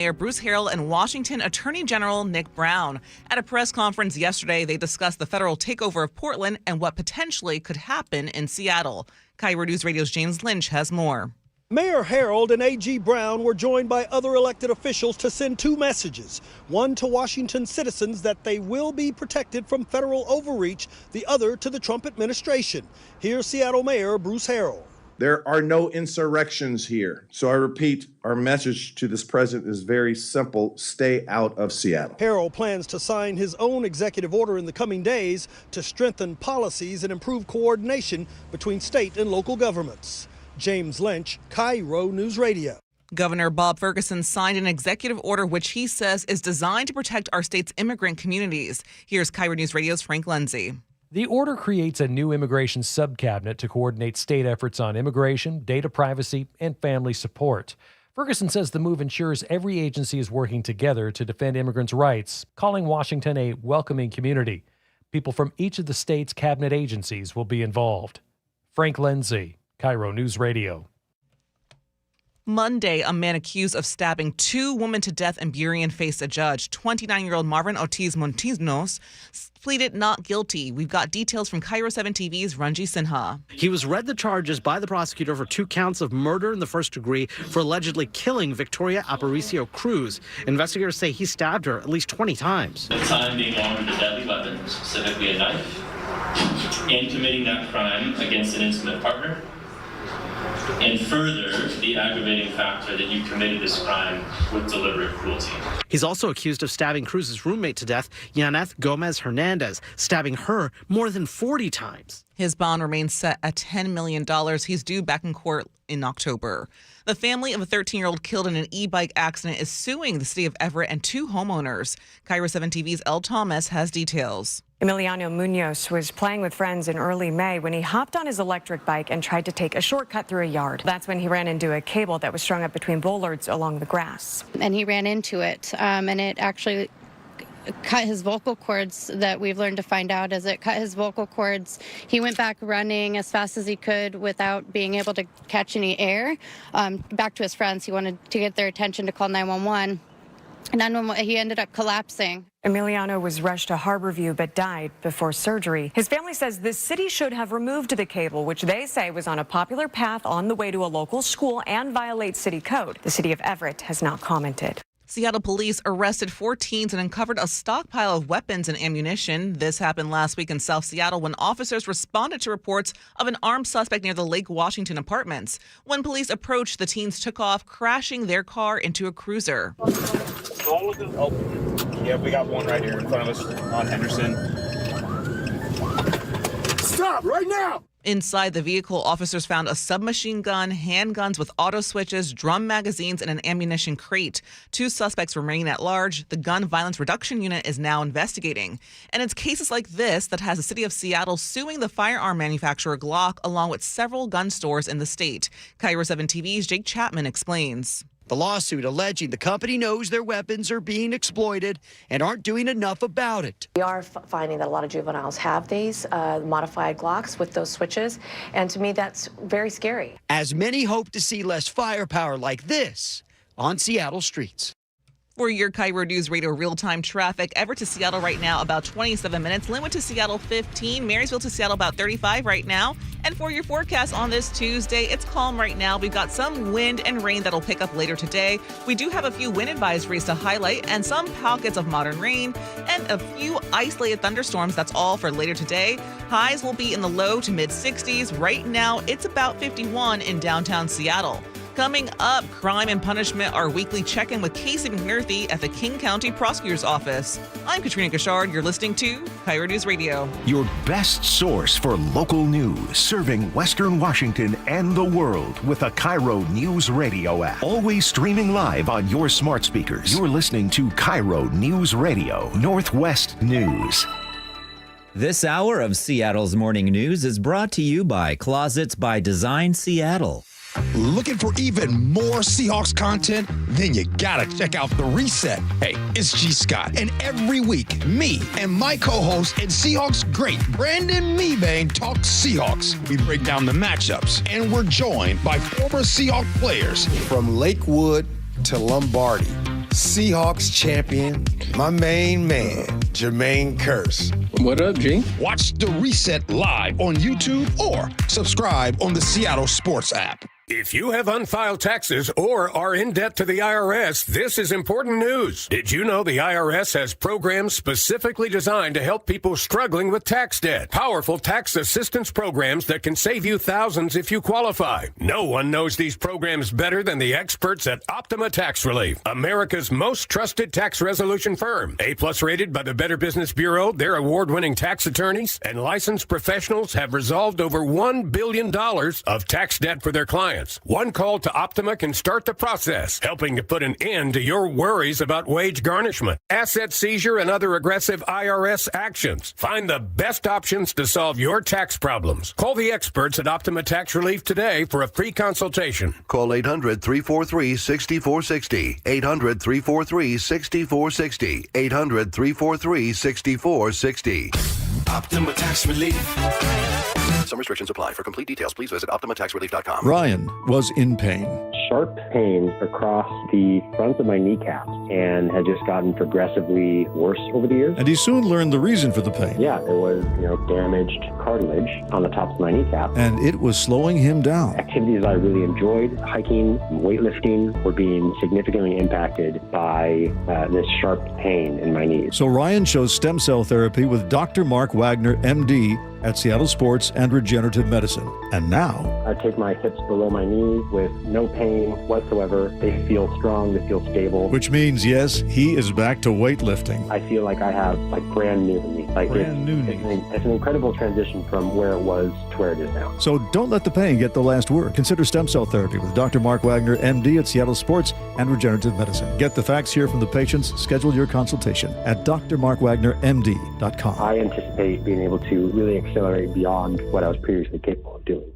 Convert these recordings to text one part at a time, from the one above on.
Mayor Bruce Harrell and Washington Attorney General Nick Brown. At a press conference yesterday, they discussed the federal takeover of Portland and what potentially could happen in Seattle. KIRO Newsradio's James Lynch has more. Mayor Harrell and A.G. Brown were joined by other elected officials to send two messages. One to Washington citizens that they will be protected from federal overreach, the other to the Trump administration. Here's Seattle Mayor Bruce Harrell. There are no insurrections here. So I repeat, our message to this president is very simple. Stay out of Seattle. Harrell plans to sign his own executive order in the coming days to strengthen policies and improve coordination between state and local governments. James Lynch, KIRO Newsradio. Governor Bob Ferguson signed an executive order which he says is designed to protect our state's immigrant communities. Here's KIRO News Radio's Frank Lindsay. The order creates a new immigration subcabinet to coordinate state efforts on immigration, data privacy, and family support. Ferguson says the move ensures every agency is working together to defend immigrants' rights, calling Washington a welcoming community. People from each of the state's cabinet agencies will be involved. Frank Lindsay, KIRO News Radio. Monday, a man accused of stabbing two women to death in Burien faced a judge. 29-year-old Marvin Ortiz Montinos pleaded not guilty. We've got details from KIRO 7 TV's Ranji Sinha. He was read the charges by the prosecutor for 2 counts of murder in the first degree for allegedly killing Victoria Aparicio Cruz. Investigators say he stabbed her at least 20 times. The time being armed with a deadly weapon, specifically a knife, and committing that crime against an intimate partner. And further, the aggravating factor that you committed this crime with deliberate cruelty. He's also accused of stabbing Cruz's roommate to death, Yaneth Gomez Hernandez, stabbing her more than 40 times. His bond remains set at $10 million. He's due back in court in October. The family of a 13-year-old killed in an e-bike accident is suing the city of Everett and 2 homeowners. KIRO 7 TV's El Thomas has details. Emiliano Munoz was playing with friends in early May when he hopped on his electric bike and tried to take a shortcut through a yard. That's when he ran into a cable that was strung up between bollards along the grass. And he ran into it, and it actually cut his vocal cords. That we've learned to find out is it cut his vocal cords. He went back running as fast as he could without being able to catch any air. Back to his friends. He wanted to get their attention to call 911. And he ended up collapsing. Emiliano was rushed to Harborview but died before surgery. His family says the city should have removed the cable, which they say was on a popular path on the way to a local school and violates city code. The city of Everett has not commented. Seattle police arrested 4 teens and uncovered a stockpile of weapons and ammunition. This happened last week in South Seattle when officers responded to reports of an armed suspect near the Lake Washington apartments. When police approached, the teens took off, crashing their car into a cruiser. Oh, yeah, we got one right here in front of us on Henderson. Stop right now! Inside the vehicle, officers found a submachine gun, handguns with auto switches, drum magazines, and an ammunition crate. 2 suspects remain at large. The Gun Violence Reduction Unit is now investigating. And it's cases like this that has the city of Seattle suing the firearm manufacturer Glock along with several gun stores in the state. KIRO 7 TV's Jake Chapman explains. The lawsuit alleging the company knows their weapons are being exploited and aren't doing enough about it. We are finding that a lot of juveniles have these modified Glocks with those switches, and to me that's very scary. As many hope to see less firepower like this on Seattle streets. For your KIRO News Radio real-time traffic, Everett to Seattle right now about 27 minutes. Linwood to Seattle 15. Marysville to Seattle about 35 right now. And for your forecast on this Tuesday, it's calm right now. We've got some wind and rain that'll pick up later today. We do have a few wind advisories to highlight and some pockets of modern rain and a few isolated thunderstorms. That's all for later today. Highs will be in the low to mid 60s. Right now, it's about 51 in downtown Seattle. Coming up, Crime and Punishment, our weekly check-in with Casey McNerthy at the King County Prosecutor's Office. I'm Katrina Gashard. You're listening to KIRO News Radio. Your best source for local news, serving Western Washington and the world with a KIRO News Radio app. Always streaming live on your smart speakers. You're listening to KIRO News Radio, Northwest News. This hour of Seattle's Morning News is brought to you by Closets by Design Seattle. Looking for even more Seahawks content? Then you gotta check out The Reset. Hey, it's G. Scott, and every week, me and my co-host and Seahawks great Brandon Meebane talk Seahawks. We break down the matchups, and we're joined by former Seahawks players from Lakewood to Lombardi. Seahawks champion, my main man, Jermaine Kearse. What up, G? Watch The Reset live on YouTube or subscribe on the Seattle Sports app. If you have unfiled taxes or are in debt to the IRS, this is important news. Did you know the IRS has programs specifically designed to help people struggling with tax debt? Powerful tax assistance programs that can save you thousands if you qualify. No one knows these programs better than the experts at Optima Tax Relief, America's most trusted tax resolution firm. A+ rated by the Better Business Bureau, their award-winning tax attorneys and licensed professionals have resolved over $1 billion of tax debt for their clients. One call to Optima can start the process, helping to put an end to your worries about wage garnishment, asset seizure, and other aggressive IRS actions. Find the best options to solve your tax problems. Call the experts at Optima Tax Relief today for a free consultation. Call 800-343-6460. 800-343-6460. 800-343-6460. Optima Tax Relief. Some restrictions apply. For complete details, please visit OptimaTaxRelief.com. Ryan was in pain. Sharp pains across the front of my kneecaps and had just gotten progressively worse over the years. And he soon learned the reason for the pain. Yeah, there was, damaged cartilage on the tops of my kneecap. And it was slowing him down. Activities I really enjoyed, hiking, weightlifting, were being significantly impacted by this sharp pain in my knees. So Ryan chose stem cell therapy with Dr. Mark Wagner, MD, at Seattle Sports and Regenerative Medicine. And now, I take my hips below my knees with no pain whatsoever. They feel strong, they feel stable. Which means, yes, he is back to weightlifting. I feel like I have brand new knee. It's an incredible transition from where it was to where it is now. So don't let the pain get the last word. Consider stem cell therapy with Dr. Mark Wagner, MD at Seattle Sports and Regenerative Medicine. Get the facts here from the patients. Schedule your consultation at drmarkwagnermd.com. I anticipate being able to really accelerate beyond what I was previously capable of doing.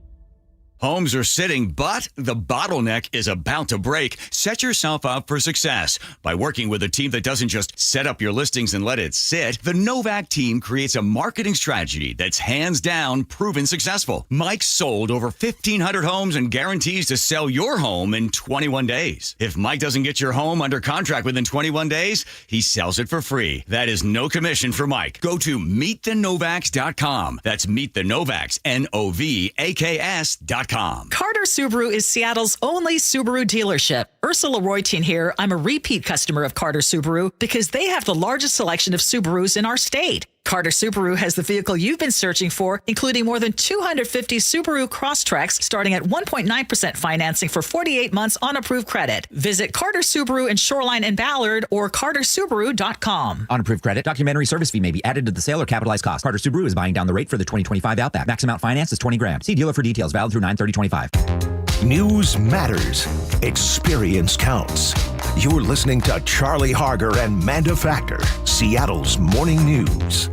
Homes are sitting, but the bottleneck is about to break. Set yourself up for success by working with a team that doesn't just set up your listings and let it sit. The Novak team creates a marketing strategy that's hands down proven successful. Mike sold over 1,500 homes and guarantees to sell your home in 21 days. If Mike doesn't get your home under contract within 21 days, he sells it for free. That is no commission for Mike. Go to meetthenovaks.com. That's meetthenovaks, NOVAKS.com. Carter Subaru is Seattle's only Subaru dealership. Ursula Roytine here. I'm a repeat customer of Carter Subaru because they have the largest selection of Subarus in our state. Carter Subaru has the vehicle you've been searching for, including more than 250 Subaru Crosstreks starting at 1.9% financing for 48 months on approved credit. Visit Carter Subaru in Shoreline and Ballard or cartersubaru.com. On approved credit, documentary service fee may be added to the sale or capitalized cost. Carter Subaru is buying down the rate for the 2025 Outback. Max amount finance is $20,000. See dealer for details. Valid through 9/30/25. News matters. Experience counts. You're listening to Charlie Harger and Manda Factor, Seattle's morning news.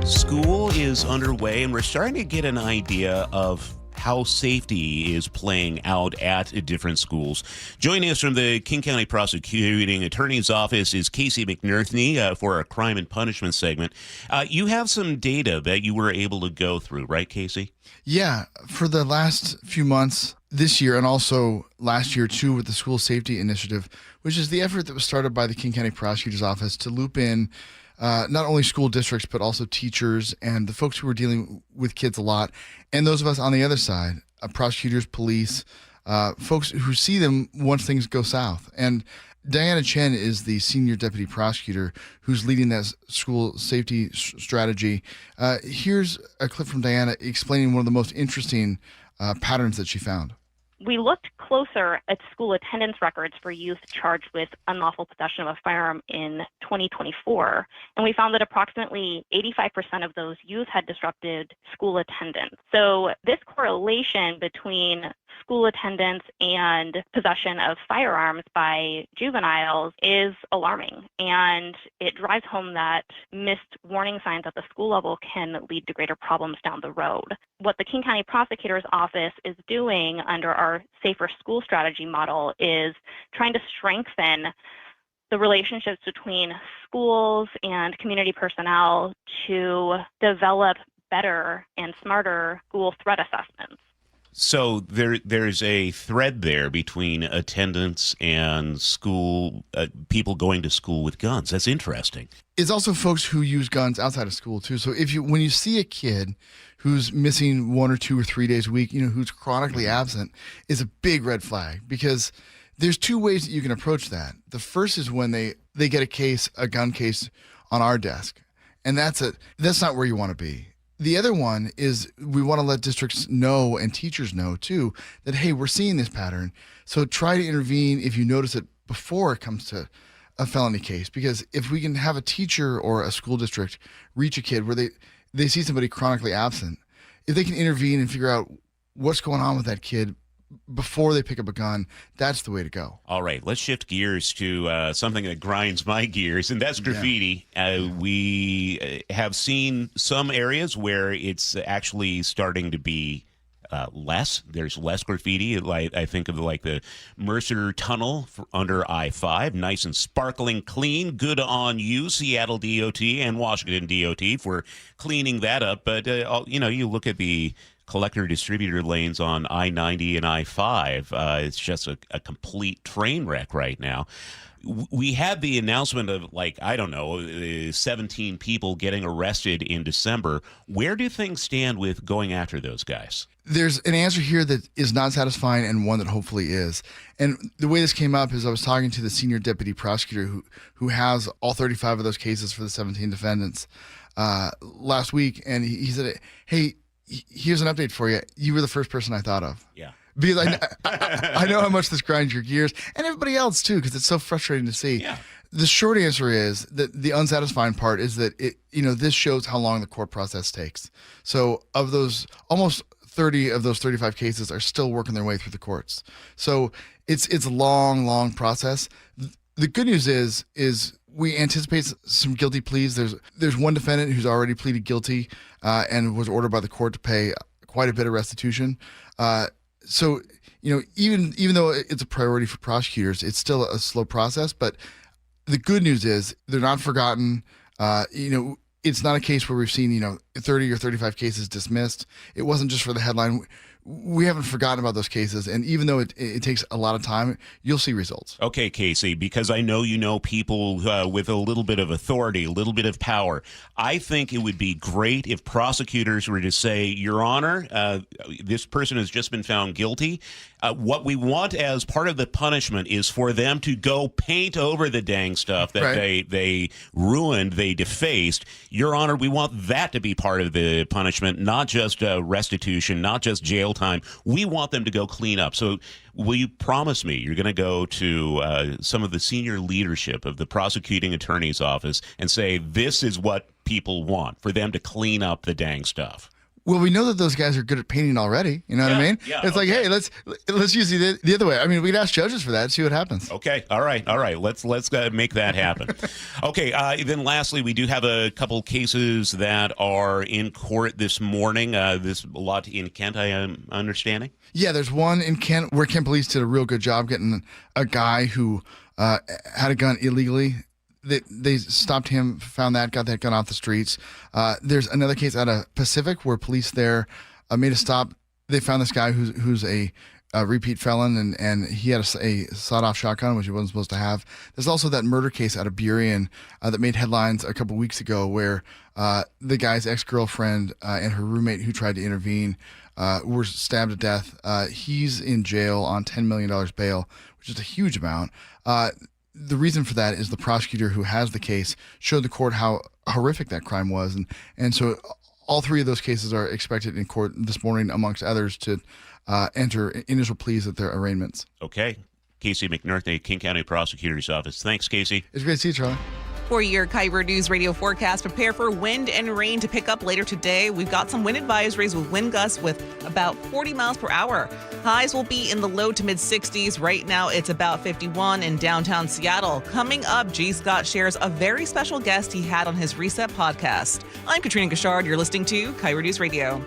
School is underway, and we're starting to get an idea of how safety is playing out at different schools. Joining us from the King County Prosecuting Attorney's Office is Casey McNerthney for our Crime and Punishment segment. You have some data that you were able to go through, right, Casey? Yeah, for the last few months this year and also last year, too, with the School Safety Initiative, which is the effort that was started by the King County Prosecutor's Office to loop in not only school districts, but also teachers and the folks who are dealing with kids a lot. And those of us on the other side, prosecutors, police, folks who see them once things go south. And Diana Chen is the senior deputy prosecutor who's leading that school safety strategy. Here's a clip from Diana explaining one of the most interesting patterns that she found. We looked closer at school attendance records for youth charged with unlawful possession of a firearm in 2024, and we found that approximately 85% of those youth had disrupted school attendance. So this correlation between school attendance and possession of firearms by juveniles is alarming, and it drives home that missed warning signs at the school level can lead to greater problems down the road. What the King County Prosecutor's Office is doing under our Safer School Strategy model is trying to strengthen the relationships between schools and community personnel to develop better and smarter school threat assessments. So there's a thread there between attendance and school, people going to school with guns. That's interesting. It's also folks who use guns outside of school too. So when you see a kid who's missing 1 or 2 or 3 days a week, who's chronically absent, is a big red flag, because there's 2 ways that you can approach that. The first is when they get a gun case on our desk, and that's not where you want to be. The other one is we want to let districts know and teachers know too that, hey, we're seeing this pattern. So try to intervene if you notice it before it comes to a felony case. Because if we can have a teacher or a school district reach a kid where they see somebody chronically absent, if they can intervene and figure out what's going on with that kid before they pick up a gun, that's the way to go. All right, let's shift gears to something that grinds my gears, and that's graffiti. We have seen some areas where it's actually starting to be less. There's less graffiti. I think of the Mercer Tunnel under I-5, nice and sparkling clean. Good on you, Seattle DOT and Washington DOT, for cleaning that up. But, you look at the collector distributor lanes on I-90 and I-5. It's just a complete train wreck right now. We had the announcement of 17 people getting arrested in December. Where do things stand with going after those guys? There's an answer here that is not satisfying and one that hopefully is. And the way this came up is I was talking to the senior deputy prosecutor who has all 35 of those cases for the 17 defendants last week. And he said, hey, here's an update for you. You were the first person I thought of. Yeah. Because I know how much this grinds your gears, and everybody else too, because it's so frustrating to see. Yeah. The short answer is that the unsatisfying part is that this shows how long the court process takes. So of those, almost 30 of those 35 cases are still working their way through the courts. So it's a long process. The good news is we anticipate some guilty pleas. There's one defendant who's already pleaded guilty and was ordered by the court to pay quite a bit of restitution. So even though it's a priority for prosecutors, it's still a slow process. But the good news is they're not forgotten. It's not a case where we've seen 30 or 35 cases dismissed. It wasn't just for the headline. We haven't forgotten about those cases, and even though it takes a lot of time, you'll see results. Okay, Casey, because I know you know people with a little bit of authority, a little bit of power. I think it would be great if prosecutors were to say, Your Honor, this person has just been found guilty. What we want as part of the punishment is for them to go paint over the dang stuff that they ruined, they defaced. Your Honor, we want that to be part of the punishment, not just restitution, not just jail time. We want them to go clean up. So will you promise me you're going to go to some of the senior leadership of the prosecuting attorney's office and say, this is what people want, for them to clean up the dang stuff? Well, we know that those guys are good at painting already. You know what I mean? Yeah, it's like, hey, let's use the other way. I mean, we could ask judges for that, see what happens. Okay. All right. Let's make that happen. Okay. Then lastly, we do have a couple cases that are in court this morning. There's a lot in Kent, I am understanding. Yeah, there's one in Kent where Kent police did a real good job getting a guy who had a gun illegally. They stopped him, found got that gun off the streets. There's another case out of Pacific where police there made a stop. They found this guy who's a repeat felon, and he had a sawed-off shotgun, which he wasn't supposed to have. There's also that murder case out of Burien that made headlines a couple weeks ago where the guy's ex-girlfriend and her roommate who tried to intervene were stabbed to death. He's in jail on $10 million bail, which is a huge amount. The reason for that is the prosecutor who has the case showed the court how horrific that crime was. And so all 3 of those cases are expected in court this morning, amongst others, to enter initial pleas at their arraignments. Okay. Casey McNerney, King County Prosecutor's Office. Thanks, Casey. It's great to see you, Charlie. For your KIRO News Radio forecast, prepare for wind and rain to pick up later today. We've got some wind advisories with wind gusts with about 40 miles per hour. Highs will be in the low to mid 60s. Right now, it's about 51 in downtown Seattle. Coming up, G. Scott shares a very special guest he had on his Reset podcast. I'm Katrina Gashard. You're listening to KIRO News Radio.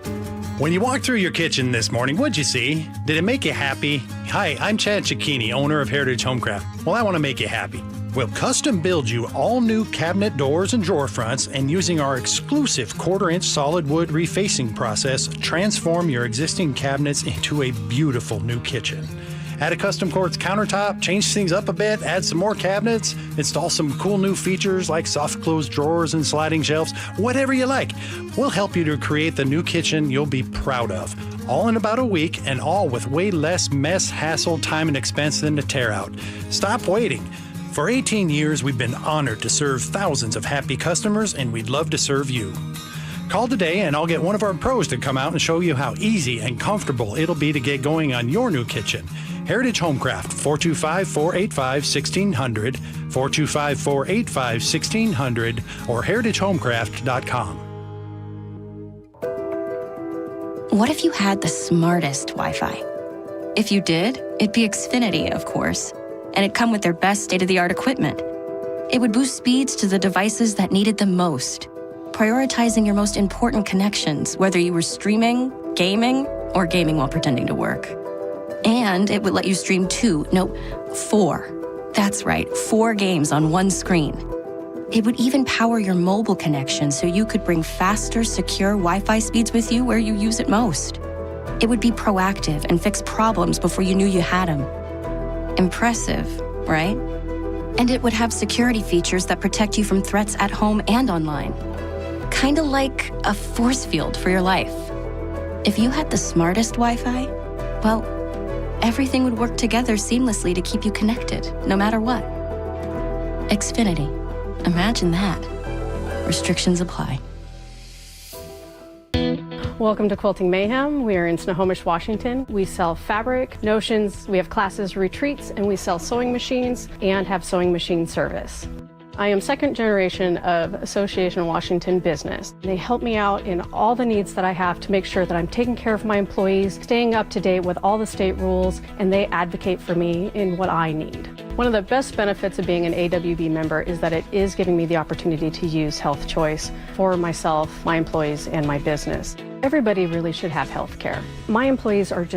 When you walked through your kitchen this morning, what'd you see? Did it make you happy? Hi, I'm Chad Cicchini, owner of Heritage Homecraft. Well, I want to make you happy. We'll custom build you all new cabinet doors and drawer fronts, and using our exclusive 1/4-inch solid wood refacing process, transform your existing cabinets into a beautiful new kitchen. Add a custom quartz countertop, change things up a bit, add some more cabinets, install some cool new features like soft close drawers and sliding shelves, whatever you like. We'll help you to create the new kitchen you'll be proud of. All in about a week, and all with way less mess, hassle, time, and expense than to tear out. Stop waiting. For 18 years, we've been honored to serve thousands of happy customers, and we'd love to serve you. Call today and I'll get one of our pros to come out and show you how easy and comfortable it'll be to get going on your new kitchen. Heritage Homecraft, 425-485-1600, 425-485-1600, or heritagehomecraft.com. What if you had the smartest Wi-Fi? If you did, it'd be Xfinity, of course, and it'd come with their best state-of-the-art equipment. It would boost speeds to the devices that needed them most, prioritizing your most important connections, whether you were streaming, gaming, or gaming while pretending to work. And it would let you stream 4. That's right, 4 games on one screen. It would even power your mobile connection so you could bring faster, secure Wi-Fi speeds with you where you use it most. It would be proactive and fix problems before you knew you had them. Impressive, right? And it would have security features that protect you from threats at home and online. Kinda like a force field for your life. If you had the smartest Wi-Fi, well, everything would work together seamlessly to keep you connected, no matter what. Xfinity. Imagine that. Restrictions apply. Welcome to Quilting Mayhem. We are in Snohomish, Washington. We sell fabric, notions, we have classes, retreats, and we sell sewing machines and have sewing machine service. I am second generation of Association Washington business. They help me out in all the needs that I have to make sure that I'm taking care of my employees, staying up to date with all the state rules, and they advocate for me in what I need. One of the best benefits of being an AWB member is that it is giving me the opportunity to use Health Choice for myself, my employees, and my business. Everybody really should have health care. My employees are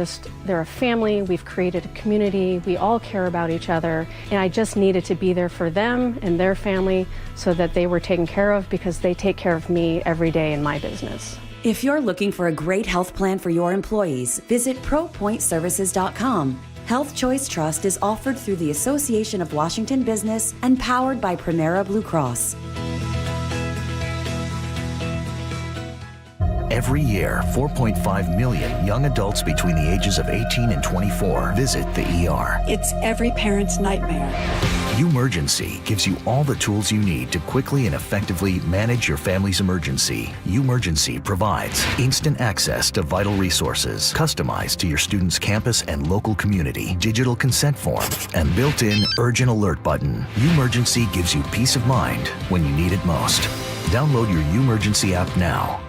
they're a family. We've created a community. We all care about each other. And I just needed to be there for them and their family so that they were taken care of, because they take care of me every day in my business. If you're looking for a great health plan for your employees, visit ProPointServices.com. Health Choice Trust is offered through the Association of Washington Business and powered by Primera Blue Cross. Every year, 4.5 million young adults between the ages of 18 and 24 visit the ER. It's every parent's nightmare. Umergency gives you all the tools you need to quickly and effectively manage your family's emergency. Umergency provides instant access to vital resources, customized to your student's campus and local community, digital consent form, and built-in urgent alert button. Umergency gives you peace of mind when you need it most. Download your Umergency app now.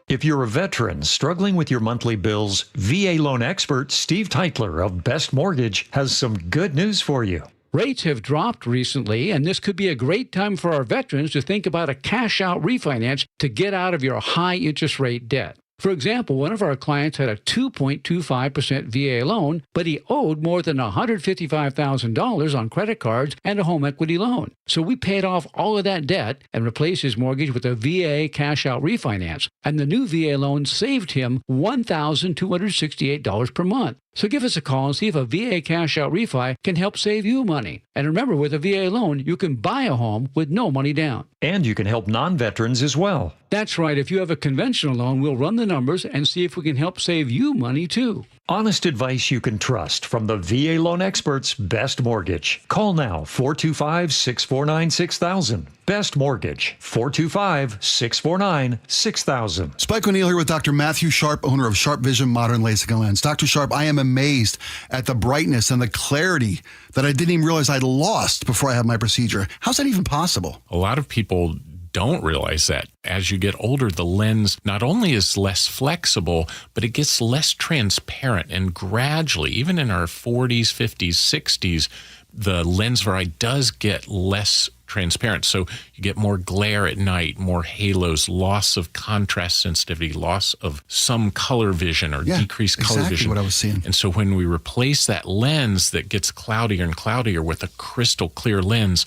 If you're a veteran struggling with your monthly bills, VA loan expert Steve Teitler of Best Mortgage has some good news for you. Rates have dropped recently, and this could be a great time for our veterans to think about a cash-out refinance to get out of your high-interest rate debt. For example, one of our clients had a 2.25% VA loan, but he owed more than $155,000 on credit cards and a home equity loan. So we paid off all of that debt and replaced his mortgage with a VA cash-out refinance. And the new VA loan saved him $1,268 per month. So give us a call and see if a VA cash-out refi can help save you money. And remember, with a VA loan, you can buy a home with no money down. And you can help non-veterans as well. That's right. If you have a conventional loan, we'll run the numbers and see if we can help save you money, too. Honest advice you can trust from the VA loan experts, Best Mortgage. Call now, 425-649-6000. Best Mortgage, 425-649-6000. Spike O'Neill here with Dr. Matthew Sharp, owner of Sharp Vision Modern LASIK and Lens. Dr. Sharp, I am amazed at the brightness and the clarity that I didn't even realize I'd lost before I had my procedure. How's that even possible? A lot of people don't realize that. As you get older, the lens not only is less flexible, but it gets less transparent. And gradually, even in our 40s, 50s, 60s, the lens variety does get less transparent. So you get more glare at night, more halos, loss of contrast sensitivity, loss of some color vision or decreased color vision. What I was seeing. And so when we replace that lens that gets cloudier and cloudier with a crystal clear lens,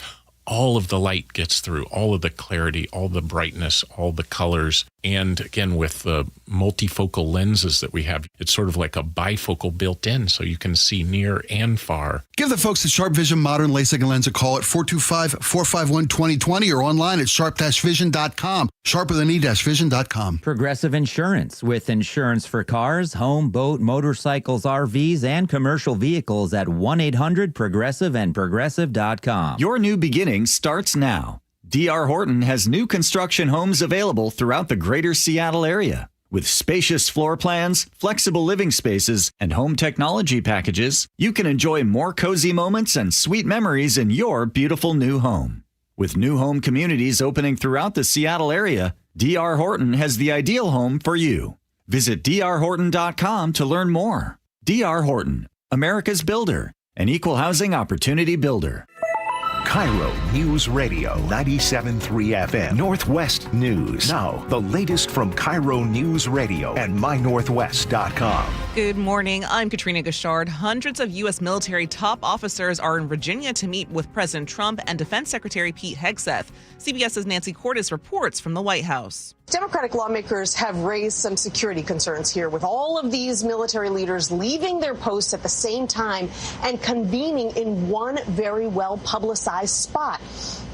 all of the light gets through, all of the clarity, all the brightness, all the colors. And again, with the multifocal lenses that we have, it's sort of like a bifocal built in, so you can see near and far. Give the folks at Sharp Vision Modern LASIK and Lens a call at 425-451-2020 or online at sharp-vision.com. Sharp with an E-vision.com. Progressive Insurance, with insurance for cars, home, boat, motorcycles, RVs, and commercial vehicles at 1-800-PROGRESSIVE and progressive.com. Your new beginning starts now. D.R. Horton has new construction homes available throughout the greater Seattle area. With spacious floor plans, flexible living spaces, and home technology packages, you can enjoy more cozy moments and sweet memories in your beautiful new home. With new home communities opening throughout the Seattle area, D.R. Horton has the ideal home for you. Visit drhorton.com to learn more. D.R. Horton, America's builder, an equal housing opportunity builder. KIRO Newsradio 97.3 FM Northwest News. Now, the latest from KIRO Newsradio and mynorthwest.com. Good morning. I'm Katrina Gashard. Hundreds of U.S. military top officers are in Virginia to meet with President Trump and Defense Secretary Pete Hegseth. CBS's Nancy Cordes reports from the White House. Democratic lawmakers have raised some security concerns here with all of these military leaders leaving their posts at the same time and convening in one very well publicized spot.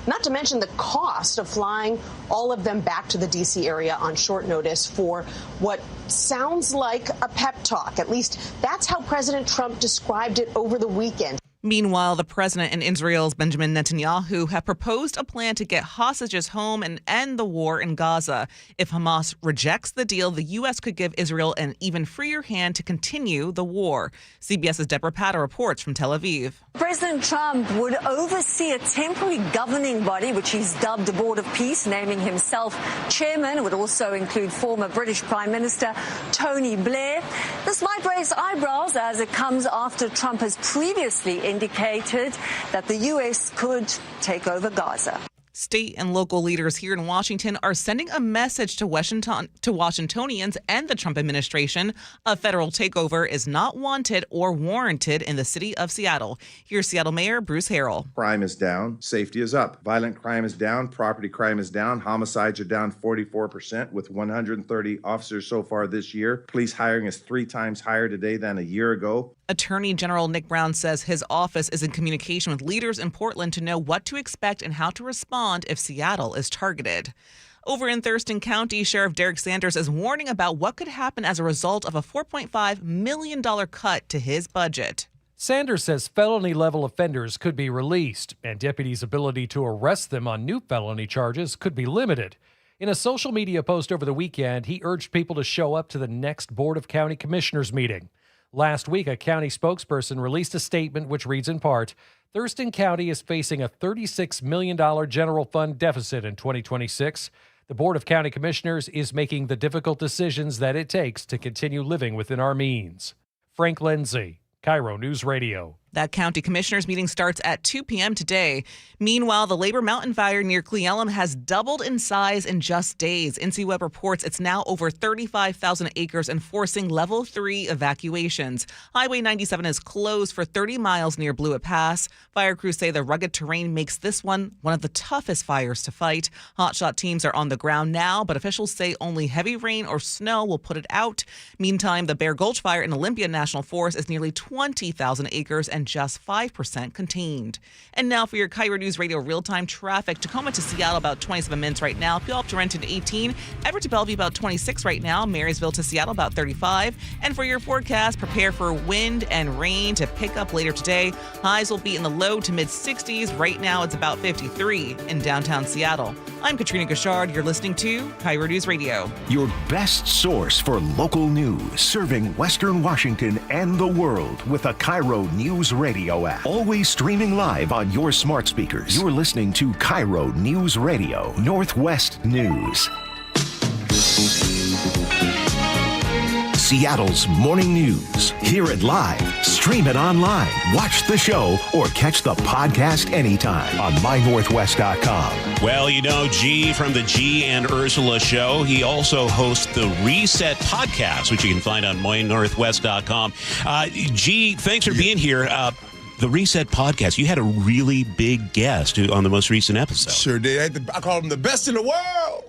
Not to mention the cost of flying all of them back to the D.C. area on short notice for what sounds like a pep talk. At least that's how President Trump described it over the weekend. Meanwhile, the president and Israel's Benjamin Netanyahu have proposed a plan to get hostages home and end the war in Gaza. If Hamas rejects the deal, the U.S. could give Israel an even freer hand to continue the war. CBS's Deborah Patta reports from Tel Aviv. President Trump would oversee a temporary governing body, which he's dubbed a Board of Peace, naming himself chairman. It would also include former British Prime Minister Tony Blair. This might raise eyebrows as it comes after Trump has previously indicated that the U.S. could take over Gaza. State and local leaders here in Washington are sending a message to Washingtonians and the Trump administration. A federal takeover is not wanted or warranted in the city of Seattle. Here's Seattle Mayor Bruce Harrell. Crime is down. Safety is up. Violent crime is down. Property crime is down. Homicides are down 44% with 130 officers so far this year. Police hiring is 3 times higher today than a year ago. Attorney General Nick Brown says his office is in communication with leaders in Portland to know what to expect and how to respond if Seattle is targeted. Over in Thurston County, Sheriff Derek Sanders is warning about what could happen as a result of a $4.5 million cut to his budget. Sanders says felony-level offenders could be released, and deputies' ability to arrest them on new felony charges could be limited. In a social media post over the weekend, he urged people to show up to the next Board of County Commissioners meeting. Last week, a county spokesperson released a statement which reads in part, Thurston County is facing a $36 million general fund deficit in 2026. The Board of County Commissioners is making the difficult decisions that it takes to continue living within our means. Frank Lindsay, KIRO News Radio. That county commissioners meeting starts at 2 p.m. today. Meanwhile, the Labor Mountain fire near Cle Elum has doubled in size in just days. NC Web reports it's now over 35,000 acres and forcing level 3 evacuations. Highway 97 is closed for 30 miles near Blewett Pass. Fire crews say the rugged terrain makes this one of the toughest fires to fight. Hotshot teams are on the ground now, but officials say only heavy rain or snow will put it out. Meantime, the Bear Gulch fire in Olympia National Forest is nearly 20,000 acres and just 5% contained. And now for your KIRO News Radio real-time traffic. Tacoma to Seattle about 27 minutes right now. Puyallup to Renton 18. Everett to Bellevue about 26 right now. Marysville to Seattle about 35. And for your forecast, prepare for wind and rain to pick up later today. Highs will be in the low to mid 60s. Right now it's about 53 in downtown Seattle. I'm Katrina Gashard. You're listening to KIRO News Radio. Your best source for local news, serving Western Washington and the world with a KIRO Newsradio app. Always streaming live on your smart speakers. You're listening to KIRO Newsradio Northwest News. Seattle's morning news. Hear it live, stream it online, watch the show, or catch the podcast anytime on mynorthwest.com. Well, you know G from the G and Ursula show. He also hosts the Reset podcast, which you can find on mynorthwest.com. G, thanks for being here. The Reset podcast, you had a really big guest on the most recent episode. Sure did. I call him the best in the world.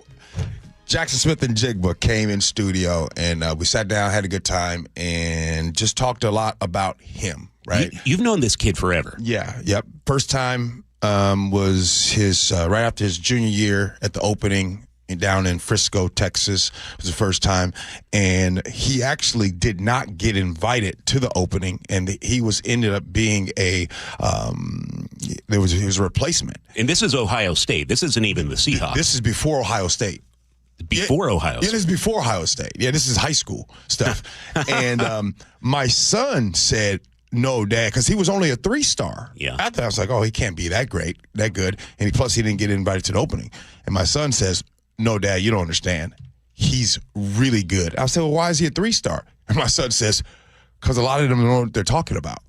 Jackson Smith and Jigba came in studio, and we sat down, had a good time, and just talked a lot about him, right? You've known this kid forever. Yeah, yep. First time was his right after his junior year at the opening down in Frisco, Texas. It was the first time, and he actually did not get invited to the opening, and he ended up being he was a replacement. And this is Ohio State. This isn't even the Seahawks. This is before Ohio State. Ohio State. Yeah, this is before Ohio State. Yeah, this is high school stuff. And my son said, no, Dad, because he was only a 3-star. Yeah. After I was like, oh, he can't be that great, that good. And plus, he didn't get invited to the opening. And my son says, no, Dad, you don't understand. He's really good. I said, well, why is he a 3-star? And my son says, because a lot of them don't know what they're talking about.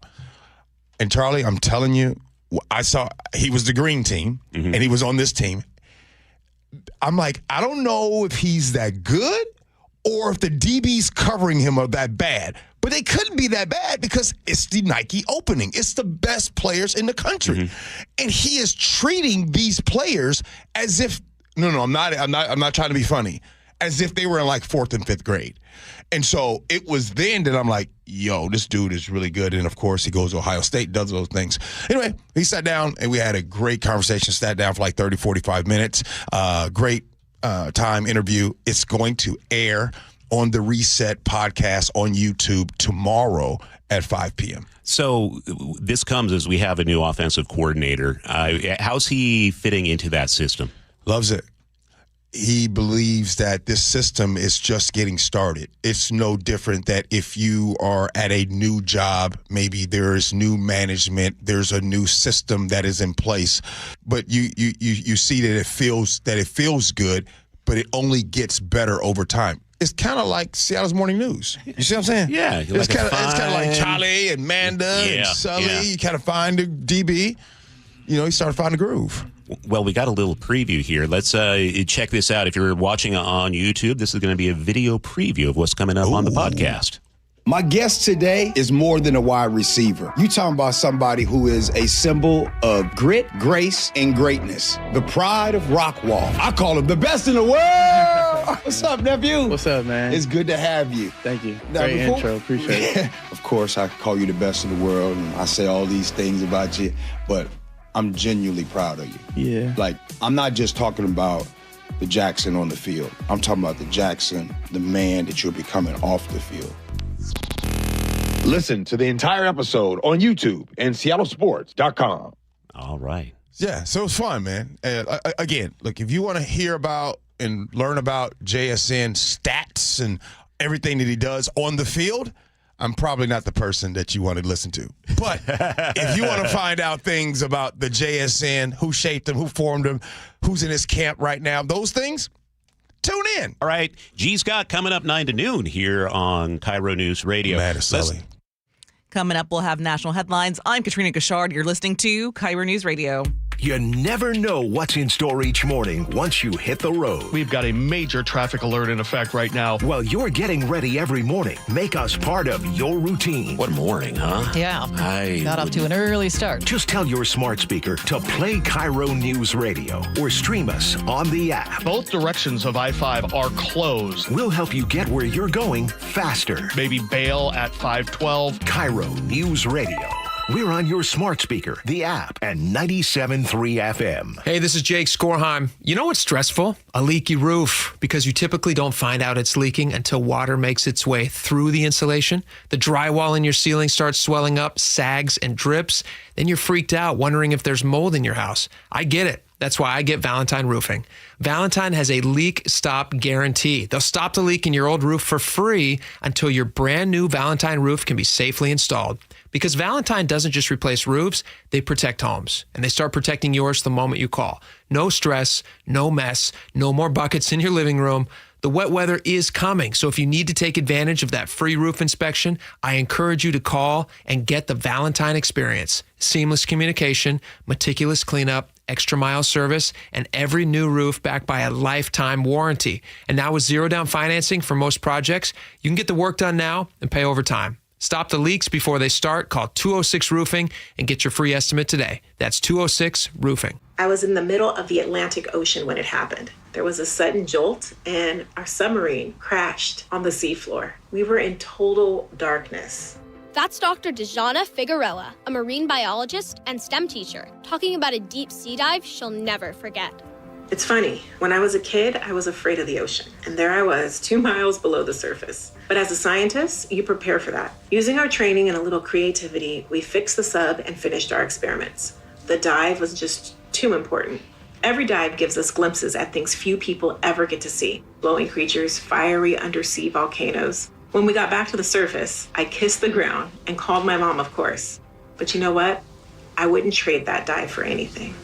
And Charlie, I'm telling you, I saw he was the green team, and he was on this team. I'm like, I don't know if he's that good or if the DBs covering him are that bad. But they couldn't be that bad because it's the Nike opening. It's the best players in the country. And he is treating these players as if I'm not trying to be funny. As if they were in like 4th and 5th grade. And so it was then that I'm like, yo, this dude is really good. And of course, he goes to Ohio State, does those things. Anyway, he sat down and we had a great conversation, sat down for like 30, 45 minutes. Great time interview. It's going to air on the Reset podcast on YouTube tomorrow at 5 p.m. So this comes as we have a new offensive coordinator. How's he fitting into that system? Loves it. He believes that this system is just getting started. It's no different that if you are at a new job, maybe there is new management, there's a new system that is in place, but you see that it feels good, but it only gets better over time. It's kind of like Seattle's morning news. You see what I'm saying? Yeah. It's kind of like Charlie and Manda and Sully. Yeah. You kind of find the DB. You start to find the groove. Well, we got a little preview here. Let's check this out. If you're watching on YouTube, this is going to be a video preview of what's coming up on the podcast. My guest today is more than a wide receiver. You talking about somebody who is a symbol of grit, grace, and greatness. The pride of Rockwall. I call him the best in the world. What's up, nephew? What's up, man? It's good to have you. Thank you. Great intro. Appreciate it. Of course, I call you the best in the world, and I say all these things about you, but I'm genuinely proud of you. Yeah. Like, I'm not just talking about the Jackson on the field. I'm talking about the Jackson, the man that you're becoming off the field. Listen to the entire episode on YouTube and SeattleSports.com. All right. Yeah, so it was fun, man. Again, look, if you want to hear about and learn about JSN stats and everything that he does on the field, I'm probably not the person that you want to listen to. But if you want to find out things about the JSN, who shaped him, who formed him, who's in his camp right now, those things, tune in. All right. G. Scott coming up 9 to noon here on KIRO News Radio. Coming up, we'll have national headlines. I'm Katrina Gashard. You're listening to KIRO News Radio. You never know what's in store each morning once you hit the road. We've got a major traffic alert in effect right now. Well, you're getting ready every morning. Make us part of your routine. What morning, huh? Yeah. Got off to an early start. Just tell your smart speaker to play KIRO News Radio or stream us on the app. Both directions of I-5 are closed. We'll help you get where you're going faster. Maybe bail at 512. KIRO News Radio. We're on your smart speaker, the app, and 97.3 FM. Hey, this is Jake Skorheim. You know what's stressful? A leaky roof, because you typically don't find out it's leaking until water makes its way through the insulation. The drywall in your ceiling starts swelling up, sags, and drips. Then you're freaked out, wondering if there's mold in your house. I get it. That's why I get Valentine Roofing. Valentine has a leak stop guarantee. They'll stop the leak in your old roof for free until your brand new Valentine roof can be safely installed. Because Valentine doesn't just replace roofs, they protect homes. And they start protecting yours the moment you call. No stress, no mess, no more buckets in your living room. The wet weather is coming, so if you need to take advantage of that free roof inspection, I encourage you to call and get the Valentine experience. Seamless communication, meticulous cleanup, extra mile service, and every new roof backed by a lifetime warranty. And now with 0 down financing for most projects, you can get the work done now and pay over time. Stop the leaks before they start. Call 206 Roofing and get your free estimate today. That's 206 Roofing. I was in the middle of the Atlantic Ocean when it happened. There was a sudden jolt and our submarine crashed on the seafloor. We were in total darkness. That's Dr. Dejana Figueroa, a marine biologist and STEM teacher, talking about a deep sea dive she'll never forget. It's funny, when I was a kid, I was afraid of the ocean, and there I was, 2 miles below the surface. But as a scientist, you prepare for that. Using our training and a little creativity, we fixed the sub and finished our experiments. The dive was just too important. Every dive gives us glimpses at things few people ever get to see. Glowing creatures, fiery undersea volcanoes. When we got back to the surface, I kissed the ground and called my mom, of course. But you know what? I wouldn't trade that dive for anything.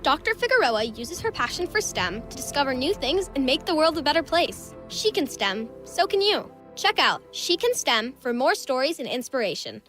Dr. Figueroa uses her passion for STEM to discover new things and make the world a better place. She can STEM, so can you. Check out She Can STEM for more stories and inspiration.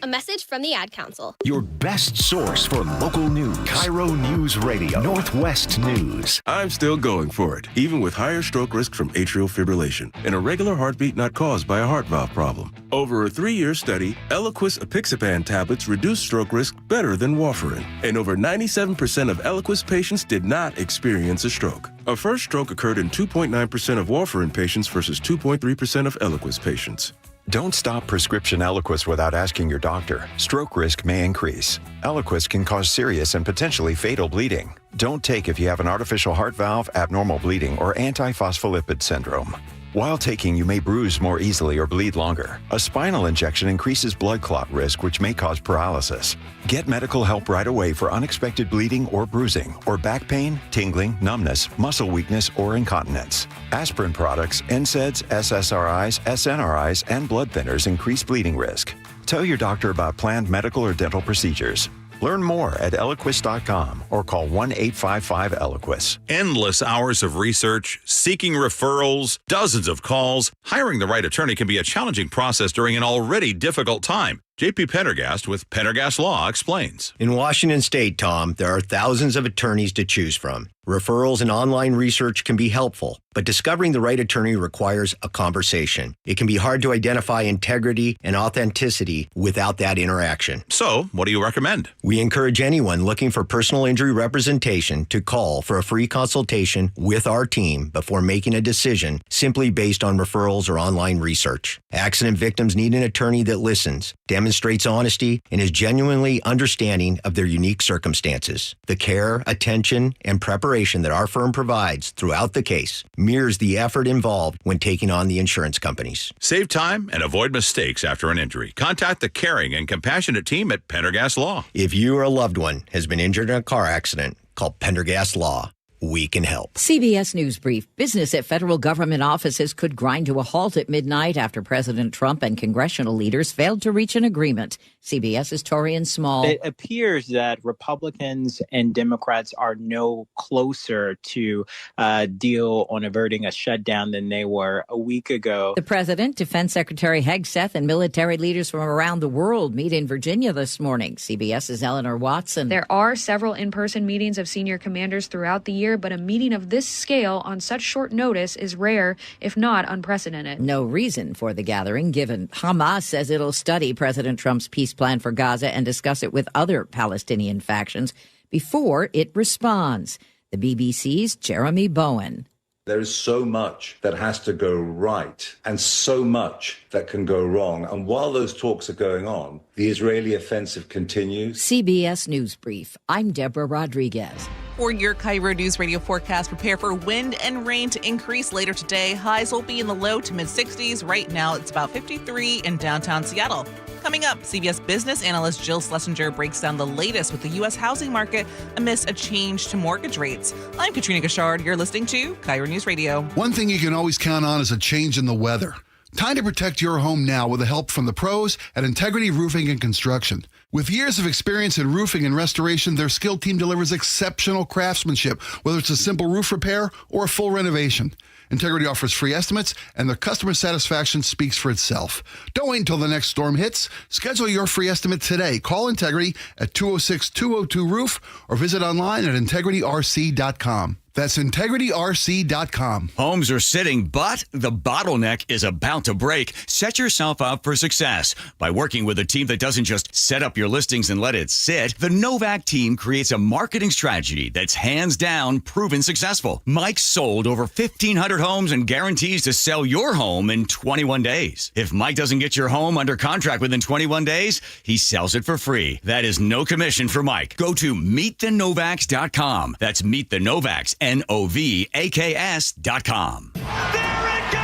A message from the Ad Council. Your best source for local news. KIRO Newsradio, Northwest News. I'm still going for it, even with higher stroke risk from atrial fibrillation, an irregular heartbeat not caused by a heart valve problem. Over a 3-year study, Eliquis apixaban tablets reduce stroke risk better than warfarin, and over 97% of Eliquis patients did not experience a stroke. A first stroke occurred in 2.9% of warfarin patients versus 2.3% of Eliquis patients. Don't stop prescription Eliquis without asking your doctor. Stroke risk may increase. Eliquis can cause serious and potentially fatal bleeding. Don't take if you have an artificial heart valve, abnormal bleeding, or antiphospholipid syndrome. While taking, you may bruise more easily or bleed longer. A spinal injection increases blood clot risk, which may cause paralysis. Get medical help right away for unexpected bleeding or bruising, or back pain, tingling, numbness, muscle weakness, or incontinence. Aspirin products, NSAIDs, SSRIs, SNRIs, and blood thinners increase bleeding risk. Tell your doctor about planned medical or dental procedures. Learn more at Eliquis.com or call 1-855-ELIQUIS. Endless hours of research, seeking referrals, dozens of calls. Hiring the right attorney can be a challenging process during an already difficult time. J.P. Pendergast with Pendergast Law explains. In Washington State, Tom, there are thousands of attorneys to choose from. Referrals and online research can be helpful, but discovering the right attorney requires a conversation. It can be hard to identify integrity and authenticity without that interaction. So, what do you recommend? We encourage anyone looking for personal injury representation to call for a free consultation with our team before making a decision simply based on referrals or online research. Accident victims need an attorney that listens, demonstrates honesty, and is genuinely understanding of their unique circumstances. The care, attention, and preparation that our firm provides throughout the case mirrors the effort involved when taking on the insurance companies. Save time and avoid mistakes after an injury. Contact the caring and compassionate team at Pendergast Law. If you or a loved one has been injured in a car accident, call Pendergast Law. We can help. CBS News Brief. Business at federal government offices could grind to a halt at midnight after President Trump and congressional leaders failed to reach an agreement. CBS's Torian Small. It appears that Republicans and Democrats are no closer to a deal on averting a shutdown than they were a week ago. The president, Defense Secretary Hegseth, and military leaders from around the world meet in Virginia this morning. CBS's Eleanor Watson. There are several in-person meetings of senior commanders throughout the year, but a meeting of this scale on such short notice is rare, if not unprecedented. No reason for the gathering given. Hamas says it'll study President Trump's peace plan for Gaza and discuss it with other Palestinian factions before it responds. The BBC's Jeremy Bowen. There is so much that has to go right and so much that can go wrong. And while those talks are going on, the Israeli offensive continues. CBS News Brief. I'm Deborah Rodriguez. For your KIRO News Radio forecast, prepare for wind and rain to increase later today. Highs will be in the low to mid-60s. Right now, it's about 53 in downtown Seattle. Coming up, CBS business analyst Jill Schlesinger breaks down the latest with the U.S. housing market amidst a change to mortgage rates. I'm Katrina Gashard. You're listening to KIRO News Radio. One thing you can always count on is a change in the weather. Time to protect your home now with the help from the pros at Integrity Roofing and Construction. With years of experience in roofing and restoration, their skilled team delivers exceptional craftsmanship, whether it's a simple roof repair or a full renovation. Integrity offers free estimates, and their customer satisfaction speaks for itself. Don't wait until the next storm hits. Schedule your free estimate today. Call Integrity at 206-202-ROOF or visit online at integrityrc.com. That's integrityrc.com. Homes are sitting, but the bottleneck is about to break. Set yourself up for success by working with a team that doesn't just set up your listings and let it sit. The Novak team creates a marketing strategy that's hands down proven successful. Mike sold over 1,500 homes and guarantees to sell your home in 21 days. If Mike doesn't get your home under contract within 21 days, he sells it for free. That is no commission for Mike. Go to meetthenovaks.com. That's meetthenovaks, NOVAKS.com. There it goes!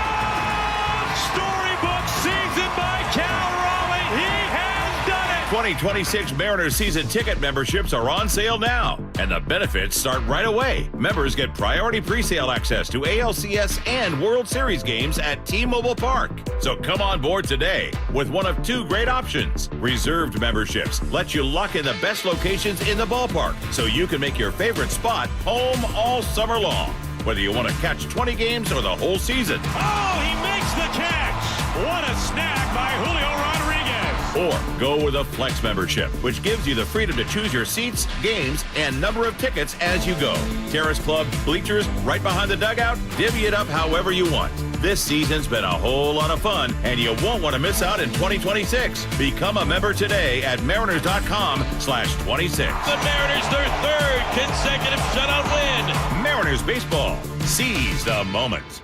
Storybook season by Cal Raleigh. He has done it! 2026 Mariners season ticket memberships are on sale now, and the benefits start right away. Members get priority pre-sale access to ALCS and World Series games at T-Mobile Park. So come on board today with one of two great options. Reserved memberships let you lock in the best locations in the ballpark so you can make your favorite spot home all summer long, whether you want to catch 20 games or the whole season. Oh, he makes the catch! What a snag by Julio Rodriguez! Or go with a Flex membership, which gives you the freedom to choose your seats, games, and number of tickets as you go. Terrace Club, bleachers, right behind the dugout, divvy it up however you want. This season's been a whole lot of fun, and you won't want to miss out in 2026. Become a member today at mariners.com/26. The Mariners, their third consecutive shutout win. Mariners baseball. Seize the moment.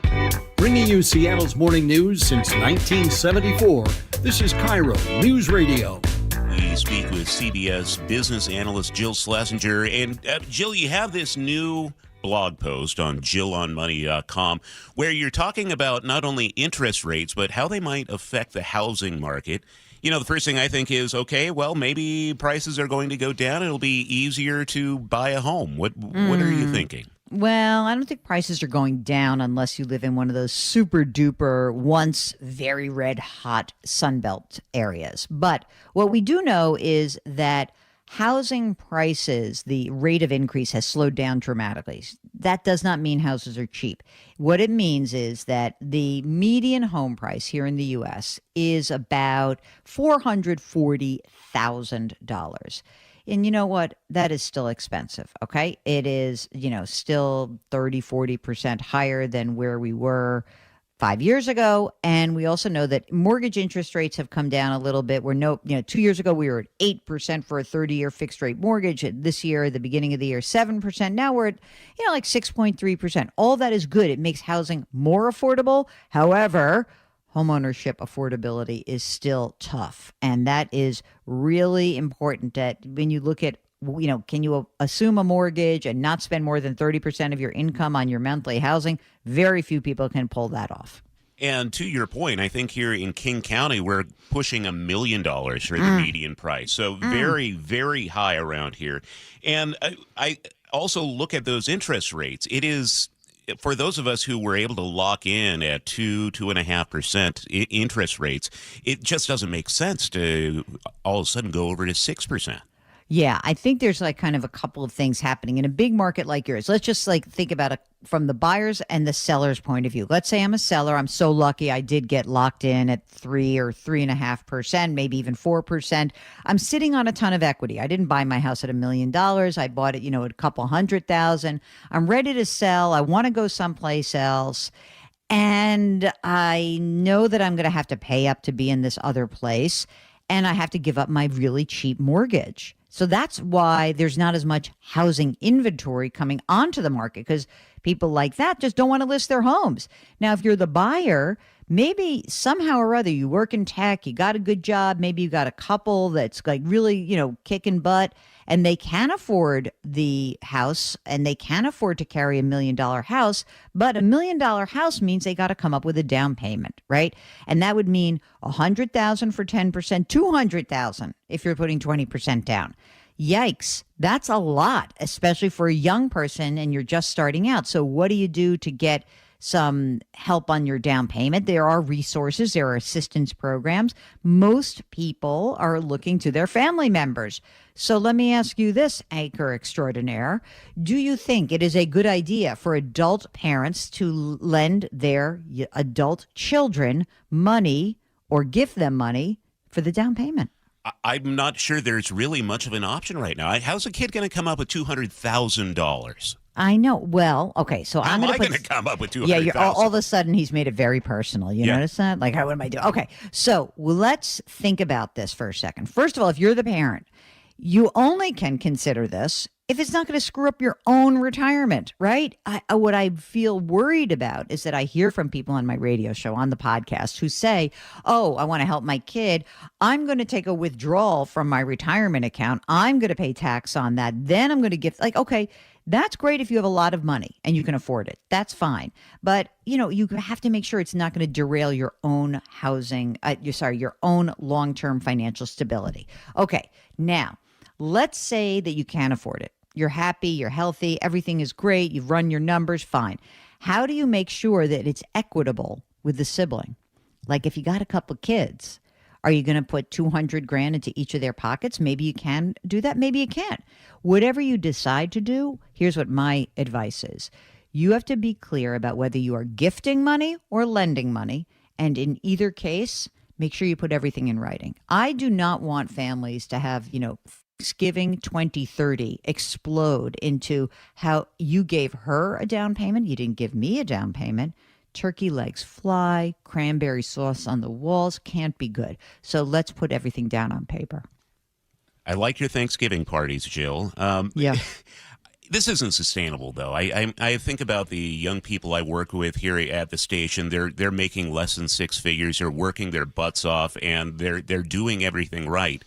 Bringing you Seattle's morning news since 1974, this is KIRO News Radio. We speak with CBS business analyst Jill Schlesinger. And Jill, you have this new blog post on jillonmoney.com where you're talking about not only interest rates, but how they might affect the housing market. You know, the first thing I think is, okay, well, maybe prices are going to go down. It'll be easier to buy a home. What are you thinking? Well, I don't think prices are going down unless you live in one of those super duper, once very red hot Sunbelt areas. But what we do know is that housing prices, the rate of increase has slowed down dramatically. That does not mean houses are cheap. What it means is that the median home price here in the U.S. is about $440,000. And you know what? That is still expensive, okay? It is, still 30-40% higher than where we were 5 years ago. And we also know that mortgage interest rates have come down a little bit. 2 years ago, we were at 8% for a 30-year fixed rate mortgage. This year, at the beginning of the year, 7%. Now we're at, like 6.3%. All that is good. It makes housing more affordable. However, homeownership affordability is still tough. And that is really important that when you look at, can you assume a mortgage and not spend more than 30% of your income on your monthly housing? Very few people can pull that off. And to your point, I think here in King County, we're pushing $1 million for the median price. So very, very high around here. And I also look at those interest rates. It is, for those of us who were able to lock in at 2.5% interest rates, it just doesn't make sense to all of a sudden go over to 6%. Yeah, I think there's kind of a couple of things happening in a big market like yours. Let's just think about it from the buyers and the seller's point of view. Let's say I'm a seller. I'm so lucky I did get locked in at 3 or 3.5%, maybe even 4%. I'm sitting on a ton of equity. I didn't buy my house at $1 million. I bought it, at a couple $100,000. I'm ready to sell. I want to go someplace else. And I know that I'm going to have to pay up to be in this other place. And I have to give up my really cheap mortgage. So that's why there's not as much housing inventory coming onto the market, because people like that just don't want to list their homes. Now, if you're the buyer, maybe somehow or other you work in tech, you got a good job, maybe you got a couple that's really, kicking butt, and they can afford the house and they can afford to carry $1 million house, but $1 million house means they got to come up with a down payment, right? And that would mean $100,000 for 10%, $200,000 if you're putting 20% down. Yikes, that's a lot, especially for a young person and you're just starting out. So what do you do to get some help on your down payment? There are resources, there are assistance programs. Most people are looking to their family members. So let me ask you this, anchor extraordinaire. Do you think it is a good idea for adult parents to lend their adult children money or gift them money for the down payment? I'm not sure there's really much of an option right now. How's a kid going to come up with $200,000? I know. Well, okay, so How I'm am I going going to come up with 200,000? Yeah, you're, all of a sudden he's made it very personal. You notice that? Like, what am I doing? Okay, so let's think about this for a second. First of all, if you're the parent, you only can consider this if it's not going to screw up your own retirement, right? What I feel worried about is that I hear from people on my radio show, on the podcast, who say, oh, I want to help my kid. I'm going to take a withdrawal from my retirement account. I'm going to pay tax on that. Then I'm going to give, like, okay, that's great if you have a lot of money and you can afford it. That's fine. But, you have to make sure it's not going to derail your own housing, your own long-term financial stability. Okay, now, let's say that you can't afford it. You're happy, you're healthy, everything is great, you've run your numbers, fine. How do you make sure that it's equitable with the sibling? Like if you got a couple kids, are you going to put $200,000 into each of their pockets? Maybe you can do that, maybe you can't. Whatever you decide to do, here's what my advice is. You have to be clear about whether you are gifting money or lending money, and in either case, make sure you put everything in writing. I do not want families to have, Thanksgiving 2030 explode into how you gave her a down payment, you didn't give me a down payment. Turkey legs fly, cranberry sauce on the walls, can't be good. So let's put everything down on paper. I like your Thanksgiving parties, Jill. Yeah. This isn't sustainable, though. I think about the young people I work with here at the station. They're making less than six figures. They're working their butts off, and they're doing everything right.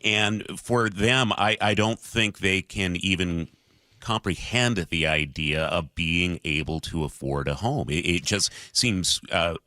And for them, I don't think they can even comprehend the idea of being able to afford a home. It just seems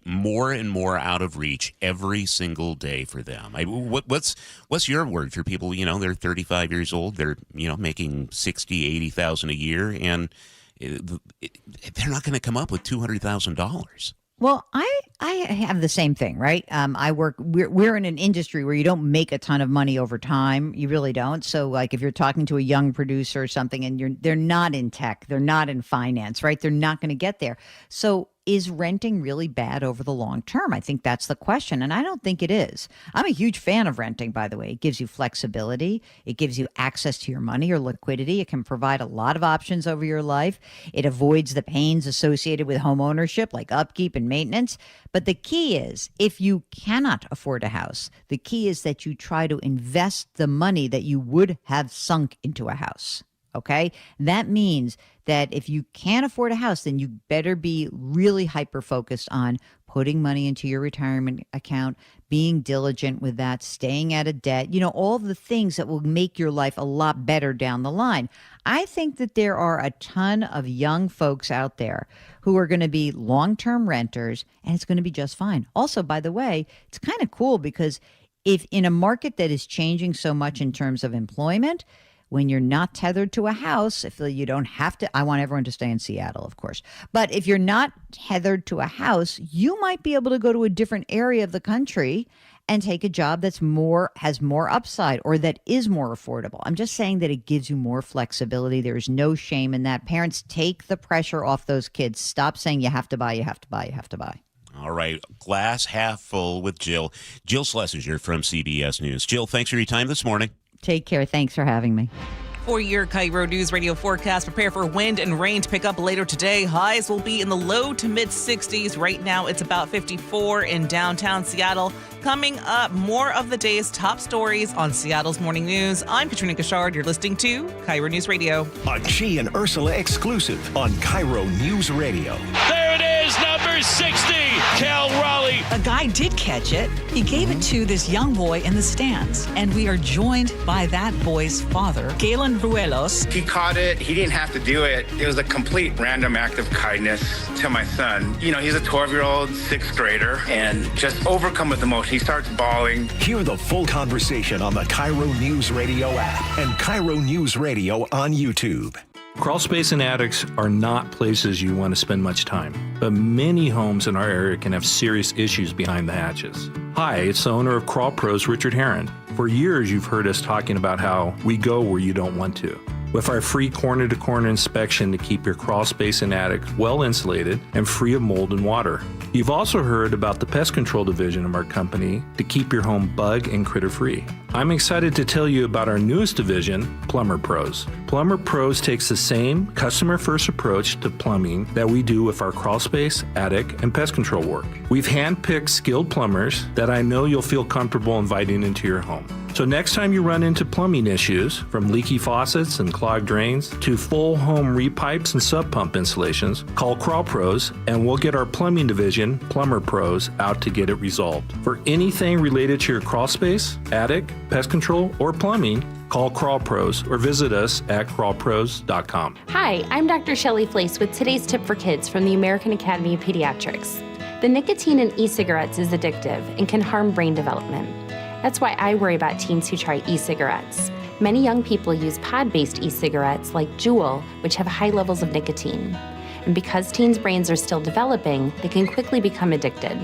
more and more out of reach every single day for them. What's your word for people? They're 35 years old. They're making $60,000, $80,000 a year, and they're not going to come up with $200,000. Well, I have the same thing, right? We're in an industry where you don't make a ton of money over time. You really don't. So like if you're talking to a young producer or something and they're not in tech, they're not in finance, right? They're not going to get there. So is renting really bad over the long term? I think that's the question. And I don't think it is. I'm a huge fan of renting, by the way. It gives you flexibility. It gives you access to your money or liquidity. It can provide a lot of options over your life. It avoids the pains associated with home ownership, like upkeep and maintenance. But the key is, if you cannot afford a house, the key is that you try to invest the money that you would have sunk into a house. Okay? That means that if you can't afford a house, then you better be really hyper-focused on putting money into your retirement account, being diligent with that, staying out of debt, all the things that will make your life a lot better down the line. I think that there are a ton of young folks out there who are going to be long-term renters, and it's going to be just fine. Also, by the way, it's kind of cool because if in a market that is changing so much in terms of employment, when you're not tethered to a house, if you don't have to, I want everyone to stay in Seattle, of course. But if you're not tethered to a house, you might be able to go to a different area of the country and take a job that's has more upside or that is more affordable. I'm just saying that it gives you more flexibility. There's no shame in that. Parents, take the pressure off those kids. Stop saying you have to buy, you have to buy, you have to buy. All right. Glass half full with Jill. Jill Schlesinger from CBS News. Jill, thanks for your time this morning. Take care. Thanks for having me. For your KIRO News Radio forecast, prepare for wind and rain to pick up later today. Highs will be in the low to mid 60s. Right now, it's about 54 in downtown Seattle. Coming up, more of the day's top stories on Seattle's Morning News. I'm Katrina Gashard. You're listening to KIRO News Radio. A Chi and Ursula exclusive on KIRO News Radio. There it is, number 60, Cal Raleigh. A guy did catch it. He gave it to this young boy in the stands. And we are joined by that boy's father, Galen Ruelos. He caught it. He didn't have to do it. It was a complete random act of kindness to my son. He's a 12-year-old, sixth grader, and just overcome with emotion. He starts bawling. Hear the full conversation on the KIRO News Radio app and KIRO News Radio on YouTube. Crawl space and attics are not places you want to spend much time, but many homes in our area can have serious issues behind the hatches. Hi, it's the owner of Crawl Pros, Richard Herron. For years, you've heard us talking about how we go where you don't want to. with our free corner-to-corner inspection to keep your crawl space and attic well insulated and free of mold and water. You've also heard about the pest control division of our company to keep your home bug and critter free. I'm excited to tell you about our newest division, Plumber Pros. Plumber Pros takes the same customer-first approach to plumbing that we do with our crawl space, attic, and pest control work. We've handpicked skilled plumbers that I know you'll feel comfortable inviting into your home. So next time you run into plumbing issues, from leaky faucets and clogged drains to full home repipes and sub pump installations, call Crawl Pros and we'll get our plumbing division, Plumber Pros, out to get it resolved. For anything related to your crawl space, attic, pest control, or plumbing, call Crawl Pros or visit us at crawlpros.com. Hi, I'm Dr. Shelley Flace with today's tip for kids from the American Academy of Pediatrics. The nicotine in e-cigarettes is addictive and can harm brain development. That's why I worry about teens who try e-cigarettes. Many young people use pod-based e-cigarettes like Juul, which have high levels of nicotine. And because teens' brains are still developing, they can quickly become addicted.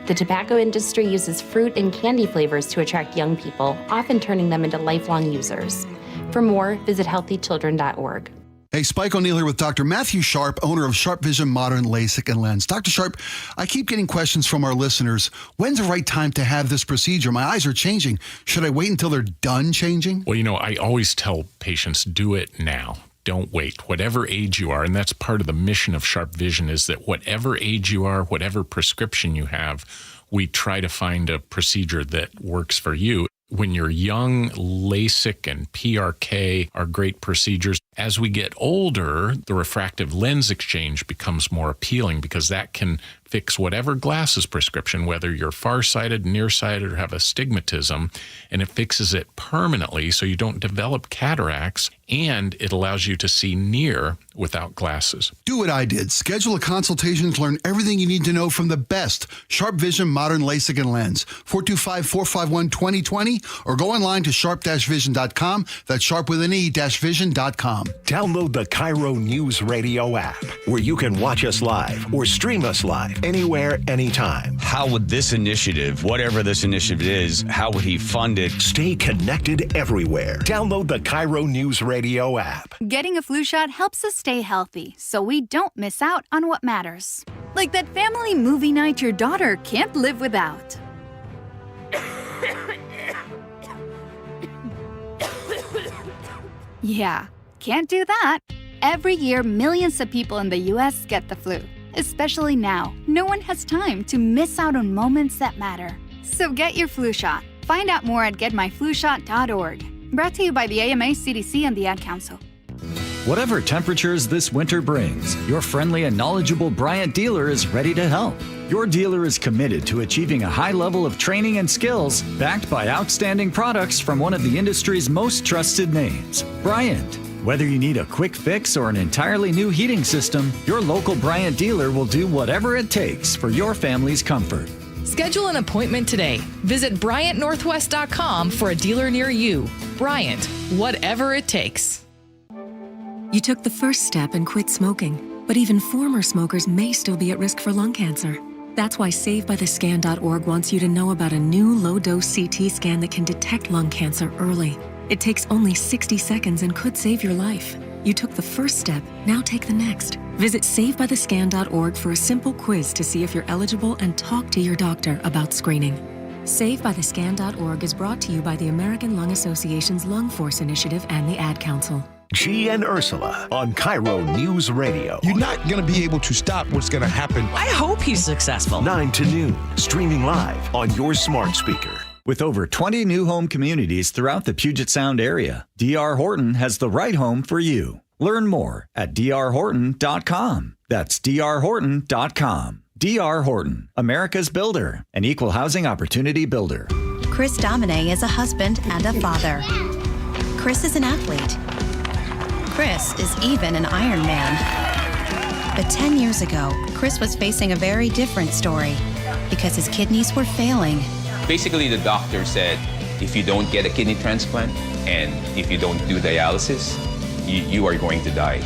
The tobacco industry uses fruit and candy flavors to attract young people, often turning them into lifelong users. For more, visit healthychildren.org. Hey, Spike O'Neill here with Dr. Matthew Sharp, owner of Sharp Vision Modern LASIK and Lens. Dr. Sharp, I keep getting questions from our listeners. When's the right time to have this procedure? My eyes are changing. Should I wait until they're done changing? Well, I always tell patients, do it now. Don't wait. Whatever age you are, and that's part of the mission of Sharp Vision, is that whatever age you are, whatever prescription you have, we try to find a procedure that works for you. When you're young, LASIK and PRK are great procedures. As we get older, the refractive lens exchange becomes more appealing because that can fix whatever glasses prescription, whether you're farsighted, nearsighted, or have astigmatism, and it fixes it permanently so you don't develop cataracts, and it allows you to see near without glasses. Do what I did. Schedule a consultation to learn everything you need to know from the best Sharp Vision Modern LASIK and Lens. 425-451-2020 or go online to sharp-vision.com. That's sharp with an E-vision.com. Download the KIRO Newsradio app, where you can watch us live or stream us live anywhere, anytime. How would this initiative, whatever this initiative is, how would he fund it? Stay connected everywhere. Download the KIRO Newsradio app. Getting a flu shot helps us stay healthy, so we don't miss out on what matters. Like that family movie night your daughter can't live without. Yeah, can't do that. Every year, millions of people in the U.S. get the flu. Especially now, no one has time to miss out on moments that matter. So get your flu shot. Find out more at getmyflushot.org. Brought to you by the AMA, CDC, and the Ad Council. Whatever temperatures this winter brings, your friendly and knowledgeable Bryant dealer is ready to help. Your dealer is committed to achieving a high level of training and skills, backed by outstanding products from one of the industry's most trusted names, Bryant. Whether you need a quick fix or an entirely new heating system, your local Bryant dealer will do whatever it takes for your family's comfort. Schedule an appointment today. Visit BryantNorthwest.com for a dealer near you. Bryant, whatever it takes. You took the first step and quit smoking, but even former smokers may still be at risk for lung cancer. That's why SaveByTheScan.org wants you to know about a new low-dose CT scan that can detect lung cancer early. It takes only 60 seconds and could save your life. You took the first step, now take the next. Visit SaveByTheScan.org for a simple quiz to see if you're eligible and talk to your doctor about screening. SaveByTheScan.org is brought to you by the American Lung Association's Lung Force Initiative and the Ad Council. G and Ursula on KIRO News Radio. You're not going to be able to stop what's going to happen. I hope he's successful. 9 to noon, streaming live on your smart speaker. With over 20 new home communities throughout the Puget Sound area, D.R. Horton has the right home for you. Learn more at drhorton.com. That's drhorton.com. D.R. Horton, America's builder, an equal housing opportunity builder. Chris Domine is a husband and a father. Chris is an athlete. Chris is even an Iron Man. But 10 years ago, Chris was facing a very different story because his kidneys were failing. Basically, the doctor said, if you don't get a kidney transplant and if you don't do dialysis, you are going to die.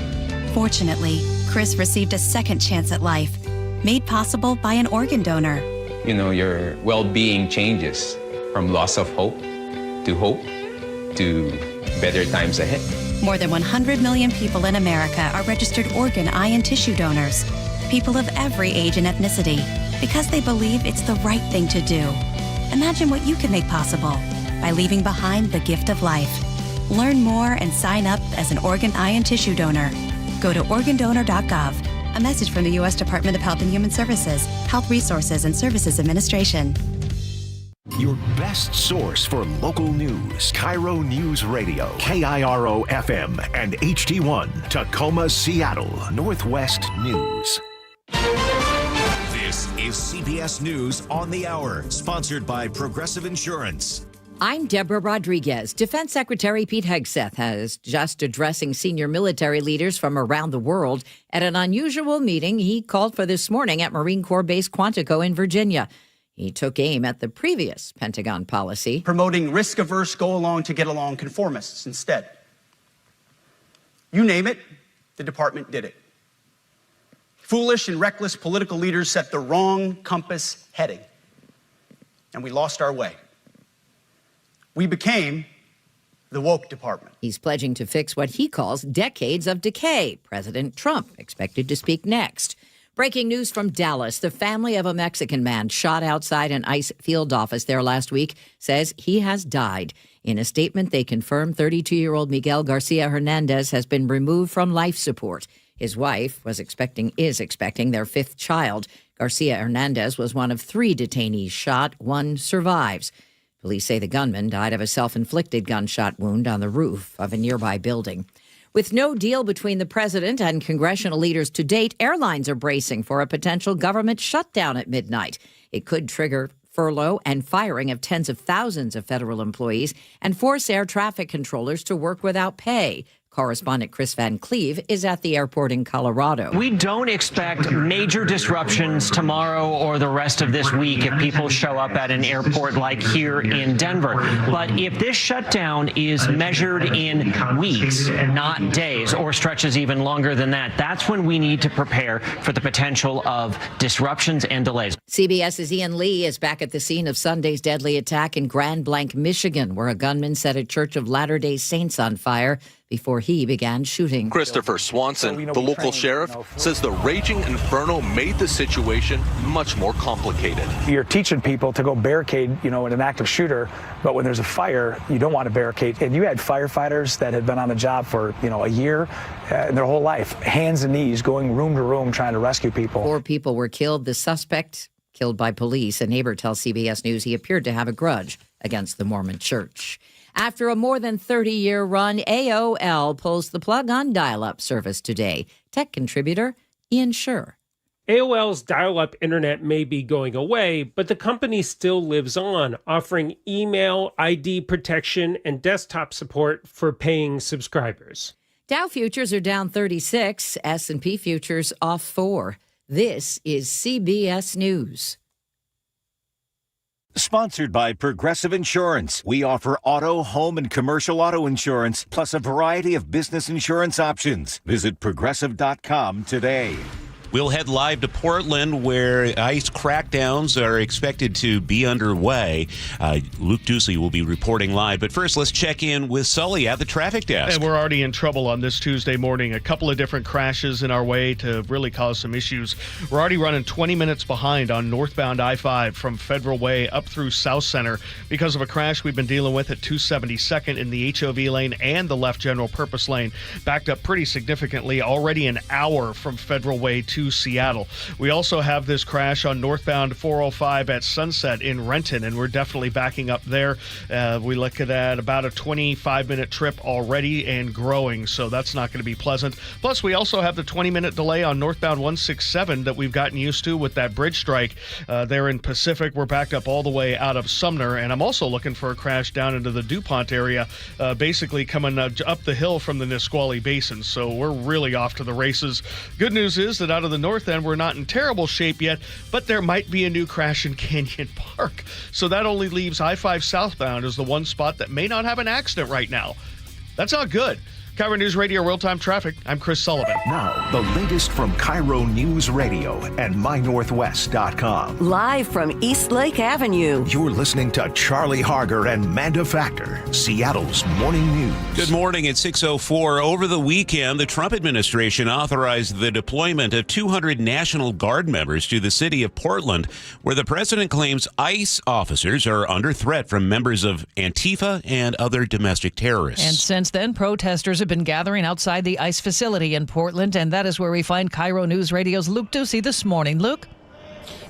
Fortunately, Chris received a second chance at life, made possible by an organ donor. You know, your well-being changes from loss of hope to better times ahead. More than 100 million people in America are registered organ, eye, and tissue donors. People of every age and ethnicity, because they believe it's the right thing to do. Imagine what you can make possible by leaving behind the gift of life. Learn more and sign up as an organ, eye, and tissue donor. Go to organdonor.gov. A message from the U.S. Department of Health and Human Services, Health Resources and Services Administration. Your best source for local news. KIRO News Radio. KIRO FM and HD1. Tacoma, Seattle. Northwest News. This is CBS News on the Hour, sponsored by Progressive Insurance. I'm Deborah Rodriguez. Defense Secretary Pete Hegseth has just addressing senior military leaders from around the world at an unusual meeting he called for this morning at Marine Corps Base Quantico in Virginia. He took aim at the previous Pentagon policy, promoting risk-averse, go-along-to-get-along conformists instead. You name it, the department did it. Foolish and reckless political leaders set the wrong compass heading, and we lost our way. We became the woke department. He's pledging to fix what he calls decades of decay. President Trump expected to speak next. Breaking news from Dallas. The family of a Mexican man shot outside an ICE field office there last week says he has died. In a statement, they confirmed 32-year-old Miguel Garcia Hernandez has been removed from life support. His wife is expecting their fifth child. Garcia Hernandez was one of 3 detainees shot. 1 survives. Police say the gunman died of a self-inflicted gunshot wound on the roof of a nearby building. With no deal between the president and congressional leaders to date, airlines are bracing for a potential government shutdown at midnight. It could trigger furlough and firing of tens of thousands of federal employees and force air traffic controllers to work without pay. Correspondent Chris Van Cleve is at the airport in Colorado. We don't expect major disruptions tomorrow or the rest of this week if people show up at an airport like here in Denver. But if this shutdown is measured in weeks, not days, or stretches even longer than that, that's when we need to prepare for the potential of disruptions and delays. CBS's Ian Lee is back at the scene of Sunday's deadly attack in Grand Blanc, Michigan, where a gunman set a Church of Latter-day Saints on fire before he began shooting. Christopher Swanson, the local sheriff, says the raging inferno made the situation much more complicated. You're teaching people to go barricade, in an active shooter, but when there's a fire, you don't want to barricade. And you had firefighters that had been on the job for, a year, their whole life, hands and knees, going room to room trying to rescue people. 4 people were killed. The suspect killed by police. A neighbor tells CBS News he appeared to have a grudge against the Mormon Church. After a more than 30-year run, AOL pulls the plug on dial-up service today. Tech contributor Ian Scher. AOL's dial-up internet may be going away, but the company still lives on, offering email, ID protection, and desktop support for paying subscribers. Dow futures are down 36, S&P futures off 4. This is CBS News. Sponsored by Progressive Insurance. We offer auto, home, and commercial auto insurance, plus a variety of business insurance options. Visit Progressive.com today. We'll head live to Portland, where ICE crackdowns are expected to be underway. Luke Ducey will be reporting live. But first, let's check in with Sully at the traffic desk. And we're already in trouble on this Tuesday morning. A couple of different crashes in our way to really cause some issues. We're already running 20 minutes behind on northbound I-5 from Federal Way up through South Center because of a crash we've been dealing with at 272nd in the HOV lane and the left general purpose lane. Backed up pretty significantly, already an hour from Federal Way to Seattle. We also have this crash on northbound 405 at Sunset in Renton, and we're definitely backing up there. We look at about a 25-minute trip already and growing, so that's not going to be pleasant. Plus, we also have the 20-minute delay on northbound 167 that we've gotten used to with that bridge strike there in Pacific. We're backed up all the way out of Sumner, and I'm also looking for a crash down into the DuPont area, basically coming up the hill from the Nisqually Basin, so we're really off to the races. Good news is that out of the north end, we're not in terrible shape yet, but there might be a new crash in Canyon Park. So that only leaves I-5 southbound as the one spot that may not have an accident right now. That's not good. KIRO News Radio real-time traffic. I'm Chris Sullivan. Now, the latest from KIRO News Radio and MyNorthwest.com. Live from East Lake Avenue. You're listening to Charlie Harger and Manda Factor, Seattle's morning news. Good morning at 6:04. Over the weekend, the Trump administration authorized the deployment of 200 National Guard members to the city of Portland, where the president claims ICE officers are under threat from members of Antifa and other domestic terrorists. And since then, protesters have been gathering outside the ICE facility in Portland, and that is where we find KIRO News Radio's Luke Ducey this morning. Luke?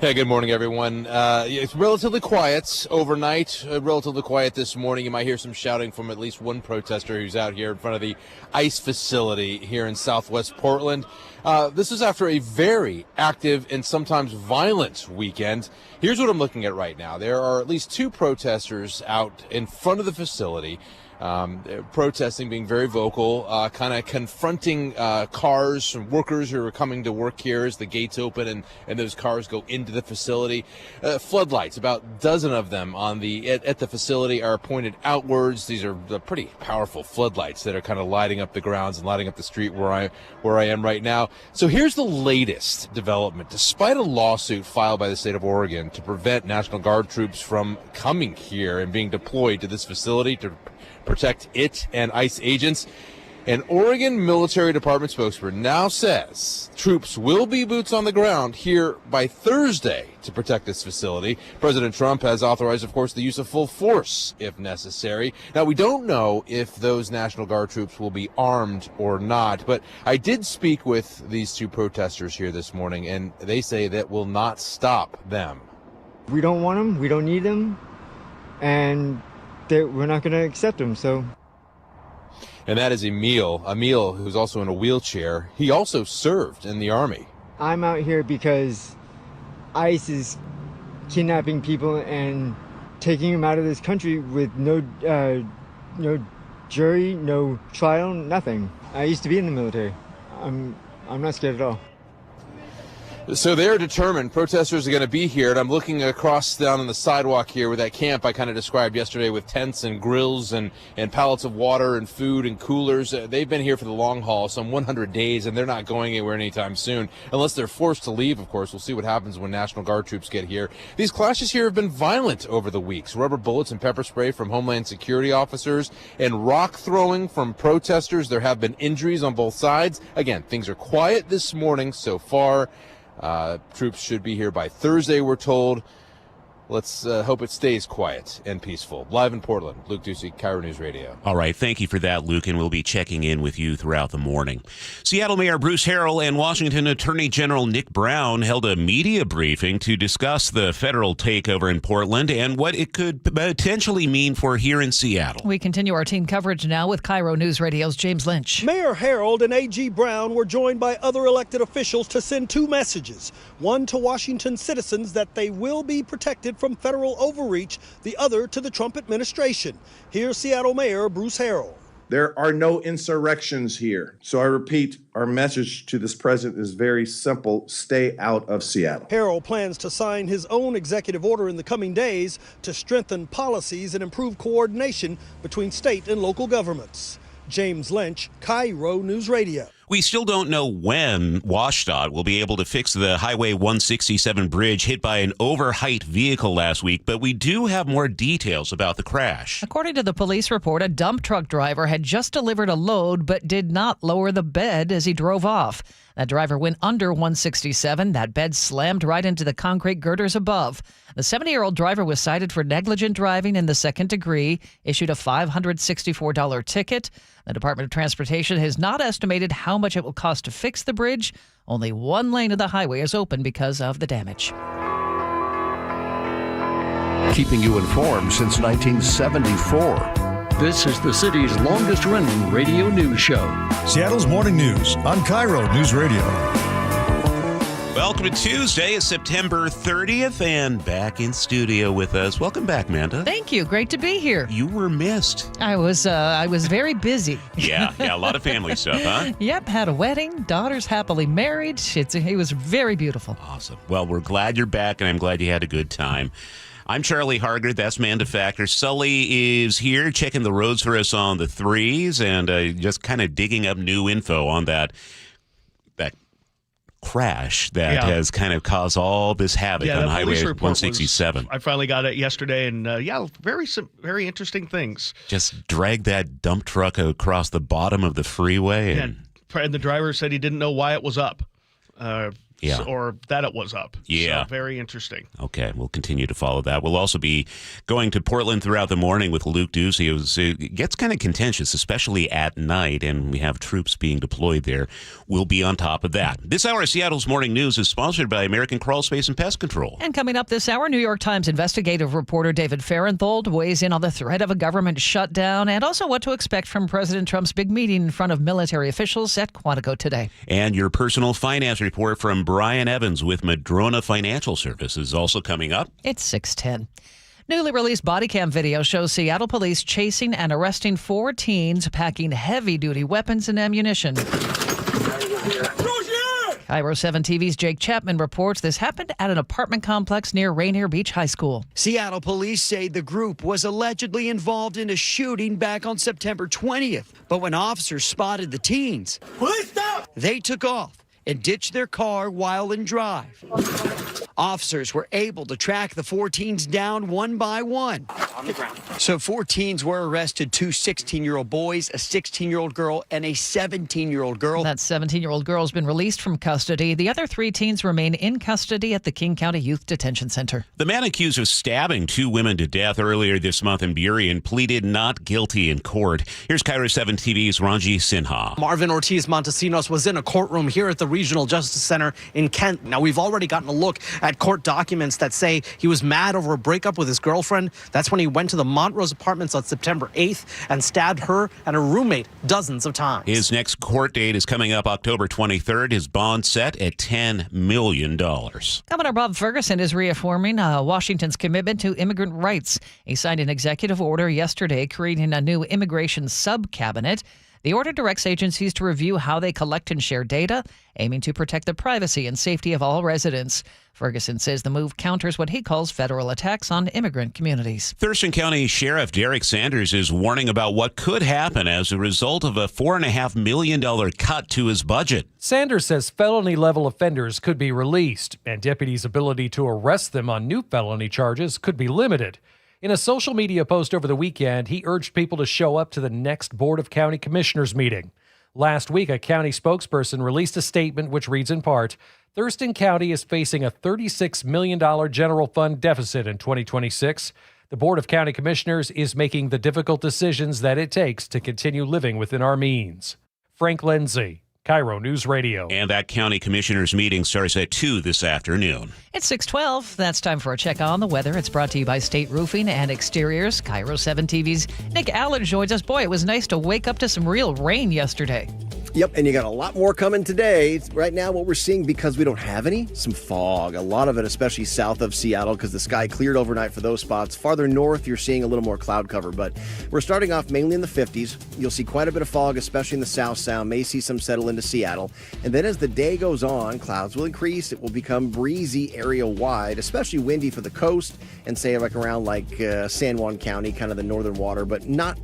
Hey, good morning, everyone. It's relatively quiet overnight, relatively quiet this morning. You might hear some shouting from at least one protester who's out here in front of the ICE facility here in southwest Portland. This is after a very active and sometimes violent weekend. Here's what I'm looking at right now. There are at least two protesters out in front of the facility. Protesting, being very vocal, kind of confronting cars from workers who are coming to work here as the gates open and those cars go into the facility. Floodlights, about a dozen of them at the facility, are pointed outwards. These are the pretty powerful floodlights that are kind of lighting up the grounds and lighting up the street where I am right now. So here's the latest development. Despite a lawsuit filed by the state of Oregon to prevent National Guard troops from coming here and being deployed to this facility to protect it and ICE agents, an Oregon Military Department spokesperson now says troops will be boots on the ground here by Thursday to protect this facility. President Trump has authorized, of course, the use of full force if necessary. Now, we don't know if those National Guard troops will be armed or not, but I did speak with these two protesters here this morning, and they say that will not stop them. We don't want them, we don't need them, and we're not going to accept them, so. And that is Emil, who's also in a wheelchair. He also served in the Army. I'm out here because ICE is kidnapping people and taking them out of this country with no jury, no trial, nothing. I used to be in the military. I'm not scared at all. So they're determined. Protesters are going to be here, and I'm looking across down on the sidewalk here with that camp I kind of described yesterday with tents and grills and pallets of water and food and coolers. They've been here for the long haul, some 100 days, and they're not going anywhere anytime soon, unless they're forced to leave, of course. We'll see what happens when National Guard troops get here. These clashes here have been violent over the weeks. Rubber bullets and pepper spray from Homeland Security officers and rock throwing from protesters. There have been injuries on both sides. Again, things are quiet this morning so far. Troops should be here by Thursday, we're told. Let's hope it stays quiet and peaceful. Live in Portland, Luke Ducey, KIRO News Radio. All right, thank you for that, Luke, and we'll be checking in with you throughout the morning. Seattle Mayor Bruce Harrell and Washington Attorney General Nick Brown held a media briefing to discuss the federal takeover in Portland and what it could potentially mean for here in Seattle. We continue our team coverage now with KIRO News Radio's James Lynch. Mayor Harrell and A.G. Brown were joined by other elected officials to send two messages. One to Washington citizens that they will be protected from federal overreach, the other to the Trump administration. Here's Seattle Mayor Bruce Harrell. There are no insurrections here. So I repeat, our message to this president is very simple. Stay out of Seattle. Harrell plans to sign his own executive order in the coming days to strengthen policies and improve coordination between state and local governments. James Lynch, KIRO News Radio. We still don't know when WashDOT will be able to fix the Highway 167 bridge hit by an overheight vehicle last week, but we do have more details about the crash. According to the police report, a dump truck driver had just delivered a load but did not lower the bed as he drove off. That driver went under 167. That bed slammed right into the concrete girders above. The 70-year-old driver was cited for negligent driving in the second degree, issued a $564 ticket. The Department of Transportation has not estimated how much it will cost to fix the bridge. Only one lane of the highway is open because of the damage. Keeping you informed since 1974. This is the city's longest-running radio news show. Seattle's Morning News on KIRO News Radio. Welcome to Tuesday. It's September 30th, and back in studio with us. Welcome back, Manda. Thank you. Great to be here. You were missed. I was very busy. Yeah, a lot of family stuff, huh? Yep, had a wedding, daughters happily married. It was very beautiful. Awesome. Well, we're glad you're back, and I'm glad you had a good time. I'm Charlie Harger. That's Manda Factor. Sully is here checking the roads for us on the 3s and just kind of digging up new info on that crash that has kind of caused all this havoc on Highway 167. I finally got it yesterday, and very interesting things. Just dragged that dump truck across the bottom of the freeway. And the driver said he didn't know why it was up. Or that it was up. Yeah. So very interesting. Okay, we'll continue to follow that. We'll also be going to Portland throughout the morning with Luke Ducey. It gets kind of contentious, especially at night, and we have troops being deployed there. We'll be on top of that. This hour of Seattle's Morning News is sponsored by American Crawl Space and Pest Control. And coming up this hour, New York Times investigative reporter David Farenthold weighs in on the threat of a government shutdown and also what to expect from President Trump's big meeting in front of military officials at Quantico today. And your personal finance report from Brian Evans with Madrona Financial Services also coming up. It's 6:10. Newly released body cam video shows Seattle police chasing and arresting 4 teens packing heavy-duty weapons and ammunition. KIRO 7 TV's Jake Chapman reports this happened at an apartment complex near Rainier Beach High School. Seattle police say the group was allegedly involved in a shooting back on September 20th. But when officers spotted the teens, police stop! They took off and ditched their car while in drive. Officers were able to track the 4 teens down one by one. On the ground. So 4 teens were arrested, 2 16-year-old boys, a 16-year-old girl, and a 17-year-old girl. That 17-year-old girl has been released from custody. The other 3 teens remain in custody at the King County Youth Detention Center. The man accused of stabbing 2 women to death earlier this month in Burien pleaded not guilty in court. Here's KIRO 7 TV's Ranji Sinha. Marvin Ortiz Montesinos was in a courtroom here at the Regional Justice Center in Kent. Now, we've already gotten a look at court documents that say he was mad over a breakup with his girlfriend. That's when he went to the Montrose Apartments on September 8th and stabbed her and her roommate dozens of times. His next court date is coming up October 23rd. His bond set at $10 million. Governor Bob Ferguson is reaffirming Washington's commitment to immigrant rights. He signed an executive order yesterday creating a new immigration sub-cabinet. The order directs agencies to review how they collect and share data, aiming to protect the privacy and safety of all residents. Ferguson says the move counters what he calls federal attacks on immigrant communities. Thurston County Sheriff Derek Sanders is warning about what could happen as a result of a $4.5 million cut to his budget. Sanders says felony-level offenders could be released, and deputies' ability to arrest them on new felony charges could be limited. In a social media post over the weekend, he urged people to show up to the next Board of County Commissioners meeting. Last week, a county spokesperson released a statement which reads in part, Thurston County is facing a $36 million general fund deficit in 2026. The Board of County Commissioners is making the difficult decisions that it takes to continue living within our means. Frank Lindsay, KIRO News Radio. And that county commissioners meeting starts at 2 this afternoon. It's 6:12. That's time for a check on the weather. It's brought to you by State Roofing and Exteriors. KIRO 7 TV's Nick Allen joins us. Boy, it was nice to wake up to some real rain yesterday. Yep, and you got a lot more coming today. Right now, what we're seeing, because we don't have any, some fog. A lot of it, especially south of Seattle, because the sky cleared overnight for those spots. Farther north, you're seeing a little more cloud cover, but we're starting off mainly in the 50s. You'll see quite a bit of fog, especially in the South Sound. May see some settle into Seattle. And then as the day goes on, clouds will increase. It will become breezy area-wide, especially windy for the coast and say like around San Juan County, kind of the northern water, but not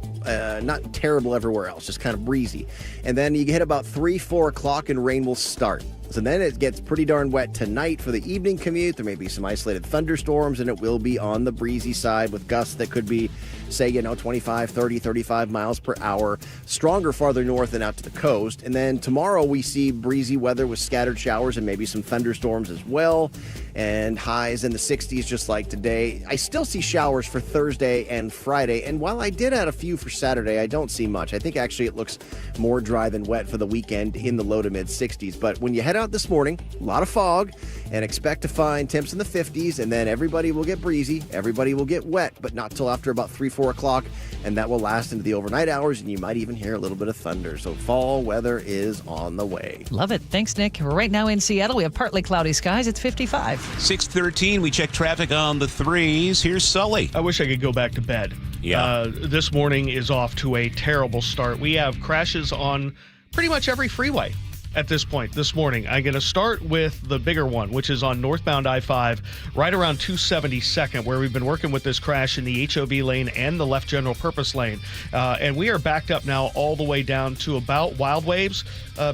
terrible everywhere else, just kind of breezy. And then you hit about 3-4 o'clock and rain will start. So then it gets pretty darn wet tonight for the evening commute. There may be some isolated thunderstorms, and it will be on the breezy side with gusts that could be, say, 25, 30, 35 miles per hour. Stronger farther north and out to the coast. And then tomorrow we see breezy weather with scattered showers and maybe some thunderstorms as well. And highs in the 60s just like today. I still see showers for Thursday and Friday. And while I did add a few for Saturday, I don't see much. I think actually it looks more dry than wet for the weekend in the low to mid 60s. But when you head out this morning, a lot of fog, and expect to find temps in the 50s, and then everybody will get breezy, everybody will get wet, but not till after about 3-4 o'clock, and that will last into the overnight hours, and you might even hear a little bit of thunder. So fall weather is on the way. Love it. Thanks, Nick. Right now in Seattle, we have partly cloudy skies. It's 55. 6:13, we check traffic on the 3s. Here's Sully. I wish I could go back to bed. Yeah. This morning is off to a terrible start. We have crashes on pretty much every freeway. at this point this morning. I'm going to start with the bigger one, which is on northbound I-5, right around 272nd, where we've been working with this crash in the HOV lane and the left general purpose lane. And we are backed up now all the way down to about Wild Waves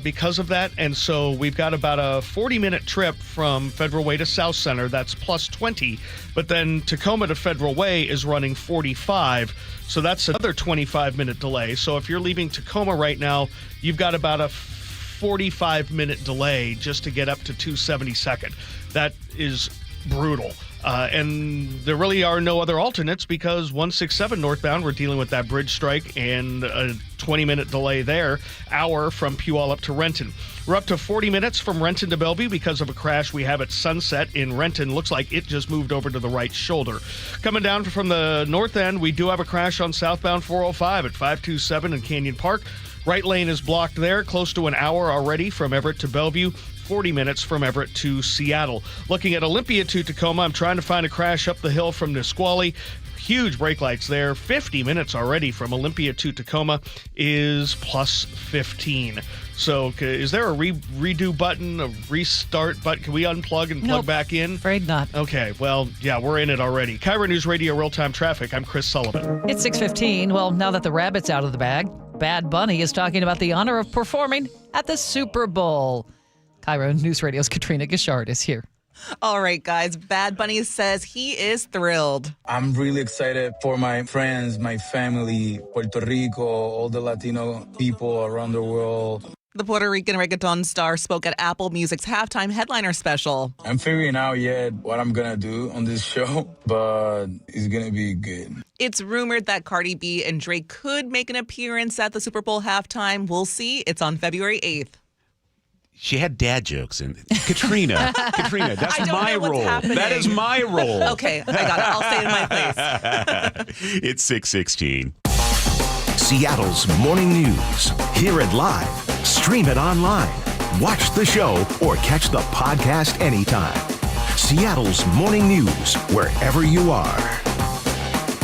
because of that. And so we've got about a 40-minute trip from Federal Way to South Center. That's plus 20. But then Tacoma to Federal Way is running 45. So that's another 25-minute delay. So if you're leaving Tacoma right now, you've got about a 45-minute delay just to get up to 272nd. That is brutal. And there really are no other alternates because 167 northbound, we're dealing with that bridge strike and a 20-minute delay there, hour from Puyallup to Renton. We're up to 40 minutes from Renton to Bellevue because of a crash we have at Sunset in Renton. Looks like it just moved over to the right shoulder. Coming down from the north end, we do have a crash on southbound 405 at 527 in Canyon Park. Right lane is blocked there, close to an hour already from Everett to Bellevue. 40 minutes from Everett to Seattle. Looking at Olympia to Tacoma, I'm trying to find a crash up the hill from Nisqually. Huge brake lights there. 50 minutes already from Olympia to Tacoma is plus 15. So is there a redo button, a restart button? Can we unplug and plug back in? Afraid not. Okay, well, yeah, we're in it already. KIRO News Radio Real-Time Traffic. I'm Chris Sullivan. It's 6:15. Well, now that the rabbit's out of the bag, Bad Bunny is talking about the honor of performing at the Super Bowl. KIRO News Radio's Katrina Gishard is here. All right, guys. Bad Bunny says he is thrilled. I'm really excited for my friends, my family, Puerto Rico, all the Latino people around the world. The Puerto Rican reggaeton star spoke at Apple Music's halftime headliner special. I'm figuring out yet what I'm going to do on this show, but it's going to be good. It's rumored that Cardi B and Drake could make an appearance at the Super Bowl halftime. We'll see. It's on February 8th. She had dad jokes in Katrina, that's my role. That is my role. Okay, I got it. I'll stay in my place. It's 6:16. Seattle's morning news. Hear it live. Stream it online. Watch the show or catch the podcast anytime. Seattle's morning news, wherever you are.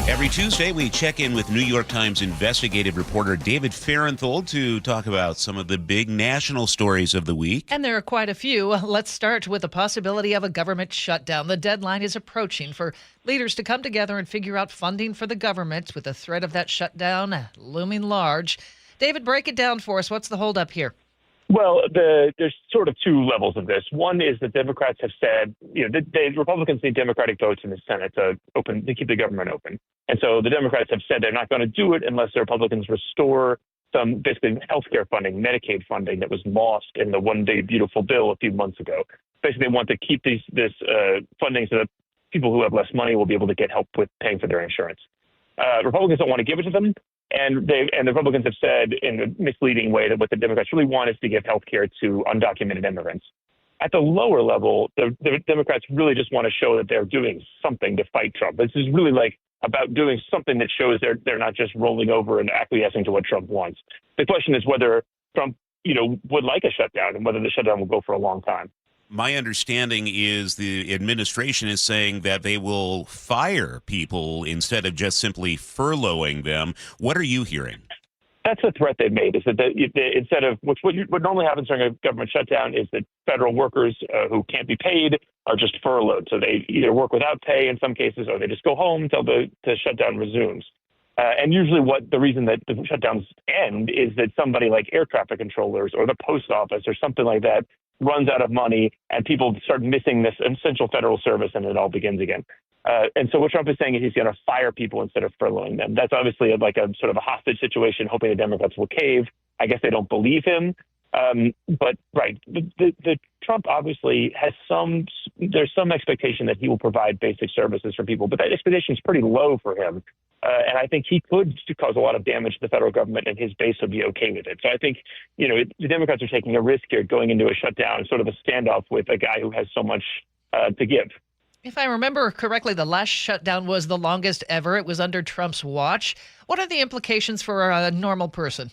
Every Tuesday, we check in with New York Times investigative reporter David Fahrenthold to talk about some of the big national stories of the week. And there are quite a few. Let's start with the possibility of a government shutdown. The deadline is approaching for leaders to come together and figure out funding for the government, with the threat of that shutdown looming large. David, break it down for us. What's the holdup here? Well, there's sort of two levels of this. One is that Democrats have said, the Republicans need Democratic votes in the Senate to keep the government open. And so the Democrats have said they're not going to do it unless the Republicans restore some basically healthcare funding, Medicaid funding that was lost in the One Day Beautiful bill a few months ago. Basically, they want to keep this funding so that people who have less money will be able to get help with paying for their insurance. Republicans don't want to give it to them. And the Republicans have said in a misleading way that what the Democrats really want is to give health care to undocumented immigrants. At the lower level, the Democrats really just want to show that they're doing something to fight Trump. This is really about doing something that shows they're not just rolling over and acquiescing to what Trump wants. The question is whether Trump, would like a shutdown and whether the shutdown will go for a long time. My understanding is the administration is saying that they will fire people instead of just simply furloughing them. What are you hearing? That's the threat they've made, is that instead of what normally happens during a government shutdown is that federal workers who can't be paid are just furloughed. So they either work without pay in some cases, or they just go home until the shutdown resumes. And usually the reason that the shutdowns end is that somebody like air traffic controllers or the post office or something like that runs out of money and people start missing this essential federal service and it all begins again. And so what Trump is saying is he's going to fire people instead of furloughing them. That's obviously like a sort of a hostage situation, hoping the Democrats will cave. I guess they don't believe him. But the Trump obviously has there's some expectation that he will provide basic services for people, but that expectation is pretty low for him. And I think he could cause a lot of damage to the federal government, and his base would be okay with it. So I think, the Democrats are taking a risk here, going into a shutdown, sort of a standoff with a guy who has so much to give. If I remember correctly, the last shutdown was the longest ever. It was under Trump's watch. What are the implications for a normal person?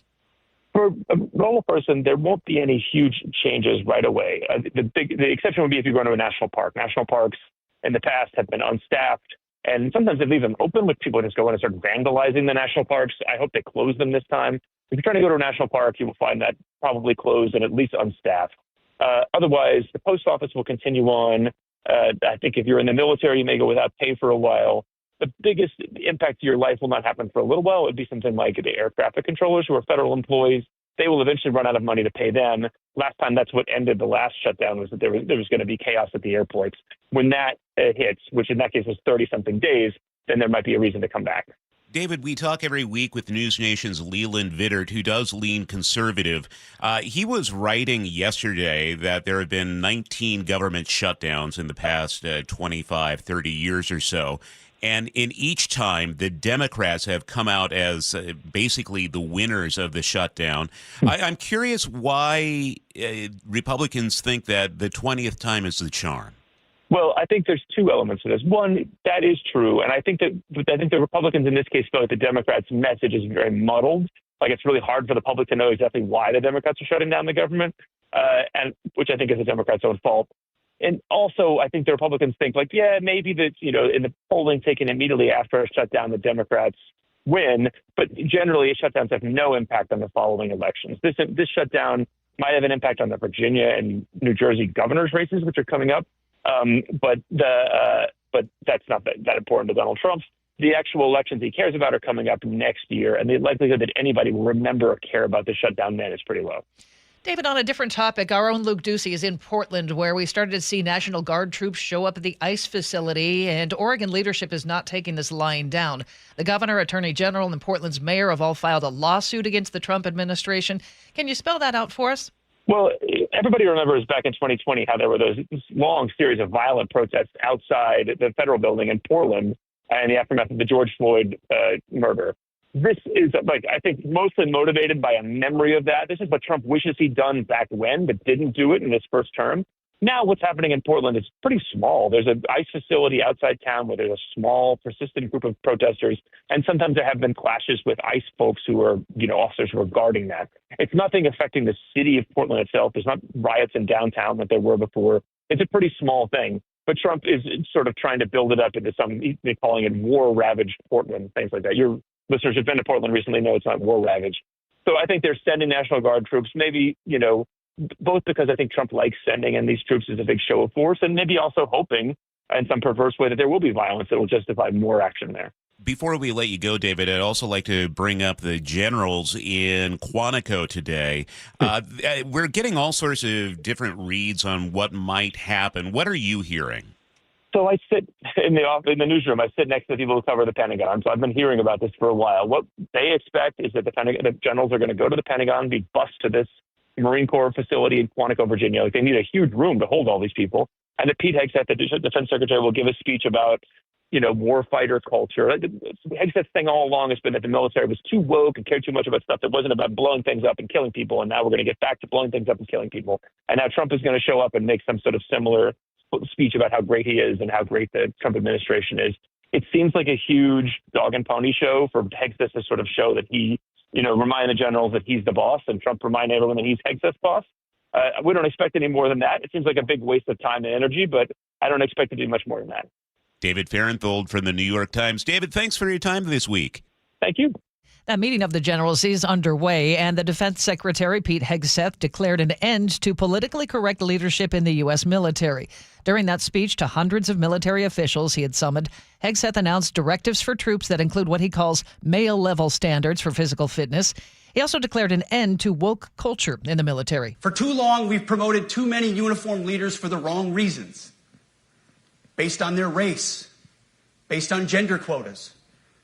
For a normal person, there won't be any huge changes right away. The exception would be if you go to a national park. National parks in the past have been unstaffed, And sometimes they leave them open with people just go in and start vandalizing the national parks. I hope they close them this time. If you're trying to go to a national park, you will find that probably closed and at least unstaffed. Otherwise, the post office will continue on. I think if you're in the military, you may go without pay for a while. The biggest impact to your life will not happen for a little while. It would be something like the air traffic controllers who are federal employees. They will eventually run out of money to pay them. Last time, that's what ended the last shutdown, was that there was going to be chaos at the airports. When that hits, which in that case was 30-something days, then there might be a reason to come back. David, we talk every week with News Nation's Leland Vittert, who does lean conservative. He was writing yesterday that there have been 19 government shutdowns in the past 25, 30 years or so. And in each time, the Democrats have come out as basically the winners of the shutdown. I'm curious why Republicans think that the 20th time is the charm. Well, I think there's two elements to this. One, that is true. And I think the Republicans in this case feel like the Democrats' message is very muddled. Like, it's really hard for the public to know exactly why the Democrats are shutting down the government, and which I think is the Democrats' own fault. And also, I think the Republicans think, like, yeah, maybe that, in the polling taken immediately after a shutdown, the Democrats win. But generally, shutdowns have no impact on the following elections. This shutdown might have an impact on the Virginia and New Jersey governor's races, which are coming up. But that's not that important to Donald Trump. The actual elections he cares about are coming up next year, and the likelihood that anybody will remember or care about the shutdown then is pretty low. David, on a different topic, our own Luke Ducey is in Portland, where we started to see National Guard troops show up at the ICE facility, and Oregon leadership is not taking this lying down. The governor, attorney general, and Portland's mayor have all filed a lawsuit against the Trump administration. Can you spell that out for us? Well, everybody remembers back in 2020 how there were this long series of violent protests outside the federal building in Portland in the aftermath of the George Floyd murder. This is, I think, mostly motivated by a memory of that. This is what Trump wishes he'd done back when, but didn't do it in his first term. Now what's happening in Portland is pretty small. There's an ICE facility outside town where there's a small, persistent group of protesters, and sometimes there have been clashes with ICE folks who are, officers who are guarding that. It's nothing affecting the city of Portland itself. There's not riots in downtown that there were before. It's a pretty small thing. But Trump is sort of trying to build it up into they're calling it war-ravaged Portland, things like that. Your listeners who've been to Portland recently know it's not war-ravaged. So I think they're sending National Guard troops, maybe, both because I think Trump likes sending in these troops as a big show of force, and maybe also hoping in some perverse way that there will be violence that will justify more action there. Before we let you go, David, I'd also like to bring up the generals in Quantico today. We're getting all sorts of different reads on what might happen. What are you hearing? So I sit in the newsroom. I sit next to the people who cover the Pentagon. So I've been hearing about this for a while. What they expect is that the generals are going to go to the Pentagon, be bused to this Marine Corps facility in Quantico, Virginia. Like, they need a huge room to hold all these people. And that Pete Hegseth, the defense secretary, will give a speech about, warfighter culture. Hegseth's thing all along has been that the military was too woke and cared too much about stuff that wasn't about blowing things up and killing people. And now we're going to get back to blowing things up and killing people. And now Trump is going to show up and make some sort of similar speech about how great he is and how great the Trump administration is. It seems like a huge dog and pony show for Hegseth to sort of show that he, remind the generals that he's the boss, and Trump remind everyone that he's Hegseth's boss. We don't expect any more than that. It seems like a big waste of time and energy, but I don't expect it to be much more than that. David Farenthold from the New York Times. David, thanks for your time this week. Thank you. That meeting of the generals is underway, and the Defense Secretary, Pete Hegseth, declared an end to politically correct leadership in the U.S. military. During that speech to hundreds of military officials he had summoned, Hegseth announced directives for troops that include what he calls male-level standards for physical fitness. He also declared an end to woke culture in the military. For too long, we've promoted too many uniformed leaders for the wrong reasons, based on their race, based on gender quotas,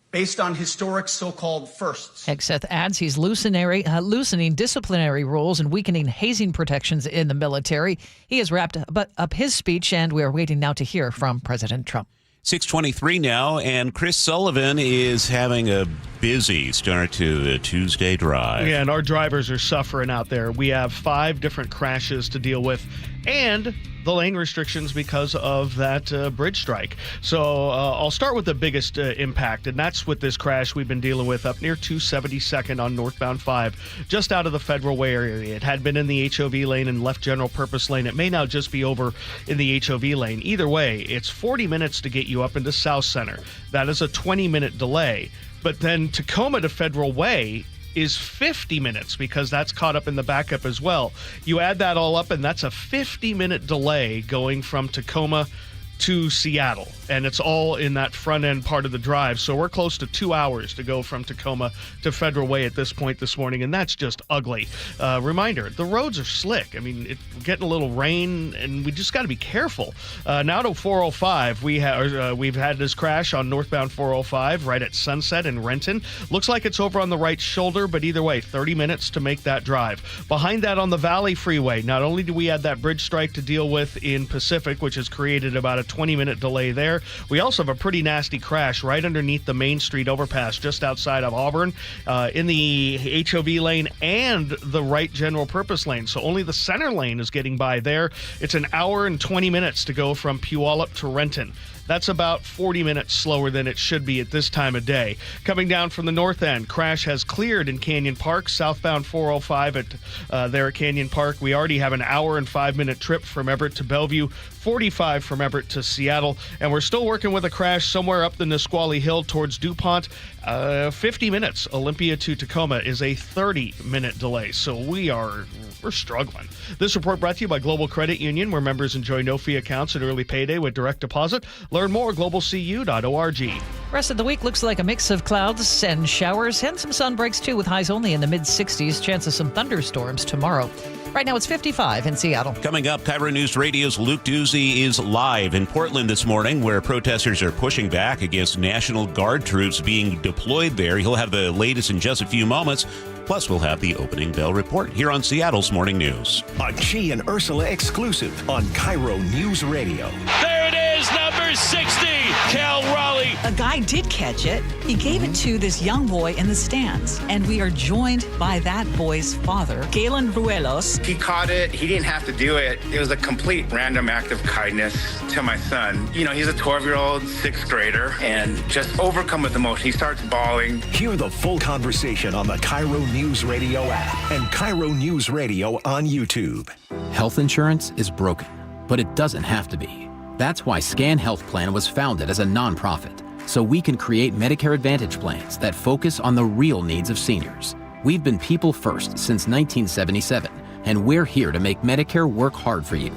based on historic so-called firsts. Hegseth adds he's loosening disciplinary rules and weakening hazing protections in the military. He has wrapped up his speech, and we are waiting now to hear from President Trump. 6:23 now, and Chris Sullivan is having a busy start to the Tuesday drive. Yeah, and our drivers are suffering out there. We have 5 different crashes to deal with and the lane restrictions because of that bridge strike. So I'll start with the biggest impact, and that's with this crash we've been dealing with up near 272nd on northbound 5, just out of the Federal Way area. It had been in the HOV lane and left general purpose lane. It may now just be over in the HOV lane. Either way, it's 40 minutes to get you up into South Center. That is a 20-minute delay. But then Tacoma to Federal Way is 50 minutes because that's caught up in the backup as well. You add that all up, and that's a 50-minute delay going from Tacoma to Seattle, and it's all in that front end part of the drive. So we're close to 2 hours to go from Tacoma to Federal Way at this point this morning, and that's just ugly. Reminder, the roads are slick. I mean, we're getting a little rain, and we just got to be careful. Now to 405, we've had this crash on northbound 405 right at Sunset in Renton. Looks like it's over on the right shoulder, but either way, 30 minutes to make that drive. Behind that on the Valley Freeway, not only do we have that bridge strike to deal with in Pacific, which has created about a 20-minute delay there, we also have a pretty nasty crash right underneath the Main Street overpass just outside of Auburn in the HOV lane and the right general purpose lane. So only the center lane is getting by there. It's an hour and 20 minutes to go from Puyallup to Renton. That's about 40 minutes slower than it should be at this time of day. Coming down from the north end, crash has cleared in Canyon Park, southbound 405 there at Canyon Park. We already have an hour and 5-minute trip from Everett to Bellevue, 45 from Everett to Seattle, and we're still working with a crash somewhere up the Nisqually Hill towards DuPont. 50 minutes. Olympia to Tacoma is a 30-minute delay, so we're struggling. This report brought to you by Global Credit Union, where members enjoy no-fee accounts and early payday with direct deposit. Learn more at globalcu.org. Rest of the week looks like a mix of clouds and showers and some sun breaks too, with highs only in the mid-60s. Chance of some thunderstorms tomorrow. Right now it's 55 in Seattle. Coming up, KIRO News Radio's Luke Doozy is live in Portland this morning, where protesters are pushing back against National Guard troops being deployed there. He'll have the latest in just a few moments. Plus, we'll have the opening bell report here on Seattle's Morning News. A Chi and Ursula exclusive on KIRO News Radio. There it is, number 60, Cal Raleigh. A guy did catch it. He gave it to this young boy in the stands. And we are joined by that boy's father, Galen Ruelos. He caught it. He didn't have to do it. It was a complete random act of kindness to my son. You know, he's a 12-year-old, sixth grader, and just overcome with emotion. He starts bawling. Hear the full conversation on the KIRO News Radio app and KIRO News Radio on YouTube. Health insurance is broken, but it doesn't have to be. That's why Scan Health Plan was founded as a nonprofit, so we can create Medicare Advantage plans that focus on the real needs of seniors. We've been people first since 1977, and we're here to make Medicare work hard for you,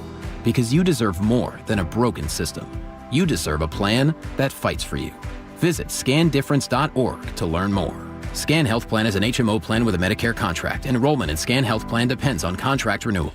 because you deserve more than a broken system. You deserve a plan that fights for you. Visit scandifference.org to learn more. Scan Health Plan is an HMO plan with a Medicare contract. Enrollment in Scan Health Plan depends on contract renewal.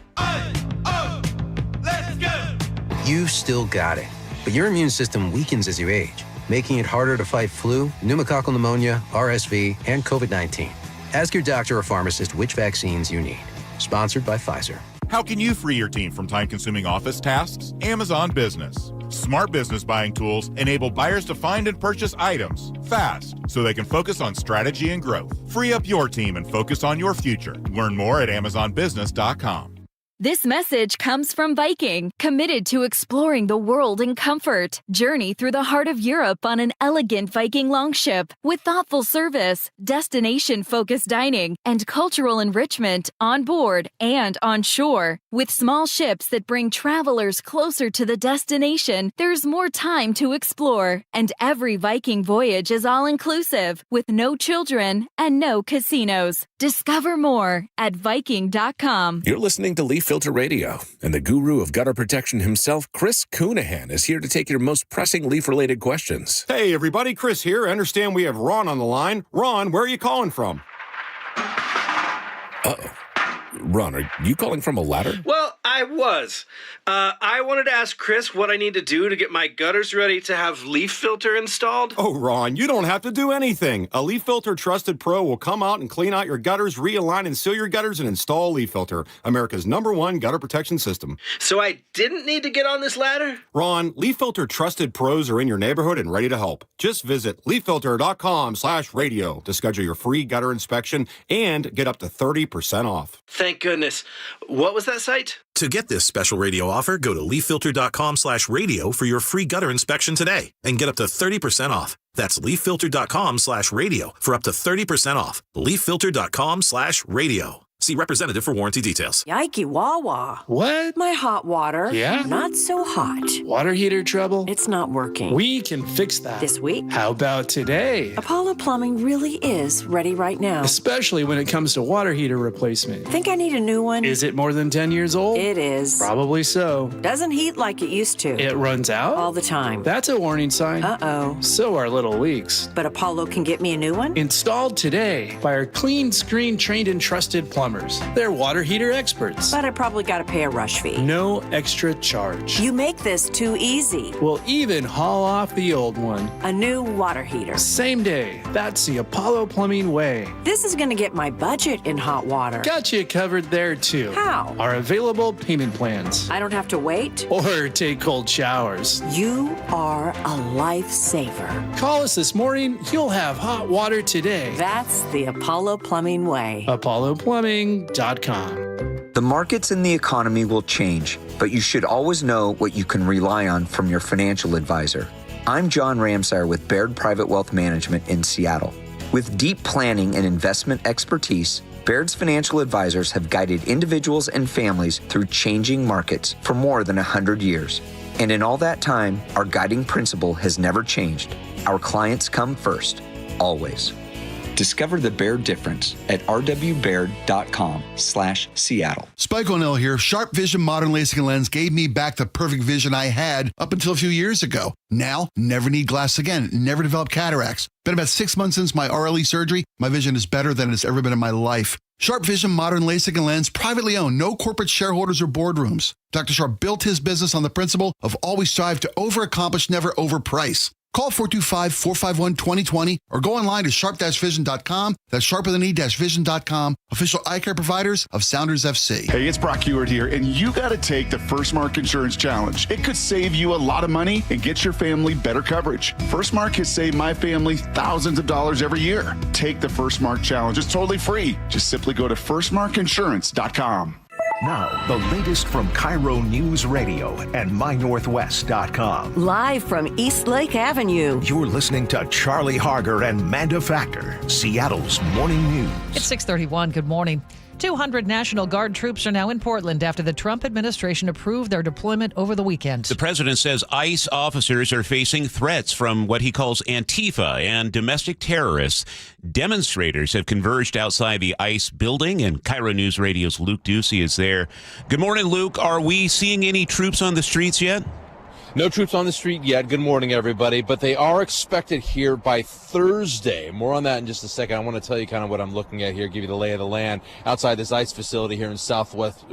You still got it, but your immune system weakens as you age, making it harder to fight flu, pneumococcal pneumonia, RSV, and COVID-19. Ask your doctor or pharmacist which vaccines you need. Sponsored by Pfizer. How can you free your team from time-consuming office tasks? Amazon Business. Smart business buying tools enable buyers to find and purchase items fast so they can focus on strategy and growth. Free up your team and focus on your future. Learn more at amazonbusiness.com. This message comes from Viking, committed to exploring the world in comfort. Journey through the heart of Europe on an elegant Viking longship with thoughtful service, destination-focused dining, and cultural enrichment on board and on shore. With small ships that bring travelers closer to the destination, there's more time to explore. And every Viking voyage is all-inclusive, with no children and no casinos. Discover more at Viking.com. You're listening to Leaf Filter Radio, and the guru of gutter protection himself, Chris Coonahan, is here to take your most pressing leaf-related questions. Hey, everybody, Chris here. I understand we have Ron on the line. Ron, where are you calling from? Uh-oh. Ron, are you calling from a ladder? Well, I was. I wanted to ask Chris what I need to do to get my gutters ready to have Leaf Filter installed. Oh, Ron, you don't have to do anything. A Leaf Filter Trusted Pro will come out and clean out your gutters, realign and seal your gutters, and install Leaf Filter, America's #1 gutter protection system. So I didn't need to get on this ladder? Ron, Leaf Filter Trusted Pros are in your neighborhood and ready to help. Just visit leaffilter.com/radio to schedule your free gutter inspection and get up to 30% off. thank goodness. What was that site? To get this special radio offer, go to leaffilter.com/radio for your free gutter inspection today and get up to 30% off. That's leaffilter.com/radio for up to 30% off. leaffilter.com/radio. See representative for warranty details. Yikey Wawa. What? My hot water. Yeah? Not so hot. Water heater trouble? It's not working. We can fix that. This week? How about today? Apollo Plumbing really is ready right now. Especially when it comes to water heater replacement. Think I need a new one? Is it more than 10 years old? It is. Probably so. Doesn't heat like it used to. It runs out? All the time. That's a warning sign. Uh-oh. So are little leaks. But Apollo can get me a new one? Installed today by our clean screen trained and trusted plumbers. They're water heater experts. But I probably got to pay a rush fee. No extra charge. You make this too easy. We'll even haul off the old one. A new water heater. Same day. That's the Apollo Plumbing way. This is going to get my budget in hot water. Got you covered there too. How? Our available payment plans. I don't have to wait? Or take cold showers. You are a lifesaver. Call us this morning. You'll have hot water today. That's the Apollo Plumbing way. ApolloPlumbing.com. The markets and the economy will change, but you should always know what you can rely on from your financial advisor. I'm John Ramsire with Baird Private Wealth Management in Seattle. With deep planning and investment expertise, Baird's financial advisors have guided individuals and families through changing markets for more than 100 years. And in all that time, our guiding principle has never changed. Our clients come first, always. Discover the Baird difference at rwbaird.com/Seattle. Spike O'Neill here. Sharp Vision Modern LASIK and Lens gave me back the perfect vision I had up until a few years ago. Now, never need glasses again. Never developed cataracts. Been about 6 months since my RLE surgery. My vision is better than it's ever been in my life. Sharp Vision Modern LASIK and Lens, privately owned, no corporate shareholders or boardrooms. Dr. Sharp built his business on the principle of always strive to overaccomplish, never overprice. Call 425-451-2020 or go online to sharp-vision.com. That's sharp-vision.com. Official eye care providers of Sounders FC. Hey, it's Brock Ewart here, and you got to take the First Mark Insurance Challenge. It could save you a lot of money and get your family better coverage. First Mark has saved my family thousands of dollars every year. Take the First Mark Challenge. It's totally free. Just simply go to firstmarkinsurance.com. Now, the latest from KIRO Newsradio and MyNorthwest.com. Live from East Lake Avenue. You're listening to Charlie Harger and Manda Factor, Seattle's morning news. It's 6:31. Good morning. 200 National Guard troops are now in Portland after the Trump administration approved their deployment over the weekend. The president says ICE officers are facing threats from what he calls Antifa and domestic terrorists. Demonstrators have converged outside the ICE building, and KIRO News Radio's Luke Ducey is there. Good morning, Luke. Are we seeing any troops on the streets yet? No troops on the street yet. Good morning, everybody. But they are expected here by Thursday. More on that in just a second. I want to tell you kind of what I'm looking at here, give you the lay of the land outside this ICE facility here in Southwest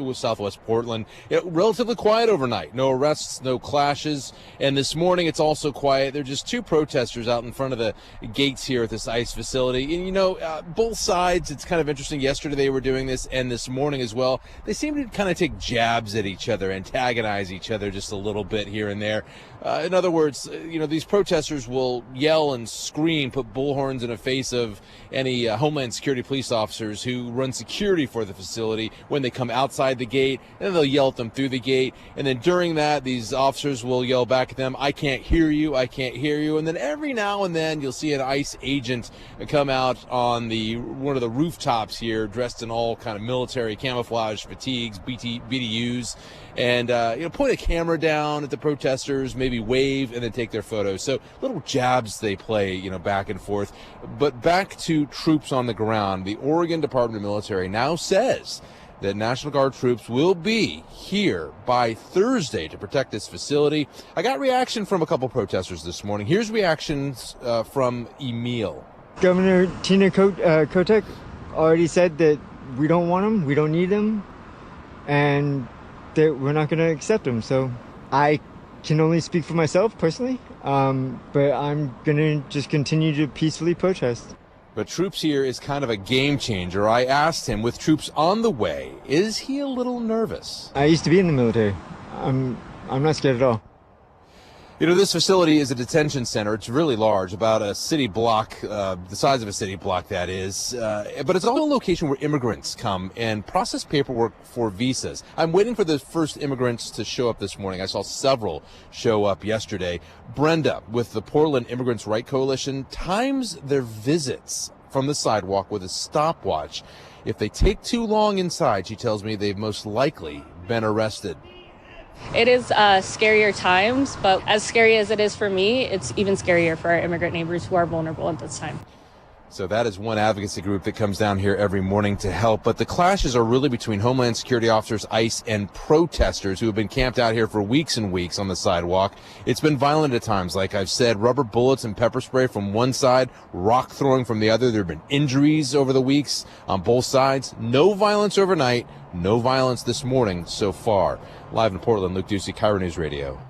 Portland. Relatively quiet overnight. No arrests, no clashes. And this morning it's also quiet. There are just two protesters out in front of the gates here at this ICE facility. And, both sides, it's kind of interesting. Yesterday they were doing this, and this morning as well. They seem to kind of take jabs at each other, antagonize each other just a little bit here and there. In other words, these protesters will yell and scream, put bullhorns in the face of any Homeland Security police officers who run security for the facility when they come outside the gate, and then they'll yell at them through the gate. And then during that, these officers will yell back at them, "I can't hear you, I can't hear you." And then every now and then you'll see an ICE agent come out on one of the rooftops here, dressed in all kind of military camouflage fatigues, BDUs, and point a camera down at the protesters, maybe wave, and then take their photos. So little jabs they play, back and forth. But back to troops on the ground. The Oregon Department of Military now says that National Guard troops will be here by Thursday to protect this facility. I got reaction from a couple protesters this morning. Here's reactions from Emil. Governor Tina Kotek already said that we don't want them, we don't need them, and that we're not going to accept them. So I can only speak for myself personally, but I'm going to just continue to peacefully protest. But troops here is kind of a game changer. I asked him, with troops on the way, is he a little nervous? I used to be in the military. I'm not scared at all. You know, this facility is a detention center. It's really large, about a city block, the size of a city block, that is. But it's also a location where immigrants come and process paperwork for visas. I'm waiting for the first immigrants to show up this morning. I saw several show up yesterday. Brenda, with the Portland Immigrants' Right Coalition, times their visits from the sidewalk with a stopwatch. If they take too long inside, she tells me they've most likely been arrested. It is scarier times, but as scary as it is for me, it's even scarier for our immigrant neighbors who are vulnerable at this time. So that is one advocacy group that comes down here every morning to help. But the clashes are really between Homeland Security officers, ICE, and protesters who have been camped out here for weeks and weeks on the sidewalk. It's been violent at times, like I've said, rubber bullets and pepper spray from one side, rock throwing from the other. There have been injuries over the weeks on both sides. No violence overnight, no violence this morning so far. Live in Portland, Luke Ducey, KIRO News Radio.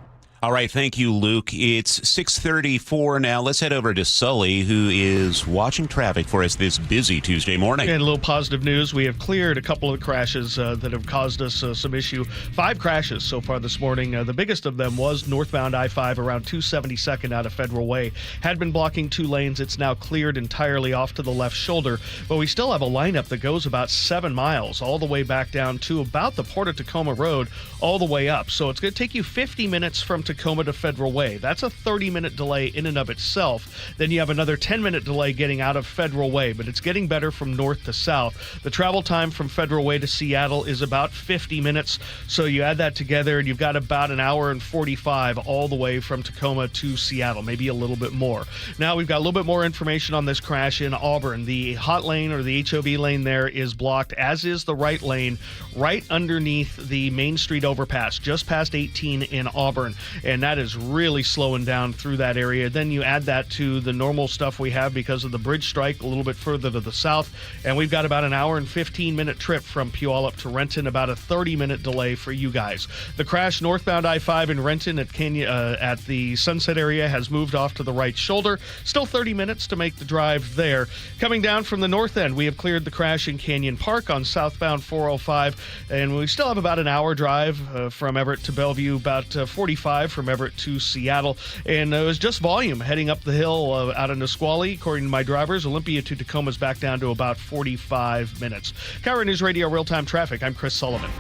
All right, thank you, Luke. It's 6:34 now. Let's head over to Sully, who is watching traffic for us this busy Tuesday morning. And a little positive news. We have cleared a couple of crashes that have caused us some issue. 5 crashes so far this morning. The biggest of them was northbound I-5 around 272nd out of Federal Way. Had been blocking 2 lanes. It's now cleared entirely off to the left shoulder. But we still have a lineup that goes about 7 miles all the way back down to about the Port of Tacoma Road all the way up. So it's going to take you 50 minutes from Tacoma to Federal Way. That's a 30-minute delay in and of itself. Then you have another 10-minute delay getting out of Federal Way, but it's getting better from north to south. The travel time from Federal Way to Seattle is about 50 minutes, so you add that together and you've got about an hour and 45 all the way from Tacoma to Seattle, maybe a little bit more. Now we've got a little bit more information on this crash in Auburn. The hot lane or the HOV lane there is blocked, as is the right lane, right underneath the Main Street overpass, just past 18 in Auburn. And that is really slowing down through that area. Then you add that to the normal stuff we have because of the bridge strike a little bit further to the south. And we've got about an hour and 15-minute trip from Puyallup to Renton, about a 30-minute delay for you guys. The crash northbound I-5 in Renton at the Sunset area has moved off to the right shoulder. Still 30 minutes to make the drive there. Coming down from the north end, we have cleared the crash in Canyon Park on southbound 405. And we still have about an hour drive from Everett to Bellevue, about 45 from Everett to Seattle. And it was just volume heading up the hill out of Nisqually. According to my drivers, Olympia to Tacoma's back down to about 45 minutes. KIRO News Radio Real-Time Traffic. I'm Chris Sullivan.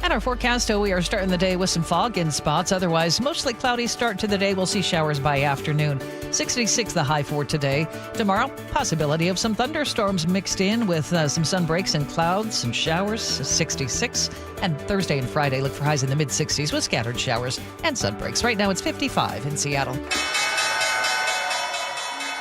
And our forecast, we are starting the day with some fog in spots. Otherwise, mostly cloudy start to the day. We'll see showers by afternoon. 66 the high for today. Tomorrow, possibility of some thunderstorms mixed in with some sun breaks and clouds, some showers, 66. And Thursday and Friday, look for highs in the mid-60s with scattered showers and sun breaks. Right now, it's 55 in Seattle.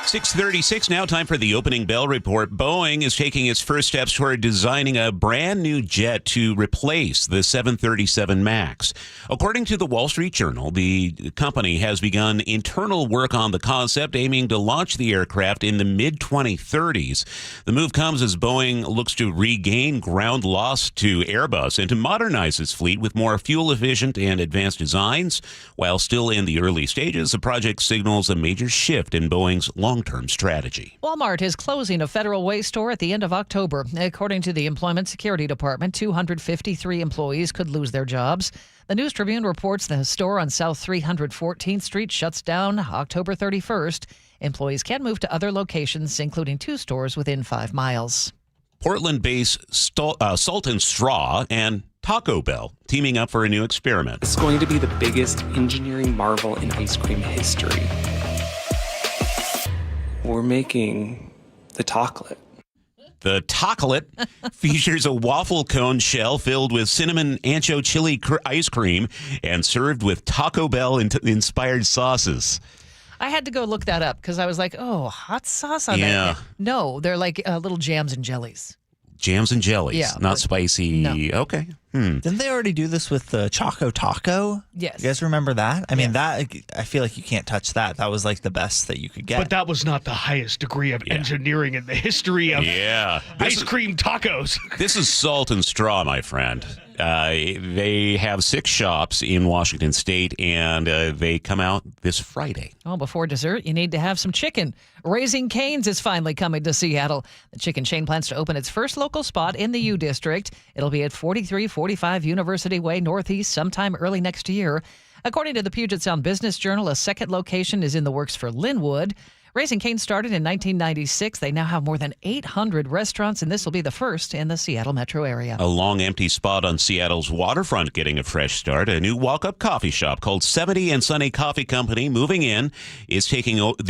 6:36 now, time for the opening bell report. Boeing is taking its first steps toward designing a brand new jet to replace the 737 MAX. According to the Wall Street Journal, the company has begun internal work on the concept, aiming to launch the aircraft in the mid-2030s. The move comes as Boeing looks to regain ground lost to Airbus and to modernize its fleet with more fuel-efficient and advanced designs. While still in the early stages, the project signals a major shift in Boeing's long-term strategy. Walmart is closing a Federal Way store at the end of October. According to the Employment Security Department, 253 employees could lose their jobs. The News Tribune reports the store on South 314th Street shuts down October 31st. Employees can move to other locations, including 2 stores within 5 miles. Portland-based Salt and Straw and Taco Bell teaming up for a new experiment. It's going to be the biggest engineering marvel in ice cream history. We're making the Toclet. The Toclet features a waffle cone shell filled with cinnamon ancho chili ice cream and served with Taco Bell inspired sauces. I had to go look that up because I was like, oh, hot sauce on that? No, they're like little jams and jellies. Jams and jellies, yeah, not spicy. No. Okay. Didn't they already do this with the Choco Taco? Yes. You guys remember that? I mean, that I feel like you can't touch that. That was like the best that you could get. But that was not the highest degree of engineering in the history of ice cream tacos. This is Salt and Straw, my friend. They have 6 shops in Washington State, and they come out this Friday. Well, before dessert, you need to have some chicken. Raising Cane's is finally coming to Seattle. The chicken chain plans to open its first local spot in the U District. It'll be at 4345 University Way Northeast sometime early next year. According to the Puget Sound Business Journal, a second location is in the works for Linwood. Raising Cane's started in 1996. They now have more than 800 restaurants, and this will be the first in the Seattle metro area. A long empty spot on Seattle's waterfront getting a fresh start. A new walk-up coffee shop called 70 and Sunny Coffee Company moving in is taking over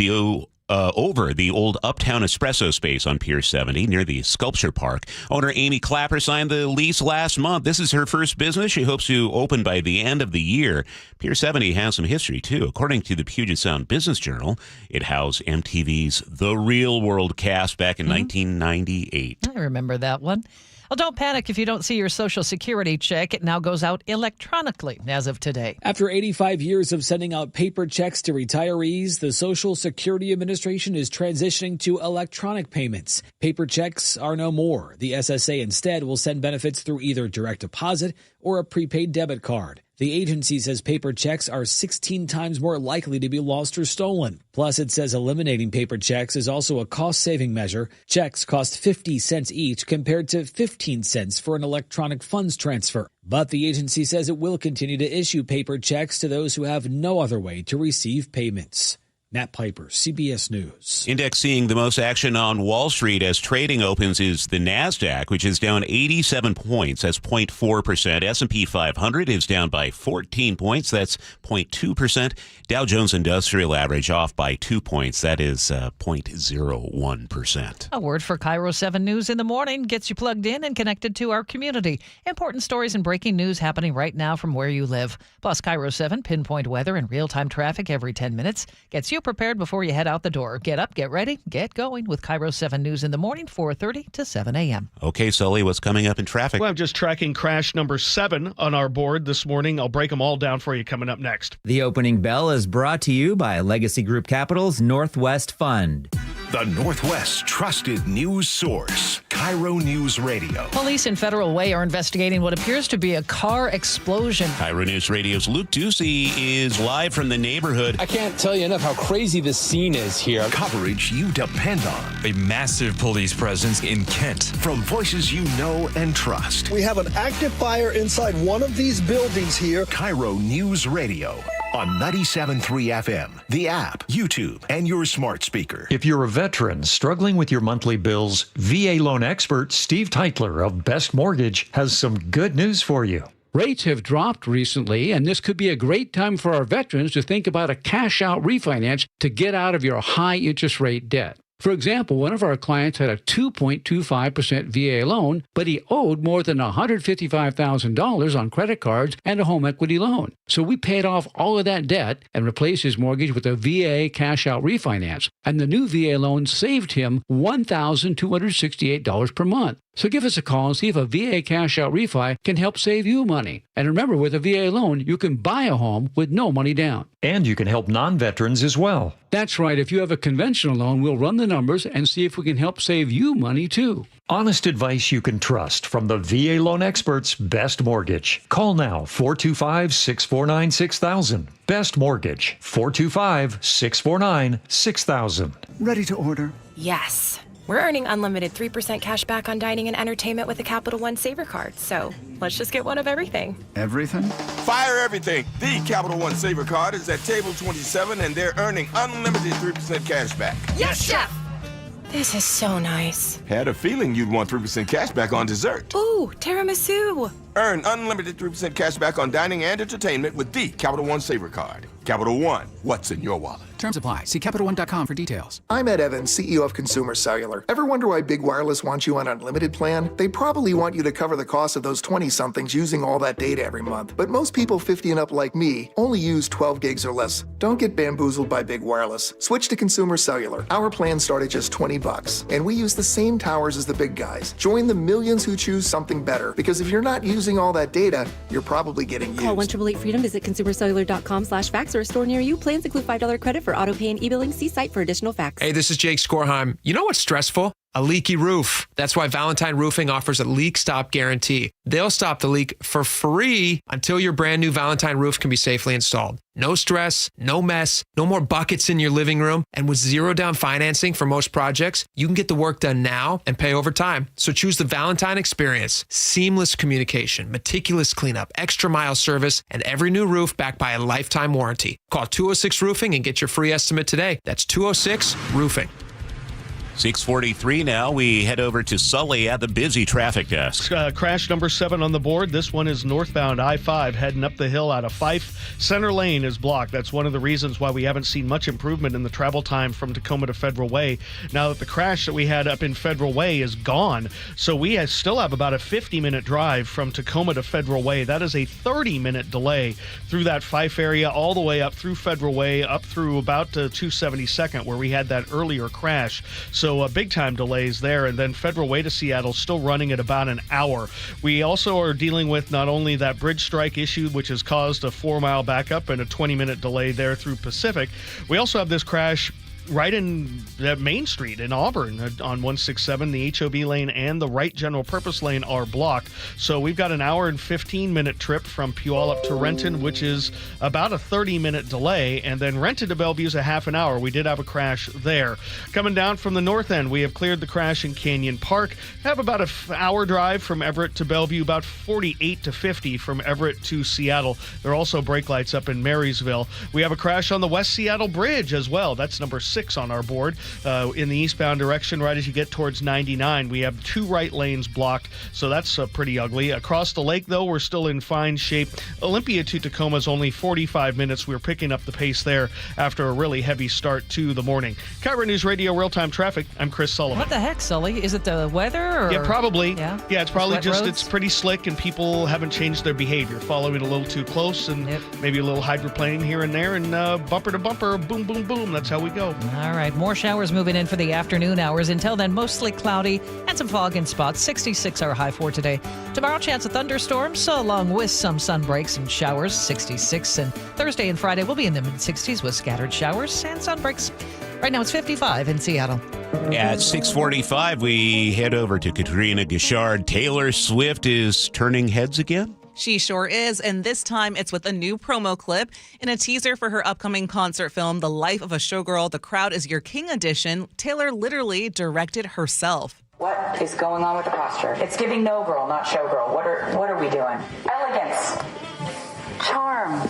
the old Uptown Espresso space on Pier 70 near the Sculpture Park. Owner Amy Clapper signed the lease last month. This is her first business. She hopes to open by the end of the year. Pier 70 has some history, too. According to the Puget Sound Business Journal, it housed MTV's The Real World cast back in 1998. I remember that one. Well, don't panic if you don't see your Social Security check. It now goes out electronically as of today. After 85 years of sending out paper checks to retirees, the Social Security Administration is transitioning to electronic payments. Paper checks are no more. The SSA instead will send benefits through either direct deposit or a prepaid debit card. The agency says paper checks are 16 times more likely to be lost or stolen. Plus, it says eliminating paper checks is also a cost-saving measure. Checks cost 50 cents each compared to 15 cents for an electronic funds transfer. But the agency says it will continue to issue paper checks to those who have no other way to receive payments. Matt Piper, CBS News. Index seeing the most action on Wall Street as trading opens is the NASDAQ, which is down 87 points. That's 0.4%. S&P 500 is down by 14 points. That's 0.2%. Dow Jones Industrial Average off by 2 points. That is 0.01%. A word for KIRO 7 News in the morning gets you plugged in and connected to our community. Important stories and breaking news happening right now from where you live. Plus, KIRO 7 pinpoint weather and real-time traffic every 10 minutes gets you prepared before you head out the door. Get up, get ready, get going with KIRO 7 News in the morning, 4:30 to 7 a.m. Okay, Sully, what's coming up in traffic? Well, I'm just tracking crash number 7 on our board this morning. I'll break them all down for you coming up next. The opening bell is brought to you by Legacy Group Capital's Northwest Fund. The Northwest's trusted news source, KIRO Newsradio. Police in Federal Way are investigating what appears to be a car explosion. KIRO News Radio's Luke Ducey is live from the neighborhood. I can't tell you enough how crazy this scene is here. Coverage you depend on. A massive police presence in Kent. From voices you know and trust. We have an active fire inside one of these buildings here. KIRO News Radio on 97.3 FM, the app, YouTube, and your smart speaker. If you're a veteran struggling with your monthly bills, VA loan expert Steve Teitler of Best Mortgage has some good news for you. Rates have dropped recently, and this could be a great time for our veterans to think about a cash-out refinance to get out of your high-interest rate debt. For example, one of our clients had a 2.25% VA loan, but he owed more than $155,000 on credit cards and a home equity loan. So we paid off all of that debt and replaced his mortgage with a VA cash-out refinance. And the new VA loan saved him $1,268 per month. So give us a call and see if a VA cash-out refi can help save you money. And remember, with a VA loan, you can buy a home with no money down. And you can help non-veterans as well. That's right. If you have a conventional loan, we'll run the numbers and see if we can help save you money, too. Honest advice you can trust from the VA loan experts, Best Mortgage. Call now, 425-649-6000. Best Mortgage, 425-649-6000. Ready to order? Yes. We're earning unlimited 3% cash back on dining and entertainment with a Capital One Saver card. So let's just get one of everything. Everything? Fire everything. The Capital One Saver card is at table 27, and they're earning unlimited 3% cash back. Yes, Chef! This is so nice. Had a feeling you'd want 3% cash back on dessert. Ooh, tiramisu. Earn unlimited 3% cash back on dining and entertainment with the Capital One Saver card. Capital One, what's in your wallet? Terms apply. See CapitalOne.com for details. I'm Ed Evans, CEO of Consumer Cellular. Ever wonder why Big Wireless wants you on an unlimited plan? They probably want you to cover the cost of those 20-somethings using all that data every month. But most people 50 and up like me only use 12 gigs or less. Don't get bamboozled by Big Wireless. Switch to Consumer Cellular. Our plans start at just $20, and we use the same towers as the big guys. Join the millions who choose something better, because if you're not using all that data, you're probably getting used. Call 1-888-FREEDOM, visit consumercellular.com/facts or a store near you. Plans include $5 credit for auto pay and e-billing. See site for additional facts. Hey, this is Jake Skorheim. You know what's stressful? A leaky roof. That's why Valentine Roofing offers a leak stop guarantee. They'll stop the leak for free until your brand new Valentine roof can be safely installed. No stress, no mess, no more buckets in your living room. And with 0 down financing for most projects, you can get the work done now and pay over time. So choose the Valentine experience. Seamless communication, meticulous cleanup, extra mile service, and every new roof backed by a lifetime warranty. Call 206 Roofing and get your free estimate today. That's 206 Roofing. 6:43 now. We head over to Sully at the busy traffic desk. Crash number 7 on the board. This one is northbound I-5 heading up the hill out of Fife. Center lane is blocked. That's one of the reasons why we haven't seen much improvement in the travel time from Tacoma to Federal Way. Now that the crash that we had up in Federal Way is gone, so we still have about a 50-minute drive from Tacoma to Federal Way. That is a 30-minute delay through that Fife area all the way up through Federal Way, up through about 272nd where we had that earlier crash. So big-time delays there, and then Federal Way to Seattle still running at about an hour. We also are dealing with not only that bridge strike issue, which has caused a 4-mile backup and a 20-minute delay there through Pacific. We also have this crash right in Main Street in Auburn on 167. The HOV lane and the right general purpose lane are blocked. So we've got an hour and 15-minute trip from Puyallup to Renton, which is about a 30-minute delay. And then Renton to Bellevue is a half an hour. We did have a crash there. Coming down from the north end, we have cleared the crash in Canyon Park. Have about an hour drive from Everett to Bellevue, about 48 to 50 from Everett to Seattle. There are also brake lights up in Marysville. We have a crash on the West Seattle Bridge as well. That's number 6 on our board in the eastbound direction right as you get towards 99. We have 2 right lanes blocked, so that's pretty ugly. Across the lake, though, we're still in fine shape. Olympia to Tacoma is only 45 minutes. We're picking up the pace there after a really heavy start to the morning. KIRO Newsradio real-time traffic. I'm Chris Sullivan. What the heck, Sully? Is it the weather? Or? Yeah, probably. Yeah, it's probably Wet just roads? It's pretty slick and people haven't changed their behavior, following a little too close and maybe a little hydroplane here and there, and bumper to bumper, boom, boom, boom. That's how we go. All right, more showers moving in for the afternoon hours. Until then, mostly cloudy and some fog in spots. 66 our high for today. Tomorrow, chance of thunderstorms, so along with some sun breaks and showers, 66. And Thursday and Friday will be in the mid-60s with scattered showers and sun breaks. Right now, it's 55 in Seattle. At 6:45, we head over to Katrina Gishard. Taylor Swift is turning heads again? She sure is, and this time it's with a new promo clip. In a teaser for her upcoming concert film, The Life of a Showgirl, The Crowd is Your King edition, Taylor literally directed herself. What is going on with the posture? It's giving no girl, not showgirl. What are we doing? Elegance. Charm.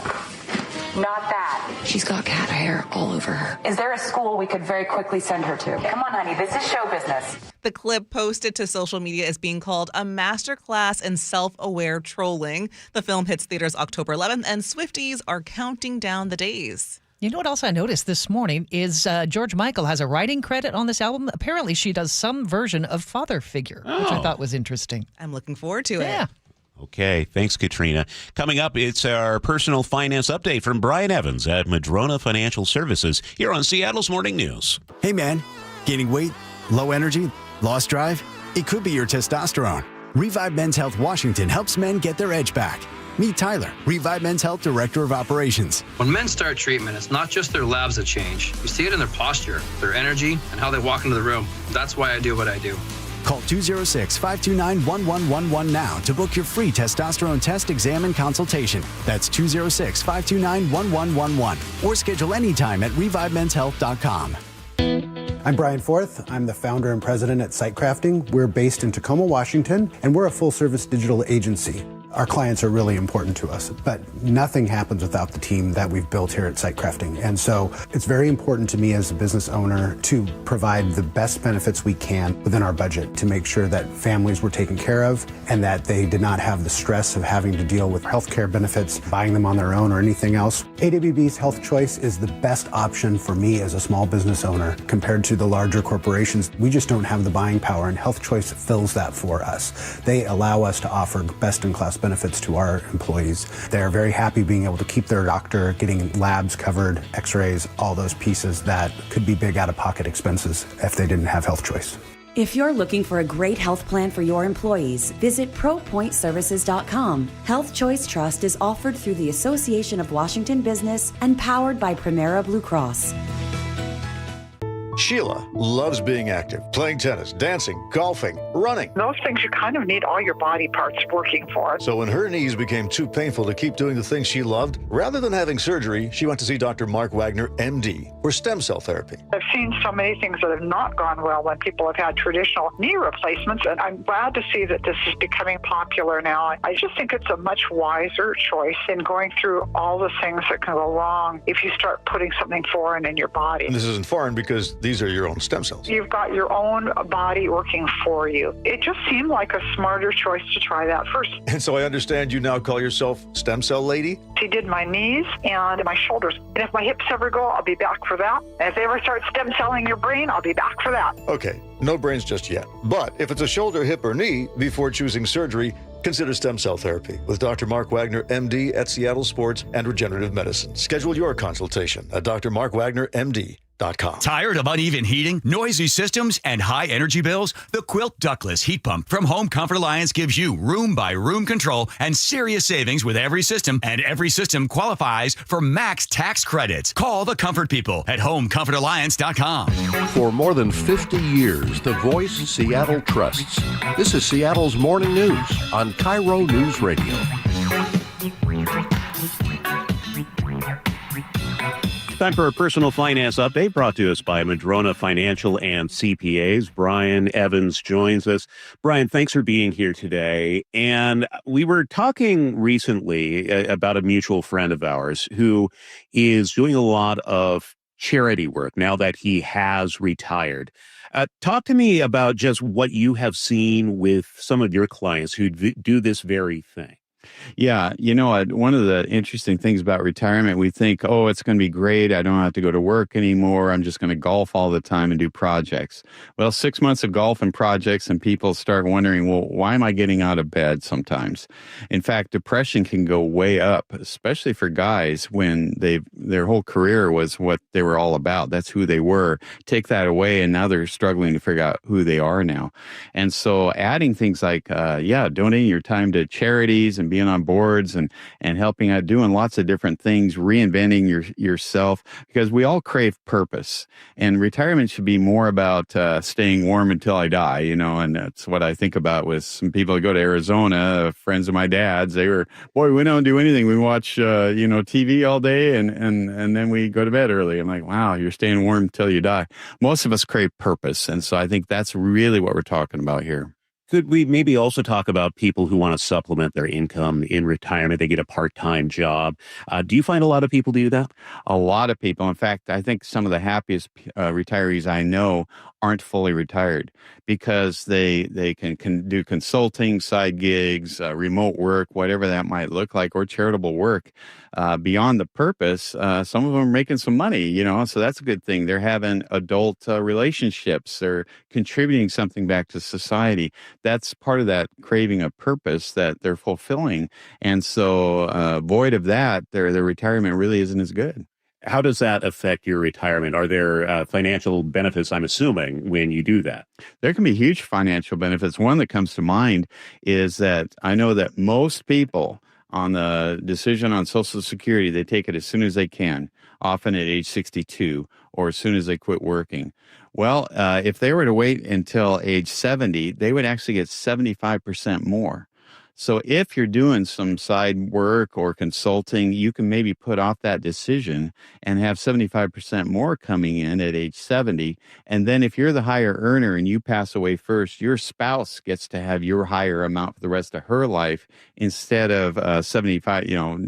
Not that. She's got cat hair all over her. Is there a school we could very quickly send her to? Come on, honey, this is show business. The clip posted to social media is being called a masterclass in self-aware trolling. The film hits theaters October 11th, and Swifties are counting down the days. You know what else I noticed this morning is George Michael has a writing credit on this album. Apparently, she does some version of Father Figure, which I thought was interesting. I'm looking forward to it. Okay, thanks, Katrina. Coming up, it's our personal finance update from Brian Evans at Madrona Financial Services here on Seattle's Morning News. Hey, man, gaining weight, low energy, lost drive? It could be your testosterone. Revive Men's Health Washington helps men get their edge back. Meet Tyler, Revive Men's Health Director of Operations. When men start treatment, it's not just their labs that change. You see it in their posture, their energy, and how they walk into the room. That's why I do what I do. Call 206-529-1111 now to book your free testosterone test, exam, and consultation. That's 206-529-1111. Or schedule anytime at revivemenshealth.com. I'm Brian Forth. I'm the founder and president at Site Crafting. We're based in Tacoma, Washington, and we're a full-service digital agency. Our clients are really important to us, but nothing happens without the team that we've built here at Site Crafting. And so it's very important to me as a business owner to provide the best benefits we can within our budget to make sure that families were taken care of and that they did not have the stress of having to deal with healthcare benefits, buying them on their own or anything else. AWB's Health Choice is the best option for me as a small business owner compared to the larger corporations. We just don't have the buying power, and Health Choice fills that for us. They allow us to offer best-in-class benefits to our employees. They're very happy being able to keep their doctor, getting labs covered, x-rays, all those pieces that could be big out-of-pocket expenses if they didn't have Health Choice. If you're looking for a great health plan for your employees, visit ProPointServices.com. Health Choice Trust is offered through the Association of Washington Business and powered by Primera Blue Cross. Sheila loves being active, playing tennis, dancing, golfing, running. Those things you kind of need all your body parts working for. So when her knees became too painful to keep doing the things she loved, rather than having surgery, she went to see Dr. Mark Wagner, MD, for stem cell therapy. I've seen so many things that have not gone well when people have had traditional knee replacements, and I'm glad to see that this is becoming popular now. I just think it's a much wiser choice in going through all the things that can go wrong if you start putting something foreign in your body. And this isn't foreign because these are your own stem cells. You've got your own body working for you. It just seemed like a smarter choice to try that first. And so I understand you now call yourself Stem Cell Lady? She did my knees and my shoulders. And if my hips ever go, I'll be back for that. And if they ever start stem celling your brain, I'll be back for that. Okay, no brains just yet. But if it's a shoulder, hip, or knee, before choosing surgery, consider stem cell therapy with Dr. Mark Wagner, MD at Seattle Sports and Regenerative Medicine. Schedule your consultation at drmarkwagnermd.com. Tired of uneven heating, noisy systems, and high energy bills? The Quilt Ductless Heat Pump from Home Comfort Alliance gives you room-by-room control and serious savings with every system, and every system qualifies for max tax credits. Call the Comfort People at HomeComfortAlliance.com. For more than 50 years, the voice Seattle trusts. This is Seattle's Morning News on KIRO Newsradio. Time for a personal finance update brought to us by Madrona Financial and CPAs. Brian Evans joins us. Brian, thanks for being here today. And we were talking recently about a mutual friend of ours who is doing a lot of charity work now that he has retired. Talk to me about just what you have seen with some of your clients who do this very thing. Yeah, one of the interesting things about retirement, we think, oh, it's going to be great. I don't have to go to work anymore. I'm just going to golf all the time and do projects. Well, 6 months of golf and projects, and people start wondering, well, why am I getting out of bed sometimes? In fact, depression can go way up, especially for guys when their whole career was what they were all about. That's who they were. Take that away, and now they're struggling to figure out who they are now. And so adding things like, donating your time to charities and being on boards and helping out, doing lots of different things, reinventing yourself, because we all crave purpose. And retirement should be more about staying warm until I die, and that's what I think about with some people who go to Arizona, friends of my dad's. They were, boy, we don't do anything. We watch, TV all day and then we go to bed early. I'm like, wow, you're staying warm until you die. Most of us crave purpose. And so I think that's really what we're talking about here. Could we maybe also talk about people who want to supplement their income in retirement? They get a part-time job. Do you find a lot of people do that? A lot of people. In fact, I think some of the happiest retirees I know aren't fully retired because they can do consulting, side gigs, remote work, whatever that might look like, or charitable work beyond the purpose. Some of them are making some money, so that's a good thing. They're having adult relationships. They're contributing something back to society. That's part of that craving of purpose that they're fulfilling. And so void of that, their retirement really isn't as good. How does that affect your retirement? Are there financial benefits, I'm assuming, when you do that? There can be huge financial benefits. One that comes to mind is that I know that most people on the decision on Social Security, they take it as soon as they can, often at age 62 or as soon as they quit working. Well, if they were to wait until age 70, they would actually get 75% more. So if you're doing some side work or consulting, you can maybe put off that decision and have 75% more coming in at age 70. And then if you're the higher earner and you pass away first, your spouse gets to have your higher amount for the rest of her life instead of 75,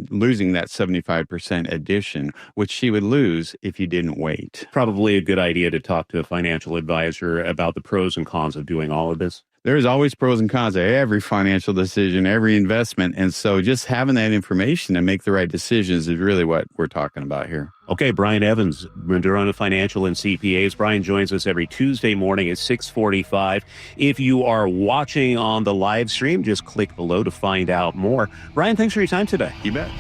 losing that 75% addition, which she would lose if you didn't wait. Probably a good idea to talk to a financial advisor about the pros and cons of doing all of this. There's always pros and cons to every financial decision, every investment. And so just having that information to make the right decisions is really what we're talking about here. Okay, Brian Evans, Madrona Financial and CPAs. Brian joins us every Tuesday morning at 6:45. If you are watching on the live stream, just click below to find out more. Brian, thanks for your time today. You bet.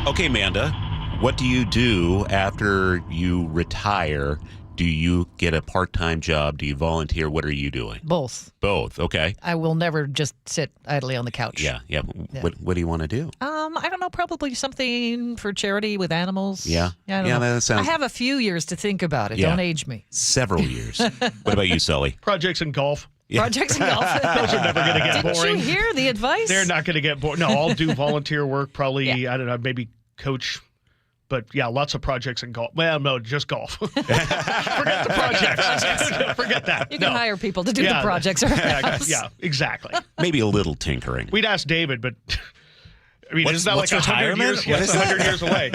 Okay, Manda, what do you do after you retire? Do you get a part-time job? Do you volunteer? What are you doing? Both. Both. Okay. I will never just sit idly on the couch. Yeah. What do you want to do? I don't know. Probably something for charity with animals. Yeah. I don't know. That sounds. I have a few years to think about it. Yeah. Don't age me. Several years. What about you, Sully? Projects in golf. Yeah. Projects in golf. Those are never going to get boring. Didn't you hear the advice? They're not going to get bored. No, I'll do volunteer work. Probably, Yeah. I don't know, maybe coach. But yeah, lots of projects in golf. Well, no, just golf. Forget the projects. Forget that. You can hire people to do the projects around the house. Yeah, exactly. Maybe a little tinkering. We'd ask David, but I mean, What's it's not like 100 years. What It's is 100 years away.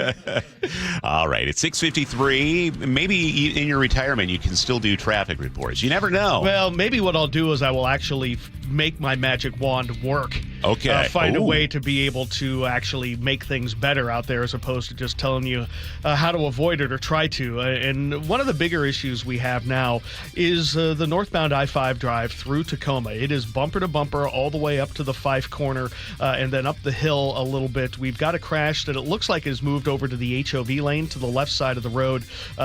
All right, it's 6:53. Maybe in your retirement you can still do traffic reports. You never know. Well, maybe what I'll do is I will actually make my magic wand work. Okay. Find a way to be able to actually make things better out there as opposed to just telling you how to avoid it or try to. And one of the bigger issues we have now is the northbound I-5 drive through Tacoma. It is bumper to bumper all the way up to the Fife corner and then up the hill a little bit. We've got a crash that it looks like has moved over to the HOV lane to the left side of the road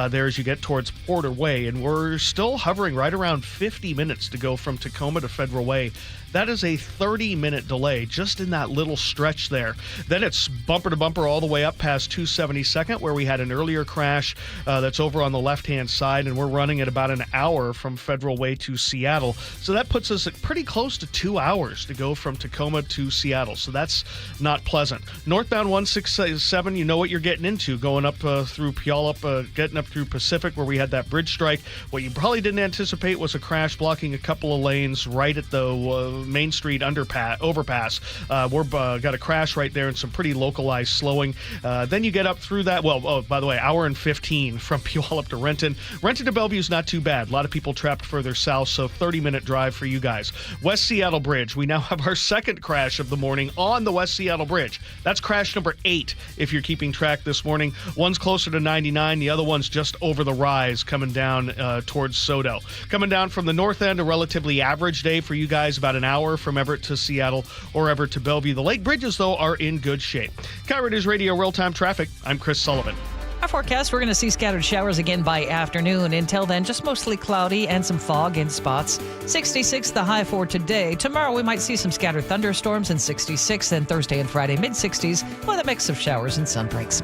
there as you get towards Porter Way. And we're still hovering right around 50 minutes to go from Tacoma to Federal Way. That is a 30-minute delay just in that little stretch there. Then it's bumper to bumper all the way up past 272nd, where we had an earlier crash that's over on the left-hand side, and we're running at about an hour from Federal Way to Seattle. So that puts us at pretty close to 2 hours to go from Tacoma to Seattle. So that's not pleasant. Northbound 167, you know what you're getting into, going up through Puyallup, getting up through Pacific, where we had that bridge strike. What you probably didn't anticipate was a crash blocking a couple of lanes right at the Main Street overpass. We're got a crash right there and some pretty localized slowing. Then you get up through that. Well, by the way, hour and 15 from Puyallup to Renton. Renton to Bellevue is not too bad. A lot of people trapped further south, so 30-minute drive for you guys. West Seattle Bridge. We now have our second crash of the morning on the West Seattle Bridge. That's crash number 8 if you're keeping track this morning. One's closer to 99. The other one's just over the rise coming down towards Sodo. Coming down from the north end, a relatively average day for you guys, about an hour from Everett to Seattle or Everett to Bellevue. The lake bridges, though, are in good shape. KIRO News Radio Real-Time Traffic. I'm Chris Sullivan. Our forecast, we're going to see scattered showers again by afternoon. Until then, just mostly cloudy and some fog in spots. 66 the high for today. Tomorrow, we might see some scattered thunderstorms and 66. Then Thursday and Friday, mid-60s with a mix of showers and sun breaks.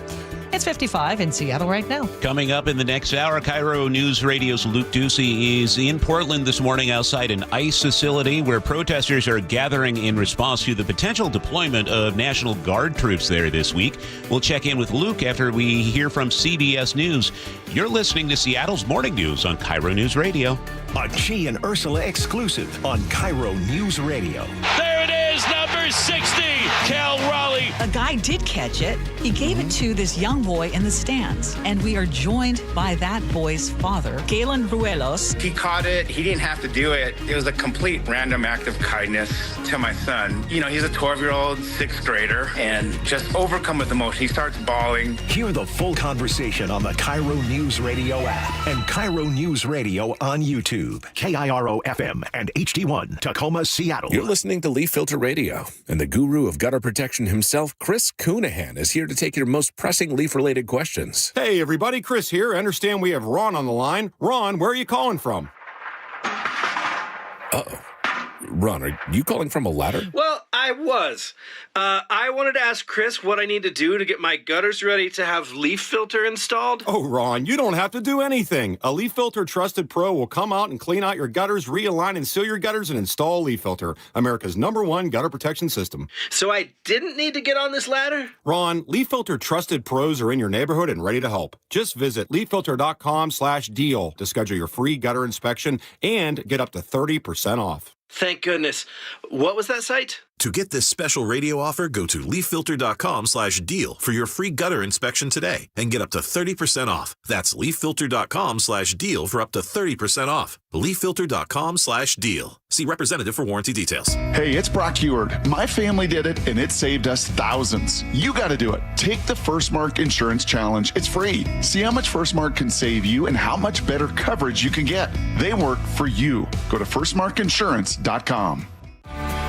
It's 55 in Seattle right now. Coming up in the next hour, KIRO News Radio's Luke Ducey is in Portland this morning outside an ICE facility where protesters are gathering in response to the potential deployment of National Guard troops there this week. We'll check in with Luke after we hear from CBS News. You're listening to Seattle's Morning News on KIRO News Radio. A Chi and Ursula exclusive on KIRO News Radio. There it is, number 60, Cal Raleigh. A guy did catch it. He gave it to this young boy in the stands. And we are joined by that boy's father, Galen Ruelos. He caught it. He didn't have to do it. It was a complete random act of kindness to my son. You know, he's a 12-year-old, 6th grader, and just overcome with emotion. He starts bawling. Hear the full conversation on the KIRO News Radio app and KIRO News Radio on YouTube. KIRO FM and HD1, Tacoma, Seattle. You're listening to Leaf Filter Radio, and the guru of gutter protection himself, Chris Coonahan, is here to take your most pressing leaf-related questions. Hey, everybody, Chris here. I understand we have Ron on the line. Ron, where are you calling from? Uh-oh. Ron, are you calling from a ladder? Well, I was. I wanted to ask Chris what I need to do to get my gutters ready to have leaf filter installed. Oh, Ron, you don't have to do anything. A Leaf Filter Trusted Pro will come out and clean out your gutters, realign and seal your gutters, and install Leaf Filter, America's #1 gutter protection system. So I didn't need to get on this ladder? Ron, Leaf Filter Trusted Pros are in your neighborhood and ready to help. Just visit leaffilter.com/deal to schedule your free gutter inspection and get up to 30% off. Thank goodness. What was that site? To get this special radio offer, go to leaffilter.com/deal for your free gutter inspection today and get up to 30% off. That's leaffilter.com/deal for up to 30% off. leaffilter.com/deal. See representative for warranty details. Hey, it's Brock Heward. My family did it, and it saved us thousands. You got to do it. Take the First Mark Insurance Challenge. It's free. See how much First Mark can save you and how much better coverage you can get. They work for you. Go to firstmarkinsurance.com.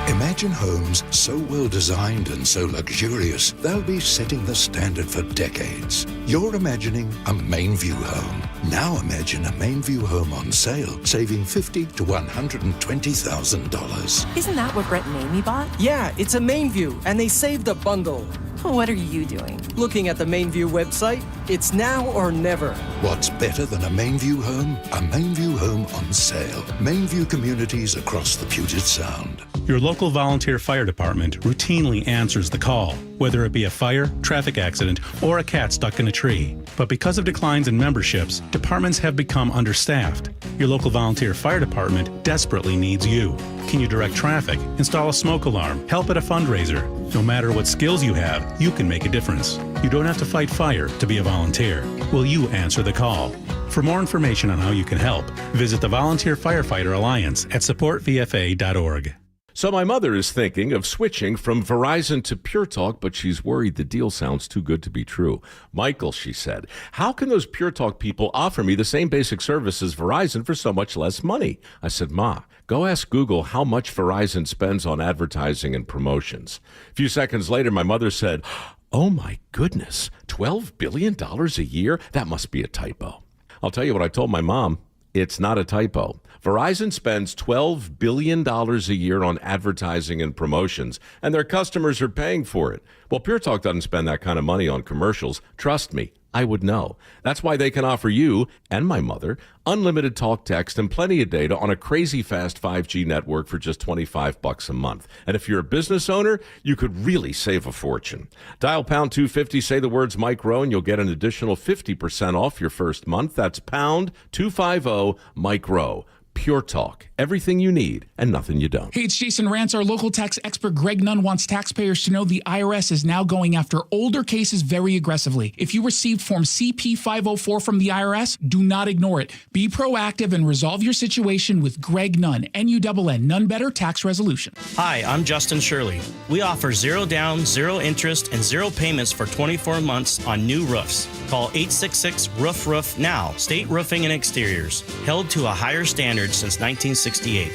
Imagine homes so well designed and so luxurious, they'll be setting the standard for decades. You're imagining a Mainview home. Now imagine a Mainview home on sale, saving $50,000 to $120,000. Isn't that what Brett and Amy bought? Yeah, it's a Mainview, and they saved a bundle. What are you doing? Looking at the Mainview website. It's now or never. What's better than a Mainview home? A Mainview home on sale. Mainview communities across the Puget Sound. Your local volunteer fire department routinely answers the call, whether it be a fire, traffic accident, or a cat stuck in a tree. But because of declines in memberships, departments have become understaffed. Your local volunteer fire department desperately needs you. Can you direct traffic, install a smoke alarm, help at a fundraiser? No matter what skills you have, you can make a difference. You don't have to fight fire to be a volunteer. Will you answer the call? For more information on how you can help, visit the Volunteer Firefighter Alliance at supportvfa.org. So my mother is thinking of switching from Verizon to Pure Talk, but she's worried the deal sounds too good to be true. Michael, she said, how can those Pure Talk people offer me the same basic service as Verizon for so much less money? I said, Ma, go ask Google how much Verizon spends on advertising and promotions. A few seconds later, my mother said, oh my goodness, $12 billion a year? That must be a typo. I'll tell you what I told my mom. It's not a typo. Verizon spends $12 billion a year on advertising and promotions, and their customers are paying for it. Well, Pure Talk doesn't spend that kind of money on commercials. Trust me, I would know. That's why they can offer you and my mother unlimited talk, text, and plenty of data on a crazy fast 5G network for just $25 a month. And if you're a business owner, you could really save a fortune. Dial pound 250, say the words Mike Rowe, and you'll get an additional 50% off your first month. That's pound 250 Mike Rowe. Pure Talk. Everything you need and nothing you don't. Hey, it's Jason Rantz. Our local tax expert Greg Nunn wants taxpayers to know the IRS is now going after older cases very aggressively. If you received Form CP-504 from the IRS, do not ignore it. Be proactive and resolve your situation with Greg Nunn, N-U-N-N, None Better Tax Resolution. Hi, I'm Justin Shirley. We offer 0 down, 0 interest, and 0 payments for 24 months on new roofs. Call 866-ROOF-ROOF now. State Roofing and Exteriors. Held to a higher standard since 1968.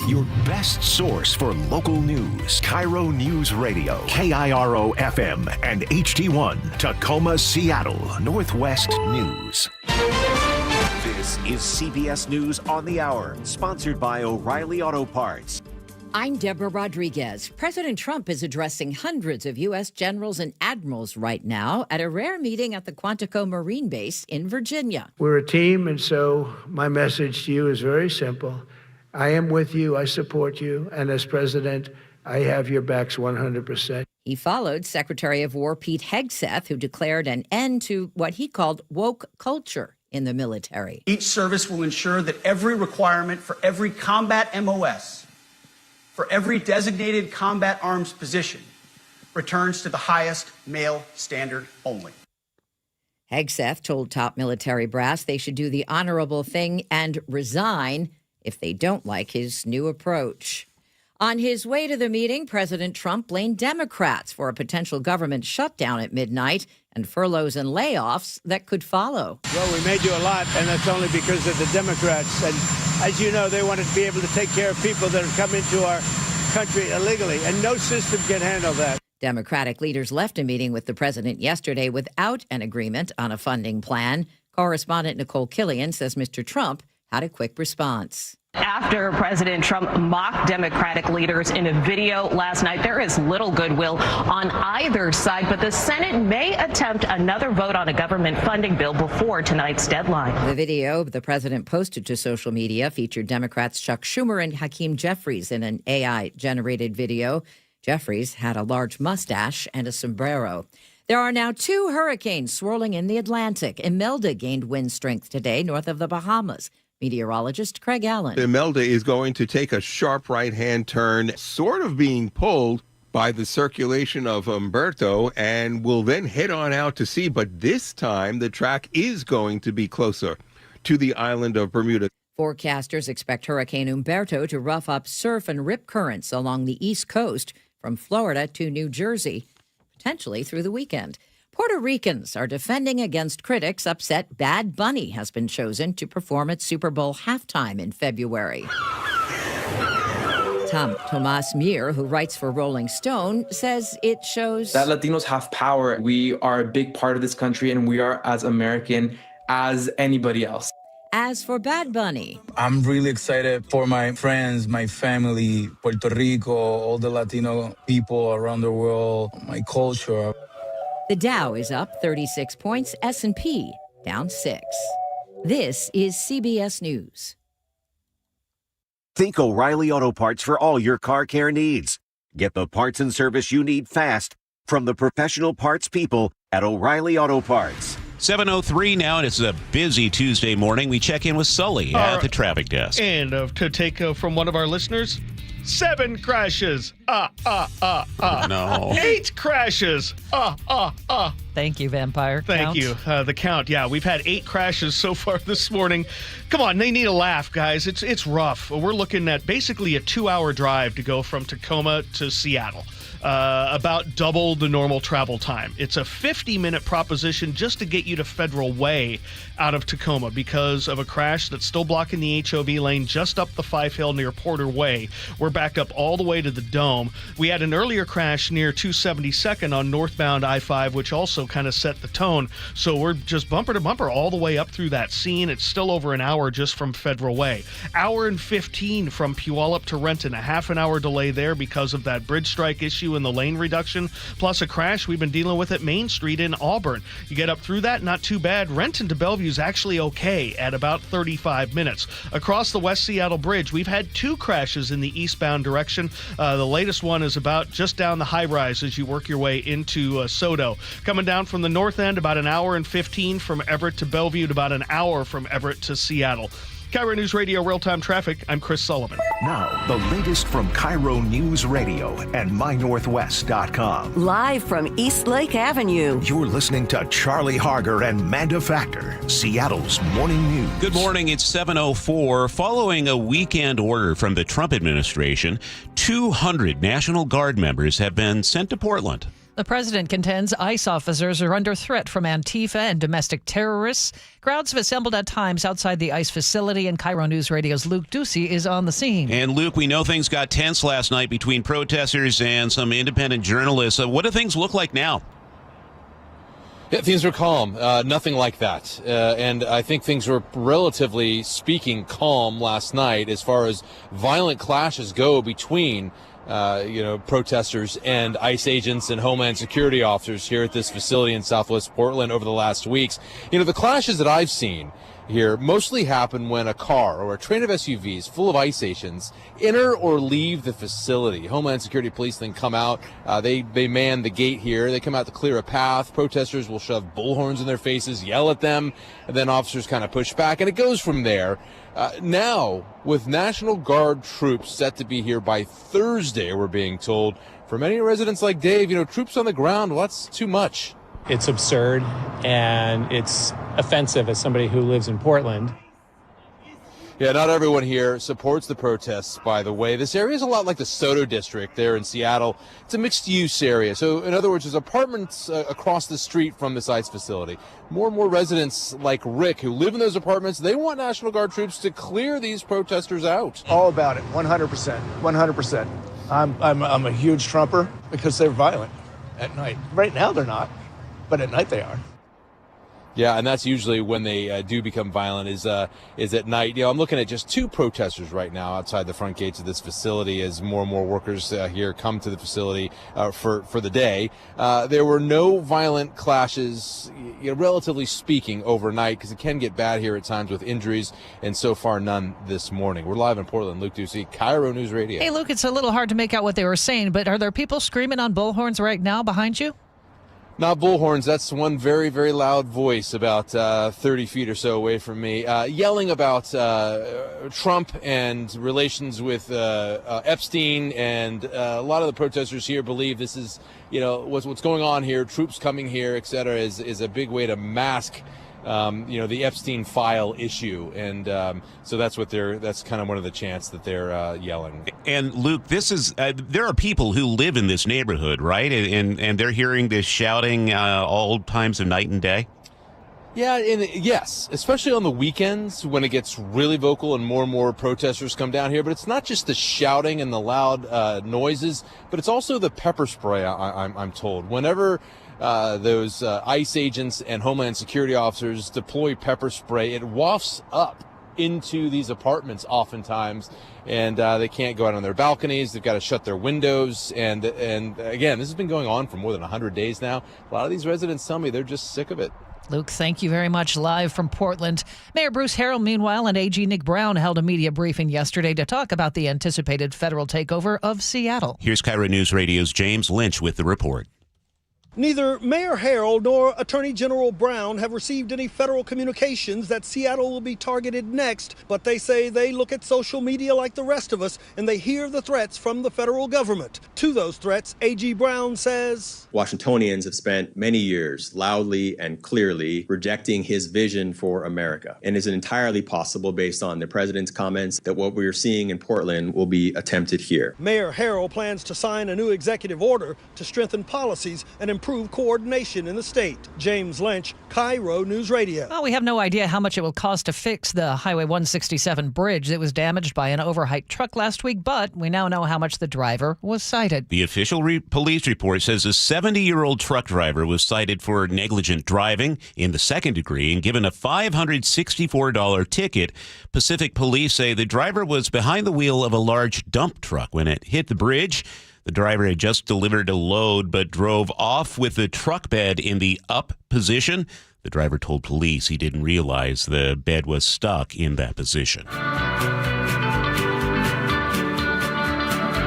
Your best source for local news. KIRO Newsradio, KIRO FM and HD1, Tacoma, Seattle, Northwest News. This is CBS News on the Hour, sponsored by O'Reilly Auto Parts. I'm Deborah Rodriguez. President Trump is addressing hundreds of U.S. generals and admirals right now at a rare meeting at the Quantico Marine Base in Virginia. We're a team, and so my message to you is very simple. I am with you, I support you, and as president, I have your backs 100%. He followed Secretary of War Pete Hegseth, who declared an end to what he called woke culture in the military. Each service will ensure that every requirement for every combat MOS, for every designated combat arms position, returns to the highest male standard only. Hegseth told top military brass they should do the honorable thing and resign if they don't like his new approach. On his way to the meeting, President Trump blamed Democrats for a potential government shutdown at midnight and furloughs and layoffs that could follow. Well, we may do a lot, and that's only because of the Democrats. And as you know, they wanted to be able to take care of people that have come into our country illegally, and no system can handle that. Democratic leaders left a meeting with the president yesterday without an agreement on a funding plan. Correspondent Nicole Killian says Mr. Trump had a quick response. After President Trump mocked Democratic leaders in a video last night, there is little goodwill on either side, but the Senate may attempt another vote on a government funding bill before tonight's deadline. The video the president posted to social media featured Democrats Chuck Schumer and Hakeem Jeffries in an AI-generated video. Jeffries had a large mustache and a sombrero. There are now 2 hurricanes swirling in the Atlantic. Imelda gained wind strength today north of the Bahamas. Meteorologist Craig Allen. Imelda is going to take a sharp right-hand turn, sort of being pulled by the circulation of Umberto, and will then head on out to sea. But this time, the track is going to be closer to the island of Bermuda. Forecasters expect Hurricane Umberto to rough up surf and rip currents along the East Coast from Florida to New Jersey, potentially through the weekend. Puerto Ricans are defending against critics upset Bad Bunny has been chosen to perform at Super Bowl halftime in February. Tomas Mir, who writes for Rolling Stone, says it shows that Latinos have power. We are a big part of this country, and we are as American as anybody else. As for Bad Bunny, I'm really excited for my friends, my family, Puerto Rico, all the Latino people around the world, my culture. The Dow is up 36 points, S&P down 6. This is CBS News. Think O'Reilly Auto Parts for all your car care needs. Get the parts and service you need fast from the professional parts people at O'Reilly Auto Parts. 7:03 now, and it's a busy Tuesday morning. We check in with Sully at the traffic desk. And to take from one of our listeners, 7 crashes. No. 8 crashes. Thank you, Vampire. Thank you. The count. Yeah, we've had 8 crashes so far this morning. Come on, they need a laugh, guys. It's rough. We're looking at basically a 2-hour drive to go from Tacoma to Seattle. About double the normal travel time. It's a 50-minute proposition just to get you to Federal Way out of Tacoma because of a crash that's still blocking the HOV lane just up the Five Hill near Porter Way. We're back up all the way to the Dome. We had an earlier crash near 272nd on northbound I-5, which also kind of set the tone. So we're just bumper to bumper all the way up through that scene. It's still over an hour just from Federal Way. Hour and 15 from Puyallup to Renton. A half an hour delay there because of that bridge strike issue in the lane reduction, plus a crash we've been dealing with at Main Street in Auburn. You get up through that, not too bad. Renton to Bellevue is actually okay at about 35 minutes. Across the West Seattle Bridge, we've had 2 crashes in the eastbound direction. The latest one is about just down the high rise as you work your way into Sodo. Coming down from the north end, about an hour and 15 from Everett to Bellevue, to about an hour from Everett to Seattle. KIRO News Radio Real-Time Traffic, I'm Chris Sullivan. Now, the latest from KIRO News Radio and MyNorthwest.com. Live from East Lake Avenue. You're listening to Charlie Harger and Manda Factor, Seattle's morning news. Good morning, it's 7:04. Following a weekend order from the Trump administration, 200 National Guard members have been sent to Portland. The president contends ICE officers are under threat from Antifa and domestic terrorists. Crowds have assembled at times outside the ICE facility, and KIRO News Radio's Luke Ducey is on the scene. And Luke, we know things got tense last night between protesters and some independent journalists. What do things look like now? Yeah, things are calm. Nothing like that. And I think things were, relatively speaking, calm last night as far as violent clashes go between protesters and ICE agents and Homeland Security officers here at this facility in Southwest Portland over the last weeks. The clashes that I've seen here mostly happen when a car or a train of SUVs full of ICE agents enter or leave the facility. Homeland Security police then come out. They man the gate here. They come out to clear a path. Protesters will shove bullhorns in their faces, yell at them, and then officers kind of push back, and it goes from there. Now, with National Guard troops set to be here by Thursday, we're being told, for many residents like Dave, troops on the ground, well, that's too much. It's absurd, and it's offensive as somebody who lives in Portland. Yeah, not everyone here supports the protests, by the way. This area is a lot like the Soto district there in Seattle. It's a mixed-use area. So, in other words, there's apartments across the street from this ICE facility. More and more residents like Rick who live in those apartments, they want National Guard troops to clear these protesters out. All about it, 100%, 100%. I'm a huge Trumper because they're violent at night. Right now they're not, but at night they are. Yeah, and that's usually when they do become violent is at night. I'm looking at just 2 protesters right now outside the front gates of this facility as more and more workers here come to the facility for the day. There were no violent clashes, relatively speaking, overnight, because it can get bad here at times with injuries, and so far none this morning. We're live in Portland. Luke Ducey, KIRO News Radio. Hey, Luke, it's a little hard to make out what they were saying, but are there people screaming on bullhorns right now behind you? Not bullhorns. That's one very, very loud voice about 30 feet or so away from me, yelling about Trump and relations with Epstein. And a lot of the protesters here believe this is, what's going on here, troops coming here, et cetera, is a big way to mask the Epstein file issue. And so that's kind of one of the chants that they're yelling. And Luke, this is, there are people who live in this neighborhood, right? And they're hearing this shouting all times of night and day? Yeah, and yes, especially on the weekends when it gets really vocal and more protesters come down here. But it's not just the shouting and the loud noises, but it's also the pepper spray, I'm told. Whenever those ICE agents and Homeland Security officers deploy pepper spray, it wafts up into these apartments oftentimes, and they can't go out on their balconies. They've got to shut their windows, and again, this has been going on for more than 100 days now. A lot of these residents tell me they're just sick of it. Luke, thank you very much. Live from Portland. Mayor Bruce Harrell, meanwhile, and AG Nick Brown held a media briefing yesterday to talk about the anticipated federal takeover of Seattle. Here's KIRO News Radio's James Lynch with the report. Neither Mayor Harrell nor Attorney General Brown have received any federal communications that Seattle will be targeted next, but they say they look at social media like the rest of us and they hear the threats from the federal government. To those threats, AG Brown says, Washingtonians have spent many years loudly and clearly rejecting his vision for America, and it's entirely possible, based on the president's comments, that what we are seeing in Portland will be attempted here. Mayor Harrell plans to sign a new executive order to strengthen policies and improve coordination in the state. James Lynch, KIRO News Radio. Well, we have no idea how much it will cost to fix the Highway 167 bridge that was damaged by an overhyped truck last week, but we now know how much the driver was cited. The official police report says a 70-year-old truck driver was cited for negligent driving in the second degree and given a $564 ticket. Pacific police say the driver was behind the wheel of a large dump truck when it hit the bridge. The driver had just delivered a load but drove off with the truck bed in the up position. The driver told police he didn't realize the bed was stuck in that position.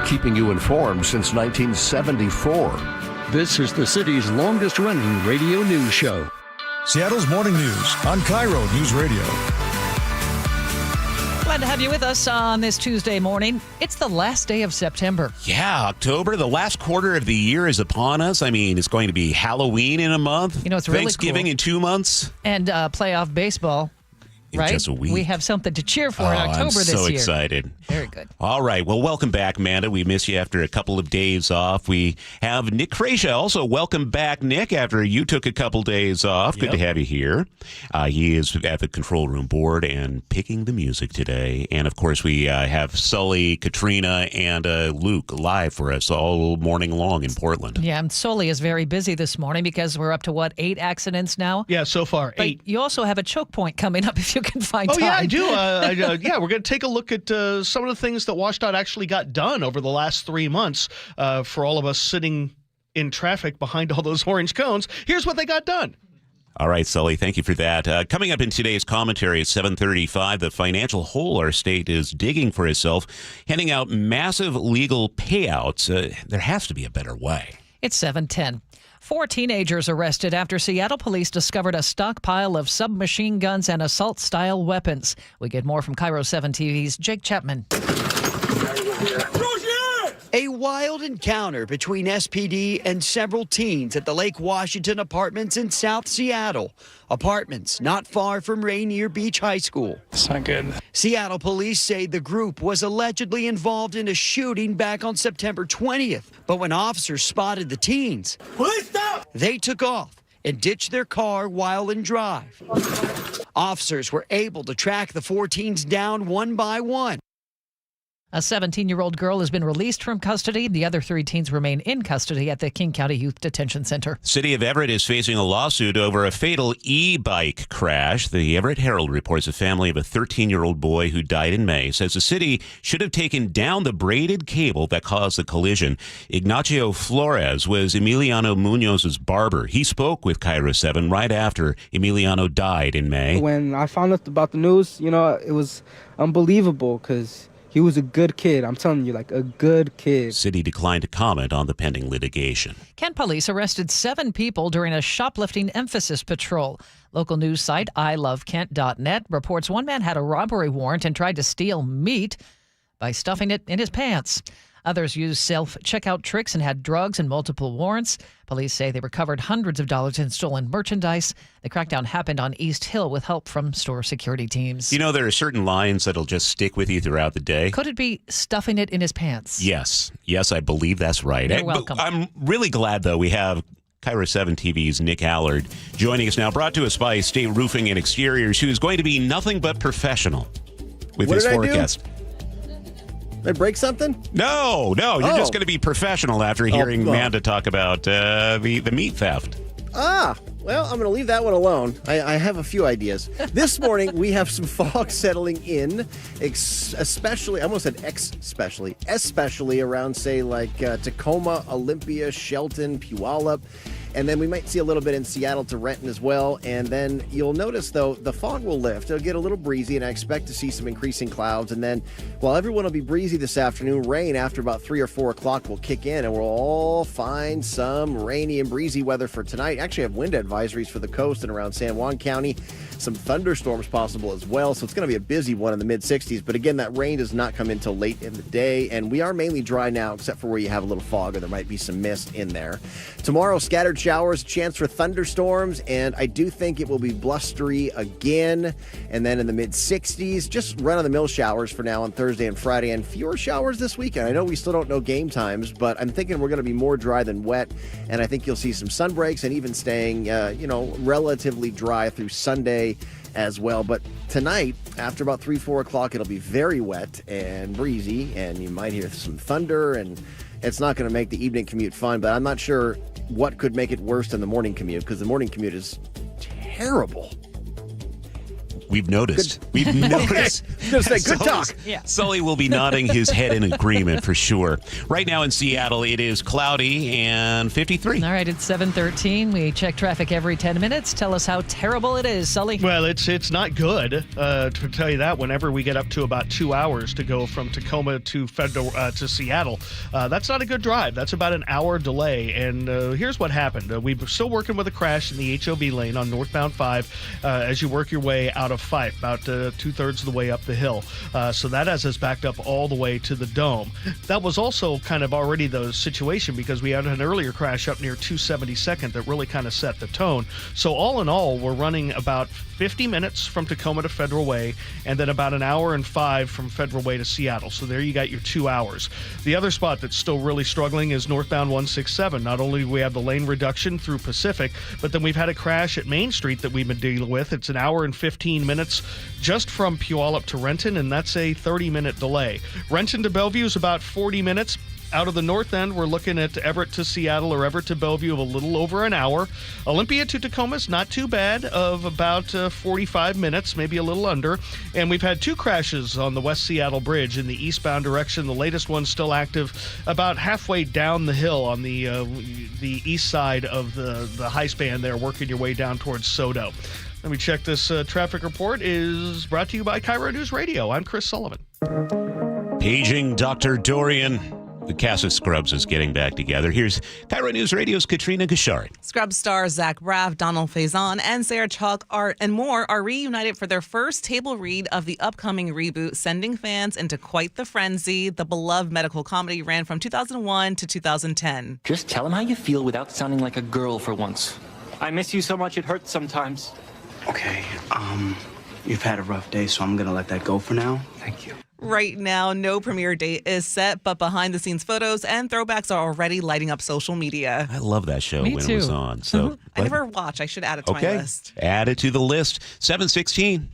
Keeping you informed since 1974. This is the city's longest-running radio news show. Seattle's Morning News on KIRO News Radio. Glad to have you with us on this Tuesday morning. It's the last day of September. Yeah, October, the last quarter of the year is upon us. I mean, it's going to be Halloween in a month. You know, it's really Thanksgiving cool. in 2 months. And playoff baseball. In right? just a week. We have something to cheer for in October I'm this so year. excited. Very good. All right. Well, welcome back, Manda. We miss you after a couple of days off. We have Nick Krasha. Also, welcome back, Nick, after you took a couple days off. Good to have you here. He is at the control room board and picking the music today. And, of course, we have Sully, Katrina, and Luke live for us all morning long in Portland. Yeah, and Sully is very busy this morning because we're up to, 8 accidents now? Yeah, so far, 8. But you also have a choke point coming up if you can find time. Yeah, I do. Yeah, we're going to take a look at some of the things that WashDOT actually got done over the last 3 months for all of us sitting in traffic behind all those orange cones. Here's what they got done. All right, Sully, thank you for that. Coming up in today's commentary at 7:35, the financial hole our state is digging for itself, handing out massive legal payouts. There has to be a better way. It's 7:10. 4 teenagers arrested after Seattle police discovered a stockpile of submachine guns and assault-style weapons. We get more from KIRO 7 TV's Jake Chapman. A wild encounter between SPD and several teens at the Lake Washington Apartments in South Seattle. Apartments not far from Rainier Beach High School. It's not good. Seattle police say the group was allegedly involved in a shooting back on September 20th. But when officers spotted the teens, police stop! They took off and ditched their car while in drive. Officers were able to track the 4 teens down one by one. A 17-year-old girl has been released from custody. The other 3 teens remain in custody at the King County Youth Detention Center. City of Everett is facing a lawsuit over a fatal e-bike crash. The Everett Herald reports a family of a 13-year-old boy who died in May says the city should have taken down the braided cable that caused the collision. Ignacio Flores was Emiliano Munoz's barber. He spoke with KIRO 7 right after Emiliano died in May. When I found out about the news, it was unbelievable because he was a good kid. I'm telling you, a good kid. City declined to comment on the pending litigation. Kent police arrested 7 people during a shoplifting emphasis patrol. Local news site ilovekent.net reports one man had a robbery warrant and tried to steal meat by stuffing it in his pants. Others used self-checkout tricks and had drugs and multiple warrants. Police say they recovered hundreds of dollars in stolen merchandise. The crackdown happened on East Hill with help from store security teams. There are certain lines that'll just stick with you throughout the day. Could it be stuffing it in his pants? Yes, I believe that's right. You're welcome. I'm really glad, though, we have KIRO 7 TV's Nick Allard joining us now, brought to us by State Roofing and Exteriors, who's going to be nothing but professional with his forecast. Did I break something? No, you're just going to be professional after hearing Manda talk about the meat theft. Well, I'm going to leave that one alone. I have a few ideas. This morning, we have some fog settling in, especially, I almost said especially around, say, like Tacoma, Olympia, Shelton, Puyallup. And then we might see a little bit in Seattle to Renton as well. And then you'll notice, though, the fog will lift. It'll get a little breezy, and I expect to see some increasing clouds. And then while everyone will be breezy this afternoon, rain after about 3 or 4 o'clock will kick in, and we'll all find some rainy and breezy weather for tonight. Actually, have wind advisories for the coast and around San Juan County. Some thunderstorms possible as well. So it's going to be a busy one in the mid-60s. But again, that rain does not come in until late in the day. And we are mainly dry now, except for where you have a little fog or there might be some mist in there. Tomorrow, scattered showers, chance for thunderstorms, and I do think it will be blustery again. And then in the mid-60s, just run-of-the-mill showers for now on Thursday and Friday, and fewer showers this weekend. I know we still don't know game times, but I'm thinking we're going to be more dry than wet, and I think you'll see some sun breaks and even staying, relatively dry through Sunday as well. But tonight, after about 3, 4 o'clock, it'll be very wet and breezy, and you might hear some thunder, and it's not going to make the evening commute fun, but I'm not sure what could make it worse than the morning commute, because the morning commute is terrible. We've noticed. We've noticed. Good talk. Yeah. Sully will be nodding his head in agreement for sure. Right now in Seattle, it is cloudy and 53. All right, it's 7:13. We check traffic every 10 minutes. Tell us how terrible it is, Sully. Well, it's not good, to tell you that. Whenever we get up to about 2 hours to go from Tacoma to to Seattle, that's not a good drive. That's about an hour delay. And here's what happened. We're still working with a crash in the HOV lane on northbound 5 as you work your way out of Fife, about 2/3 of the way up the hill. So that has us backed up all the way to the Dome. That was also kind of already the situation because we had an earlier crash up near 272nd that really kind of set the tone. So all in all, we're running about 50 minutes from Tacoma to Federal Way, and then about an hour and 5 from Federal Way to Seattle. So there you got your 2 hours. The other spot that's still really struggling is northbound 167. Not only do we have the lane reduction through Pacific, but then we've had a crash at Main Street that we've been dealing with. It's an hour and 15 minutes just from Puyallup to Renton, and that's a 30-minute delay. Renton to Bellevue is about 40 minutes. Out of the north end, we're looking at Everett to Seattle or Everett to Bellevue of a little over an hour. Olympia to Tacoma is not too bad, of about 45 minutes, maybe a little under. And we've had 2 crashes on the West Seattle Bridge in the eastbound direction. The latest one's still active about halfway down the hill on the east side of the high span there, working your way down towards Sodo. Let me check this traffic report is brought to you by KIRO Newsradio. I'm Chris Sullivan. Paging Dr. Dorian. The cast of Scrubs is getting back together. Here's KIRO News Radio's Katrina Gashard. Scrubs stars Zach Braff, Donald Faison, and Sarah Chalk and more are reunited for their first table read of the upcoming reboot, sending fans into quite the frenzy. The beloved medical comedy ran from 2001 to 2010. Just tell them how you feel without sounding like a girl for once. I miss you so much it hurts sometimes. Okay, you've had a rough day, so I'm gonna let that go for now. Thank you. Right now, no premiere date is set, but behind-the-scenes photos and throwbacks are already lighting up social media. I love that show Me when too. it was on. So I never watch. I should add it to my list. Add it to the list. 7:16.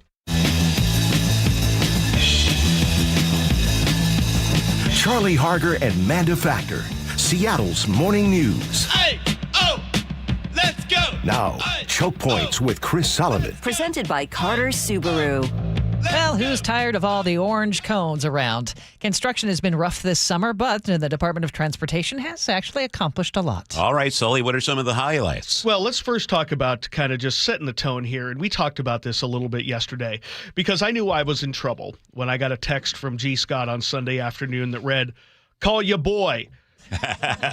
Charlie Harger and Manda Factor, Seattle's morning news. Hey, oh, let's go. Now, Choke Points with Chris Sullivan. Presented by Carter Subaru. Well, who's tired of all the orange cones around? Construction has been rough this summer, but the Department of Transportation has actually accomplished a lot. All right, Sully, what are some of the highlights? Well, let's first talk about kind of just setting the tone here. And we talked about this a little bit yesterday because I knew I was in trouble when I got a text from G. Scott on Sunday afternoon that read, "Call ya boy."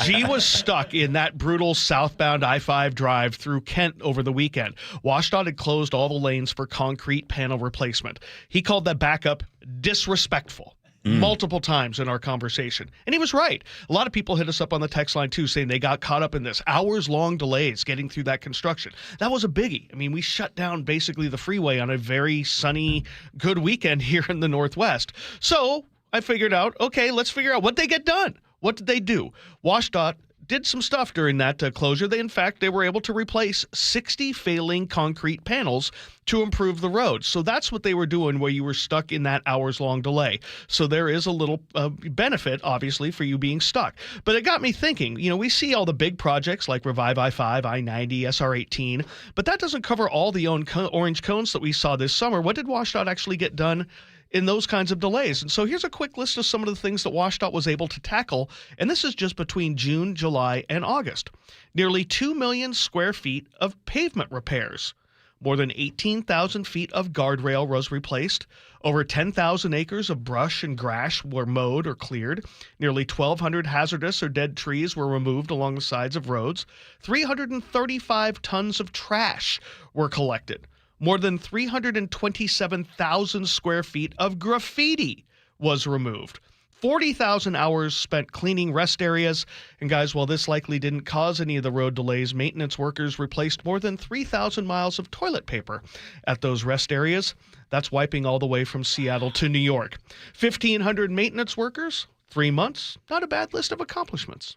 G was stuck in that brutal southbound I-5 drive through Kent over the weekend. WashDOT had closed all the lanes for concrete panel replacement. He called that backup disrespectful multiple times in our conversation. And he was right. A lot of people hit us up on the text line, too, saying they got caught up in this. Hours-long delays getting through that construction. That was a biggie. I mean, we shut down basically the freeway on a very sunny, good weekend here in the Northwest. So I figured out, okay, let's figure out what they get done. What did they do? WashDOT did some stuff during that closure. They were able to replace 60 failing concrete panels to improve the road. So that's what they were doing where you were stuck in that hours-long delay. So there is a little benefit, obviously, for you being stuck. But it got me thinking, we see all the big projects like Revive I-5, I-90, SR-18, but that doesn't cover all the orange cones that we saw this summer. What did WashDOT actually get done in those kinds of delays? And so here's a quick list of some of the things that WashDOT was able to tackle, and this is just between June, July, and August. Nearly 2 million square feet of pavement repairs. More than 18,000 feet of guardrail was replaced. Over 10,000 acres of brush and grass were mowed or cleared. Nearly 1,200 hazardous or dead trees were removed along the sides of roads. 335 tons of trash were collected. More than 327,000 square feet of graffiti was removed. 40,000 hours spent cleaning rest areas. And guys, while this likely didn't cause any of the road delays, maintenance workers replaced more than 3,000 miles of toilet paper at those rest areas. That's wiping all the way from Seattle to New York. 1,500 maintenance workers, 3 months. Not a bad list of accomplishments.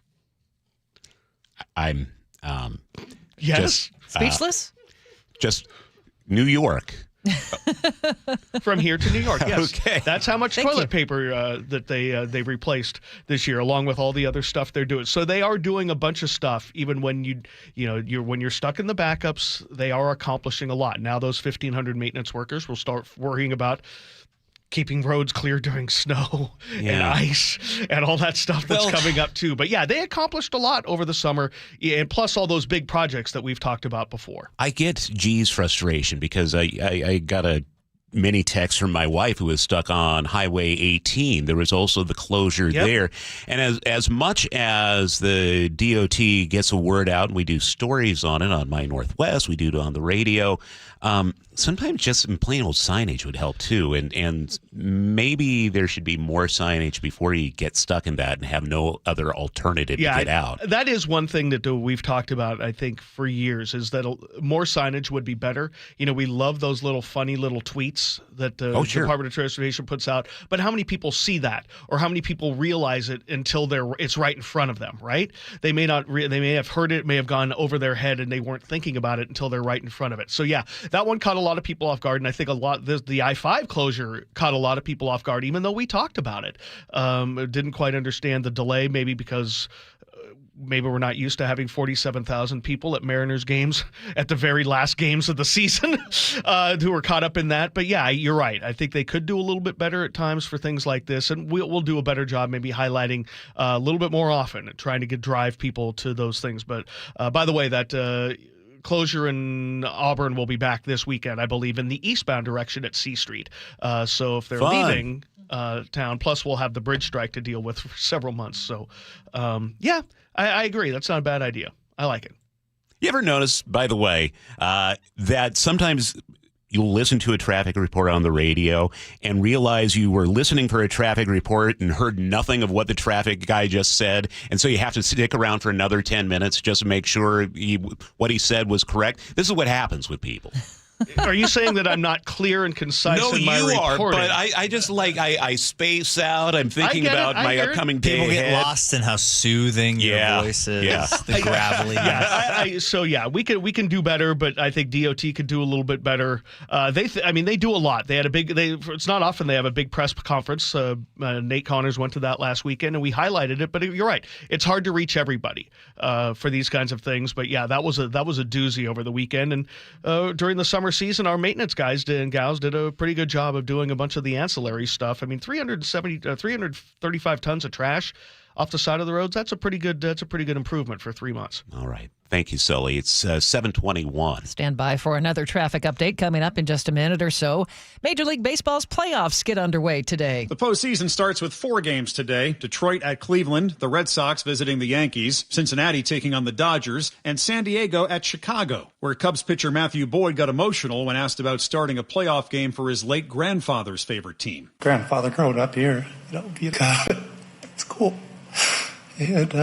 I'm yes? Speechless? Just New York. From here to New York, yes. Okay. That's how much toilet paper that they replaced this year, along with all the other stuff they're doing. So they are doing a bunch of stuff, even when when you're stuck in the backups. They are accomplishing a lot. Now those 1,500 maintenance workers will start worrying about keeping roads clear during snow and ice and all that stuff that's coming up too. But yeah, they accomplished a lot over the summer, and plus all those big projects that we've talked about before. I get G's frustration because I got a many texts from my wife who was stuck on Highway 18. There was also the closure there. And as much as the DOT gets a word out, and we do stories on it on My Northwest, we do it on the radio, sometimes just some plain old signage would help too. And maybe there should be more signage before you get stuck in that and have no other alternative to get out. That is one thing that we've talked about, I think, for years, is that more signage would be better. We love those little funny little tweets that the Department of Transportation puts out, but how many people see that, or how many people realize it until it's right in front of them, right? They may not. They may have heard it, may have gone over their head, and they weren't thinking about it until they're right in front of it. So yeah, that one caught a lot of people off guard, and I think the I-5 closure caught a lot of people off guard, even though we talked about it. Didn't quite understand the delay, maybe because maybe we're not used to having 47,000 people at Mariners games at the very last games of the season who were caught up in that. But yeah, you're right. I think they could do a little bit better at times for things like this, and we'll do a better job maybe highlighting a little bit more often and trying to drive people to those things. But by the way, that closure in Auburn will be back this weekend, I believe, in the eastbound direction at C Street. So if they're leaving town, plus we'll have the bridge strike to deal with for several months. So yeah, I agree. That's not a bad idea. I like it. You ever notice, by the way, that sometimes you'll listen to a traffic report on the radio and realize you were listening for a traffic report and heard nothing of what the traffic guy just said, and so you have to stick around for another 10 minutes just to make sure what he said was correct? This is what happens with people. Are you saying that I'm not clear and concise in my reporting? No, you are, but I just I space out. I'm thinking about my upcoming day People ahead. get lost in how soothing your voice is, the gravelly. So we can do better, but I think DOT could do a little bit better. They do a lot. They had it's not often they have a big press conference. Nate Connors went to that last weekend, and we highlighted it. But you're right, it's hard to reach everybody for these kinds of things. But yeah, that was a doozy over the weekend, and during the summer season, our maintenance guys and gals did a pretty good job of doing a bunch of the ancillary stuff. I mean, 335 tons of trash off the side of the roads. That's a pretty good improvement for 3 months. All right. Thank you, Sully. It's 7:21. Stand by for another traffic update coming up in just a minute or so. Major League Baseball's playoffs get underway today. The postseason starts with 4 games today. Detroit at Cleveland, the Red Sox visiting the Yankees, Cincinnati taking on the Dodgers, and San Diego at Chicago, where Cubs pitcher Matthew Boyd got emotional when asked about starting a playoff game for his late grandfather's favorite team. Grandfather growing up here, it's cool. And,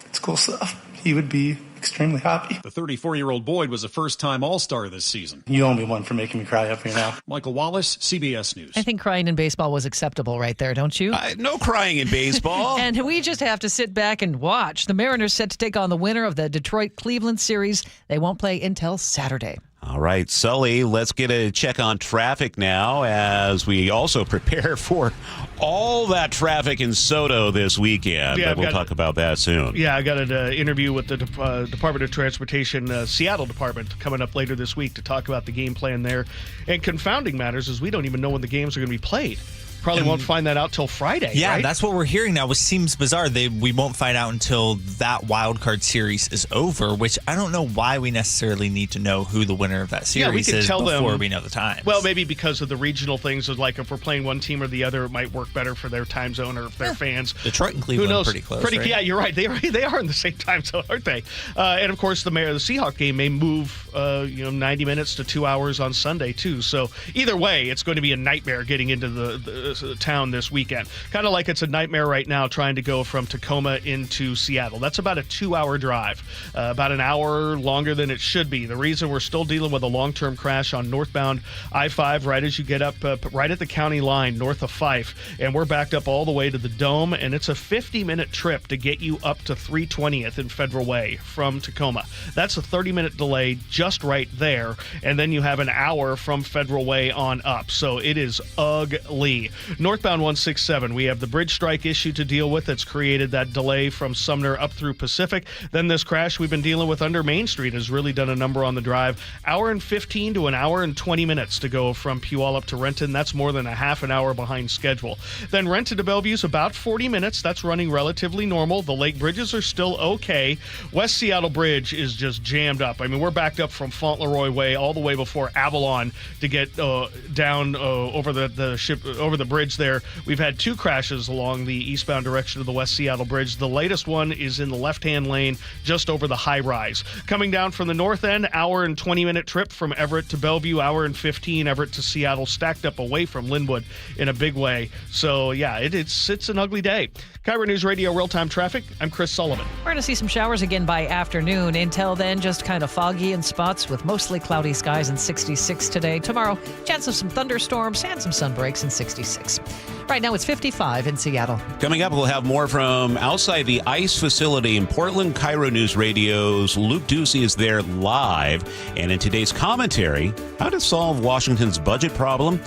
it's cool stuff. He would be extremely happy. The 34-year-old Boyd was a first-time All-Star this season. You owe me one for making me cry up here now. Michael Wallace, CBS News. I think crying in baseball was acceptable right there, don't you? No crying in baseball. And we just have to sit back and watch. The Mariners set to take on the winner of the Detroit-Cleveland series. They won't play until Saturday. All right, Sully, let's get a check on traffic now as we also prepare for all that traffic in Soto this weekend. Yeah, we'll talk about that soon. Yeah, I got an interview with the Department of Transportation, Seattle Department, coming up later this week to talk about the game plan there. And confounding matters is we don't even know when the games are going to be played. Probably won't find that out till Friday. Yeah, right? That's what we're hearing now, which seems bizarre. We won't find out until that wild card series is over, which I don't know why we necessarily need to know who the winner of that series is before we know the times. Well, maybe because of the regional things, like if we're playing one team or the other, it might work better for their time zone or their fans. Detroit and Cleveland are pretty close, right? Yeah, you're right. They are in the same time zone, aren't they? And of course, the Seahawks game may move 90 minutes to 2 hours on Sunday too. So either way, it's going to be a nightmare getting into the town this weekend. Kind of like it's a nightmare right now trying to go from Tacoma into Seattle. That's about a 2-hour drive, about an hour longer than it should be. The reason we're still dealing with a long-term crash on northbound I-5 right as you get up right at the county line north of Fife, and we're backed up all the way to the Dome, and it's a 50-minute trip to get you up to 320th in Federal Way from Tacoma. That's a 30-minute delay just right there, and then you have an hour from Federal Way on up. So it is ugly. Northbound 167, we have the bridge strike issue to deal with that's created that delay from Sumner up through Pacific. Then this crash we've been dealing with under Main Street has really done a number on the drive. Hour and 15 to an hour and 20 minutes to go from Puyallup up to Renton. That's more than a half an hour behind schedule. Then Renton to Bellevue is about 40 minutes. That's running relatively normal. The lake bridges are still okay. West Seattle Bridge is just jammed up. I mean, we're backed up from Fauntleroy Way all the way before Avalon to get down over the bridge there. We've had 2 crashes along the eastbound direction of the West Seattle Bridge. The latest one is in the left-hand lane just over the high rise. Coming down from the north end, hour and 20-minute trip from Everett to Bellevue, hour and 15 Everett to Seattle, stacked up away from Linwood in a big way. So, yeah, it's an ugly day. KIRO News Radio Real-Time Traffic, I'm Chris Sullivan. We're going to see some showers again by afternoon. Until then, just kind of foggy in spots with mostly cloudy skies and 66 today. Tomorrow, chance of some thunderstorms and some sun breaks and 66. Right now, it's 55 in Seattle. Coming up, we'll have more from outside the ICE facility in Portland. KIRO News Radio's Luke Ducey is there live. And in today's commentary, how to solve Washington's budget problem.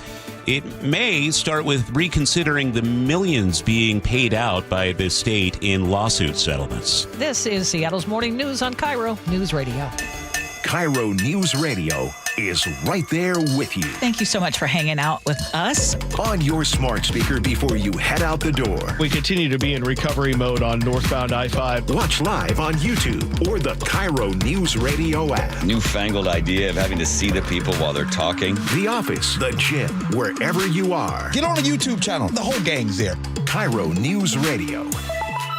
It may start with reconsidering the millions being paid out by the state in lawsuit settlements. This is Seattle's Morning News on KIRO News Radio. KIRO News Radio is right there with you. Thank you so much for hanging out with us. On your smart speaker before you head out the door. We continue to be in recovery mode on northbound I-5. Watch live on YouTube or the KIRO News Radio app. Newfangled idea of having to see the people while they're talking. The office, the gym, wherever you are. Get on the YouTube channel. The whole gang's there. KIRO News Radio.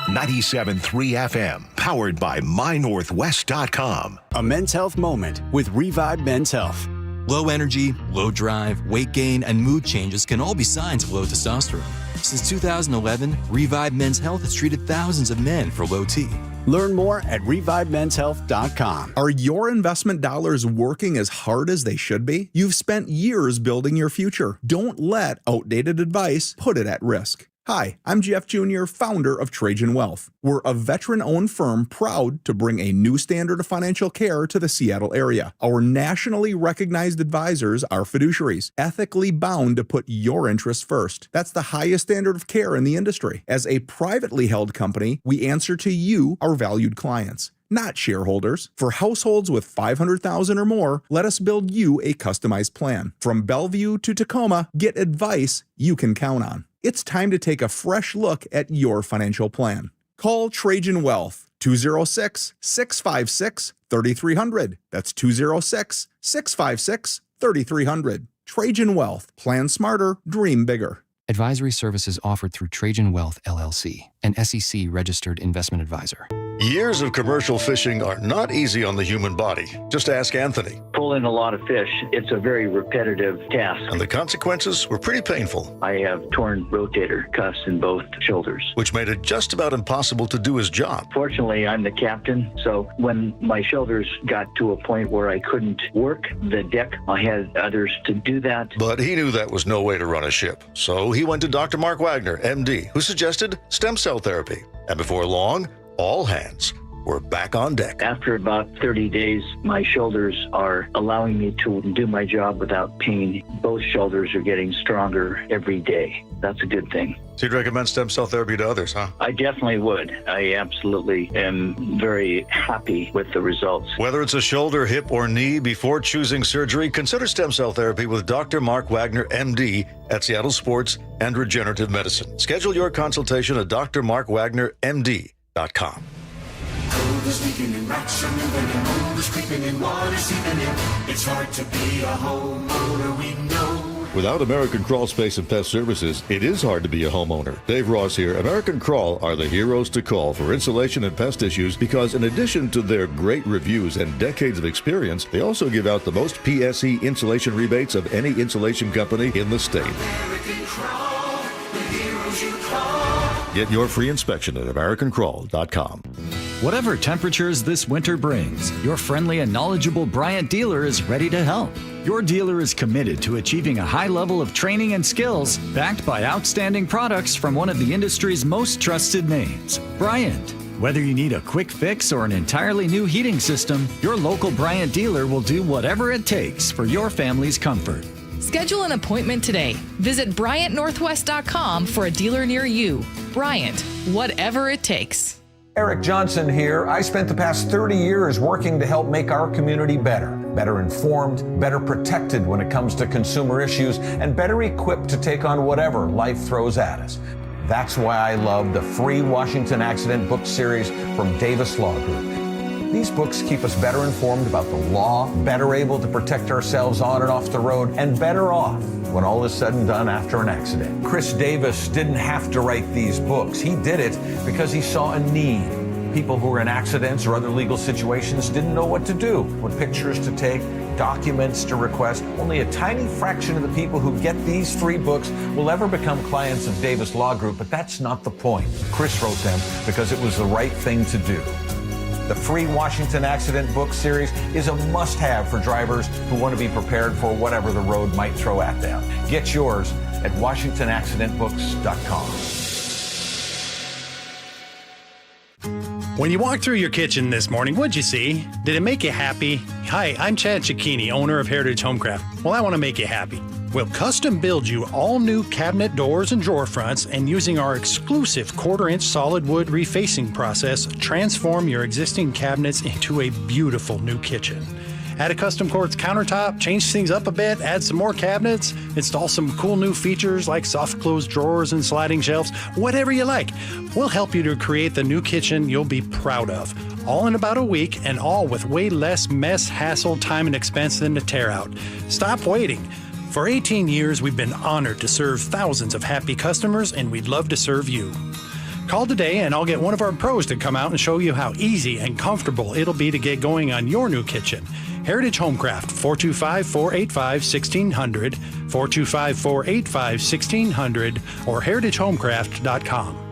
97.3 FM, powered by MyNorthwest.com. A men's health moment with Revive Men's Health. Low energy, low drive, weight gain, and mood changes can all be signs of low testosterone. Since 2011, Revive Men's Health has treated thousands of men for low T. Learn more at ReviveMen'sHealth.com. Are your investment dollars working as hard as they should be? You've spent years building your future. Don't let outdated advice put it at risk. Hi, I'm Jeff Jr., founder of Trajan Wealth. We're a veteran-owned firm proud to bring a new standard of financial care to the Seattle area. Our nationally recognized advisors are fiduciaries, ethically bound to put your interests first. That's the highest standard of care in the industry. As a privately held company, we answer to you, our valued clients, not shareholders. For households with $500,000 or more, let us build you a customized plan. From Bellevue to Tacoma, get advice you can count on. It's time to take a fresh look at your financial plan. Call Trajan Wealth, 206-656-3300. That's 206-656-3300. Trajan Wealth. Plan smarter, dream bigger. Advisory services offered through Trajan Wealth, LLC, an SEC-registered investment advisor. Years of commercial fishing are not easy on the human body. Just ask Anthony. Pulling a lot of fish, it's a very repetitive task. And the consequences were pretty painful. I have torn rotator cuffs in both shoulders, which made it just about impossible to do his job. Fortunately, I'm the captain, so when my shoulders got to a point where I couldn't work the deck, I had others to do that. But he knew that was no way to run a ship. So he went to Dr. Mark Wagner, MD, who suggested stem cell therapy. And before long, all hands were back on deck. After about 30 days, my shoulders are allowing me to do my job without pain. Both shoulders are getting stronger every day. That's a good thing. So you'd recommend stem cell therapy to others, huh? I definitely would. I absolutely am very happy with the results. Whether it's a shoulder, hip, or knee, before choosing surgery, consider stem cell therapy with Dr. Mark Wagner, MD, at Seattle Sports and Regenerative Medicine. Schedule your consultation at drmarkwagnermd.com. It's hard to be a homeowner, we know. Without American Crawl Space and Pest Services, it is hard to be a homeowner. Dave Ross here. American Crawl are the heroes to call for insulation and pest issues because in addition to their great reviews and decades of experience, they also give out the most PSE insulation rebates of any insulation company in the state. American Crawl, the heroes you call. Get your free inspection at AmericanCrawl.com. Whatever temperatures this winter brings, your friendly and knowledgeable Bryant dealer is ready to help. Your dealer is committed to achieving a high level of training and skills, backed by outstanding products from one of the industry's most trusted names, Bryant. Whether you need a quick fix or an entirely new heating system, your local Bryant dealer will do whatever it takes for your family's comfort. Schedule an appointment today. Visit BryantNorthwest.com for a dealer near you. Bryant, whatever it takes. Eric Johnson here. I spent the past 30 years working to help make our community better informed, better protected when it comes to consumer issues, and better equipped to take on whatever life throws at us. That's why I love the free Washington Accident book series from Davis Law Group. These books keep us better informed about the law, better able to protect ourselves on and off the road, and better off when all is said and done after an accident. Chris Davis didn't have to write these books. He did it because he saw a need. People who were in accidents or other legal situations didn't know what to do, what pictures to take, documents to request. Only a tiny fraction of the people who get these free books will ever become clients of Davis Law Group, but that's not the point. Chris wrote them because it was the right thing to do. The free Washington Accident book series is a must-have for drivers who want to be prepared for whatever the road might throw at them. Get yours at WashingtonAccidentBooks.com. When you walked through your kitchen this morning, what'd you see? Did it make you happy? Hi, I'm Chad Cicchini, owner of Heritage Homecraft. Well, I want to make you happy. We'll custom build you all new cabinet doors and drawer fronts, and using our exclusive 1/4-inch solid wood refacing process, transform your existing cabinets into a beautiful new kitchen. Add a custom quartz countertop, change things up a bit, add some more cabinets, install some cool new features like soft close drawers and sliding shelves, whatever you like. We'll help you to create the new kitchen you'll be proud of. All in about a week, and all with way less mess, hassle, time, and expense than to tear out. Stop waiting. For 18 years, we've been honored to serve thousands of happy customers, and we'd love to serve you. Call today and I'll get one of our pros to come out and show you how easy and comfortable it'll be to get going on your new kitchen. Heritage Homecraft, 425-485-1600, 425-485-1600, or heritagehomecraft.com.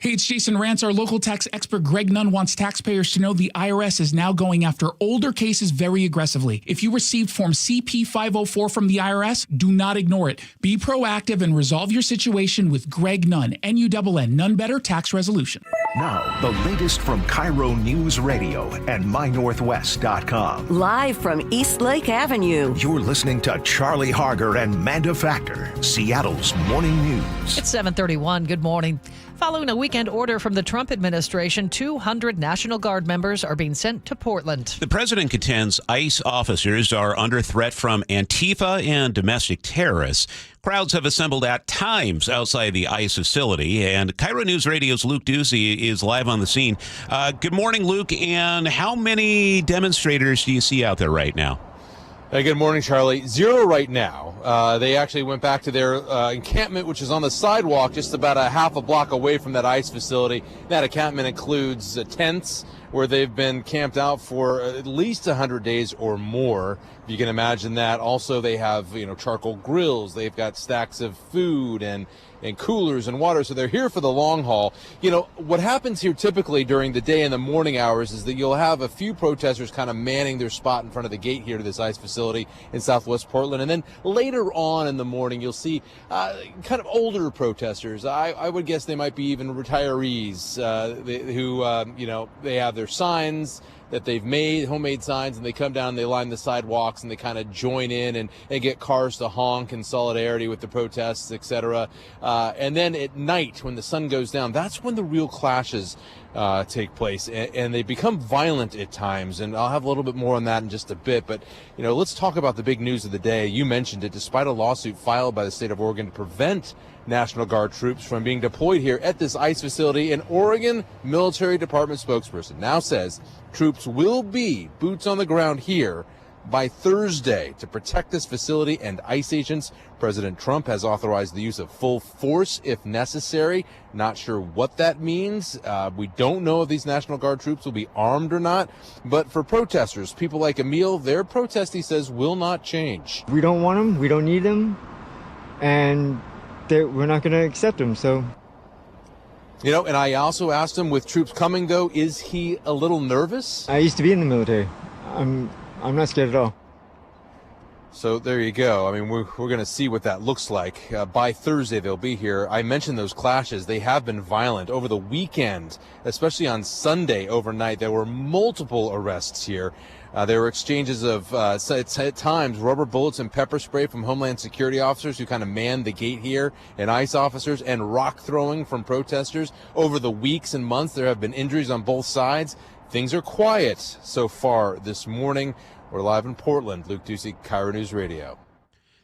Hey, it's Jason Rantz. Our local tax expert Greg Nunn wants taxpayers to know the IRS is now going after older cases very aggressively. If you received Form CP-504 from the IRS, do not ignore it. Be proactive and resolve your situation with Greg Nunn, N-U-N-N, None Better Tax Resolution. Now, the latest from KIRO Newsradio and MyNorthwest.com. Live from East Lake Avenue. You're listening to Charlie Harger and Manda Factor, Seattle's morning news. It's 7:31. Good morning. Following a weekend order from the Trump administration, 200 National Guard members are being sent to Portland. The president contends ICE officers are under threat from Antifa and domestic terrorists. Crowds have assembled at times outside the ICE facility, and KIRO News Radio's Luke Ducey is live on the scene. Good morning, Luke, and how many demonstrators do you see out there right now? Hey, good morning, Charlie. 0 right now. They actually went back to their encampment, which is on the sidewalk just about a half a block away from that ice facility. That encampment includes tents where they've been camped out for at least 100 days or more. If you can imagine that. Also, they have, charcoal grills. They've got stacks of food and coolers and water, so they're here for the long haul. What happens here typically during the day and the morning hours is that you'll have a few protesters kind of manning their spot in front of the gate here to this ice facility in Southwest Portland, and then later on in the morning you'll see kind of older protesters. I would guess they might be even retirees who they have their signs that they've made, homemade signs, and they come down and they line the sidewalks and they kind of join in and get cars to honk in solidarity with the protests, etc. And then at night, when the sun goes down, that's when the real clashes take place, and they become violent at times. And I'll have a little bit more on that in just a bit. But, let's talk about the big news of the day. You mentioned it. Despite a lawsuit filed by the state of Oregon to prevent National Guard troops from being deployed here at this ice facility, an Oregon Military Department spokesperson now says troops will be boots on the ground here by Thursday to protect this facility and ice agents. President Trump has authorized the use of full force if necessary. Not sure what that means. We don't know if these National Guard troops will be armed or not. But for protesters, people like Emil, their protest, he says, will not change. We don't want them. We don't need them. And we're not going to accept them. So, and I also asked him, with troops coming, though, is he a little nervous? I used to be in the military. I'm not scared at all. So there you go. I mean, we're going to see what that looks like. By Thursday, they'll be here. I mentioned those clashes. They have been violent over the weekend, especially on Sunday overnight. There were multiple arrests here. There were exchanges of, at times, rubber bullets and pepper spray from Homeland Security officers who kind of manned the gate here, and ICE officers, and rock throwing from protesters. Over the weeks and months, there have been injuries on both sides. Things are quiet so far this morning. We're live in Portland. Luke Ducey, KIRO News Radio.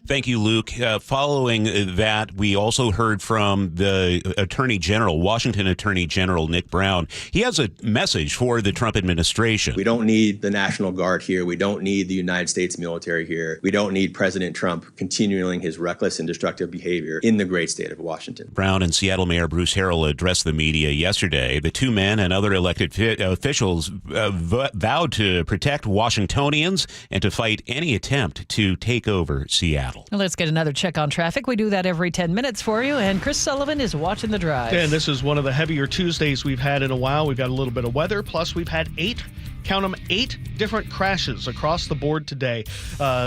Thank you, Luke. Following that, we also heard from the Attorney General, Washington Attorney General Nick Brown. He has a message for the Trump administration. We don't need the National Guard here. We don't need the United States military here. We don't need President Trump continuing his reckless and destructive behavior in the great state of Washington. Brown and Seattle Mayor Bruce Harrell addressed the media yesterday. The two men and other elected officials vowed to protect Washingtonians and to fight any attempt to take over Seattle. Well, let's get another check on traffic. We do that every 10 minutes for you, and Chris Sullivan is watching the drive. And this is one of the heavier Tuesdays we've had in a while. We've got a little bit of weather, plus we've had 8 different crashes across the board today.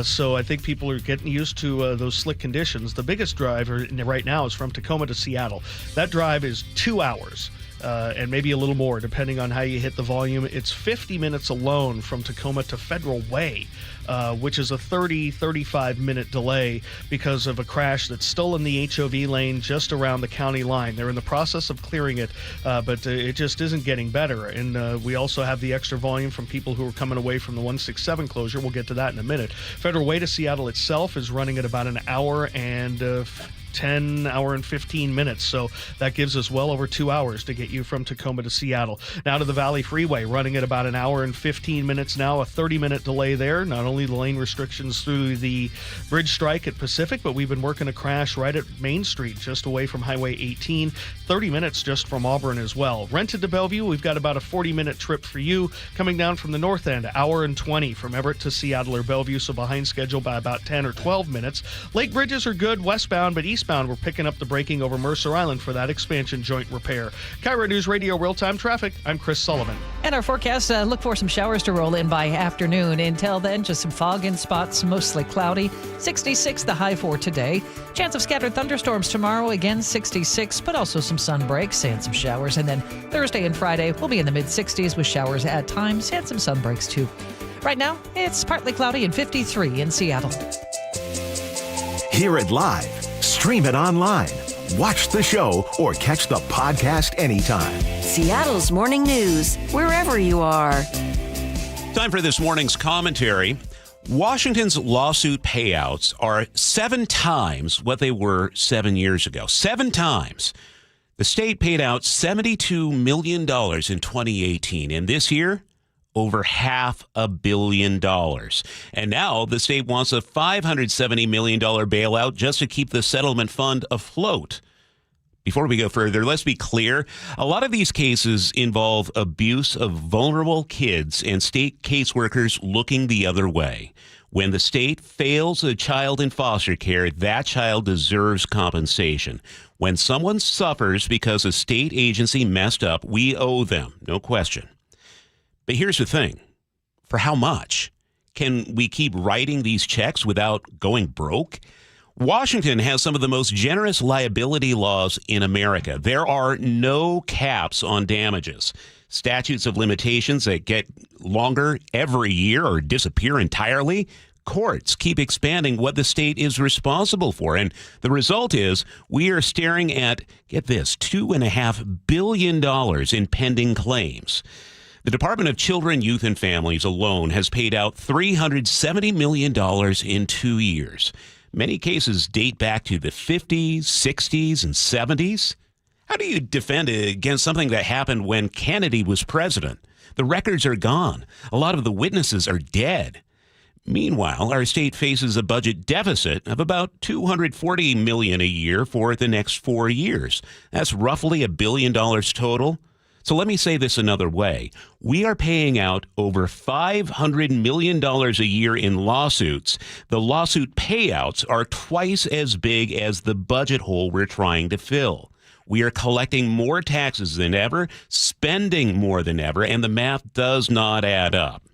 So I think people are getting used to those slick conditions. The biggest drive right now is from Tacoma to Seattle. That drive is 2 hours. And maybe a little more, depending on how you hit the volume. It's 50 minutes alone from Tacoma to Federal Way, which is a 35-minute delay because of a crash that's still in the HOV lane just around the county line. They're in the process of clearing it, but it just isn't getting better. And we also have the extra volume from people who are coming away from the 167 closure. We'll get to that in a minute. Federal Way to Seattle itself is running at about an hour and 15 minutes. So that gives us well over 2 hours to get you from Tacoma to Seattle. Now to the Valley Freeway, running at about an hour and 15 minutes now, a 30-minute delay there. Not only the lane restrictions through the bridge strike at Pacific, but we've been working a crash right at Main Street, just away from Highway 18. 30 minutes just from Auburn as well. Rented to Bellevue, we've got about a 40-minute trip for you. Coming down from the north end, hour and 20 from Everett to Seattle or Bellevue, so behind schedule by about 10 or 12 minutes. Lake bridges are good westbound, but eastbound we're picking up the braking over Mercer Island for that expansion joint repair. KIRO News Radio real-time traffic. I'm Chris Sullivan. And our forecast, look for some showers to roll in by afternoon. Until then, just some fog in spots, mostly cloudy. 66 the high for today. Chance of scattered thunderstorms tomorrow, again 66, but also some sun breaks and some showers. And then Thursday and Friday will be in the mid-60s with showers at times and some sun breaks too. Right now, it's partly cloudy and 53 in Seattle. Hear it live, stream it online, watch the show, or catch the podcast anytime. Seattle's Morning News, wherever you are. Time for this morning's commentary. Washington's lawsuit payouts are 7 times what they were 7 years ago. 7 times. The state paid out $72 million in 2018, and this year, over $500 million. And now the state wants a $570 million bailout just to keep the settlement fund afloat. Before we go further, let's be clear. A lot of these cases involve abuse of vulnerable kids and state caseworkers looking the other way. When the state fails a child in foster care, that child deserves compensation. When someone suffers because a state agency messed up, we owe them, no question. But here's the thing. For how much? Can we keep writing these checks without going broke? Washington has some of the most generous liability laws in America. There are no caps on damages. Statutes of limitations that get longer every year or disappear entirely. Courts keep expanding what the state is responsible for. And the result is we are staring at, get this, $2.5 billion in pending claims. The Department of Children, Youth, and Families alone has paid out $370 million in 2 years. Many cases date back to the 50s, 60s, and 70s. How do you defend against something that happened when Kennedy was president? The records are gone. A lot of the witnesses are dead. Meanwhile, our state faces a budget deficit of about $240 million a year for the next 4 years. That's roughly $1 billion total. So let me say this another way. We are paying out over $500 million a year in lawsuits. The lawsuit payouts are twice as big as the budget hole we're trying to fill. We are collecting more taxes than ever, spending more than ever, and the math does not add up.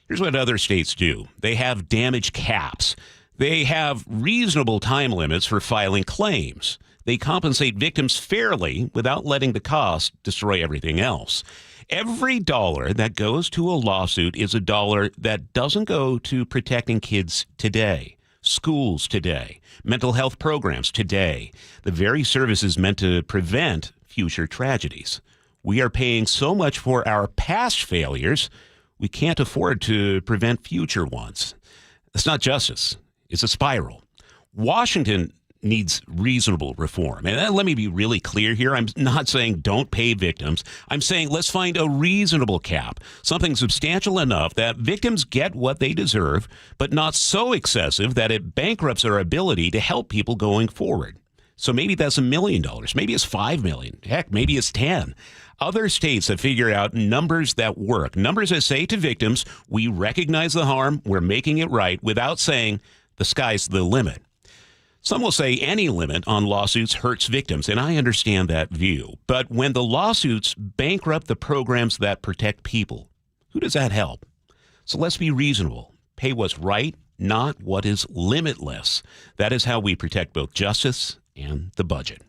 Here's what other states do. They have damage caps. They have reasonable time limits for filing claims. They compensate victims fairly without letting the cost destroy everything else. Every dollar that goes to a lawsuit is a dollar that doesn't go to protecting kids today, schools today, mental health programs today, the very services meant to prevent future tragedies. We are paying so much for our past failures, we can't afford to prevent future ones. That's not justice. It's a spiral. Washington needs reasonable reform. And let me be really clear here. I'm not saying don't pay victims. I'm saying let's find a reasonable cap, something substantial enough that victims get what they deserve, but not so excessive that it bankrupts our ability to help people going forward. So maybe that's $1 million. Maybe it's $5 million. Heck, maybe it's 10. Other states have figured out numbers that work. Numbers that say to victims, we recognize the harm, we're making it right, without saying the sky's the limit. Some will say any limit on lawsuits hurts victims, and I understand that view. But when the lawsuits bankrupt the programs that protect people, who does that help? So let's be reasonable. Pay what's right, not what is limitless. That is how we protect both justice and the budget.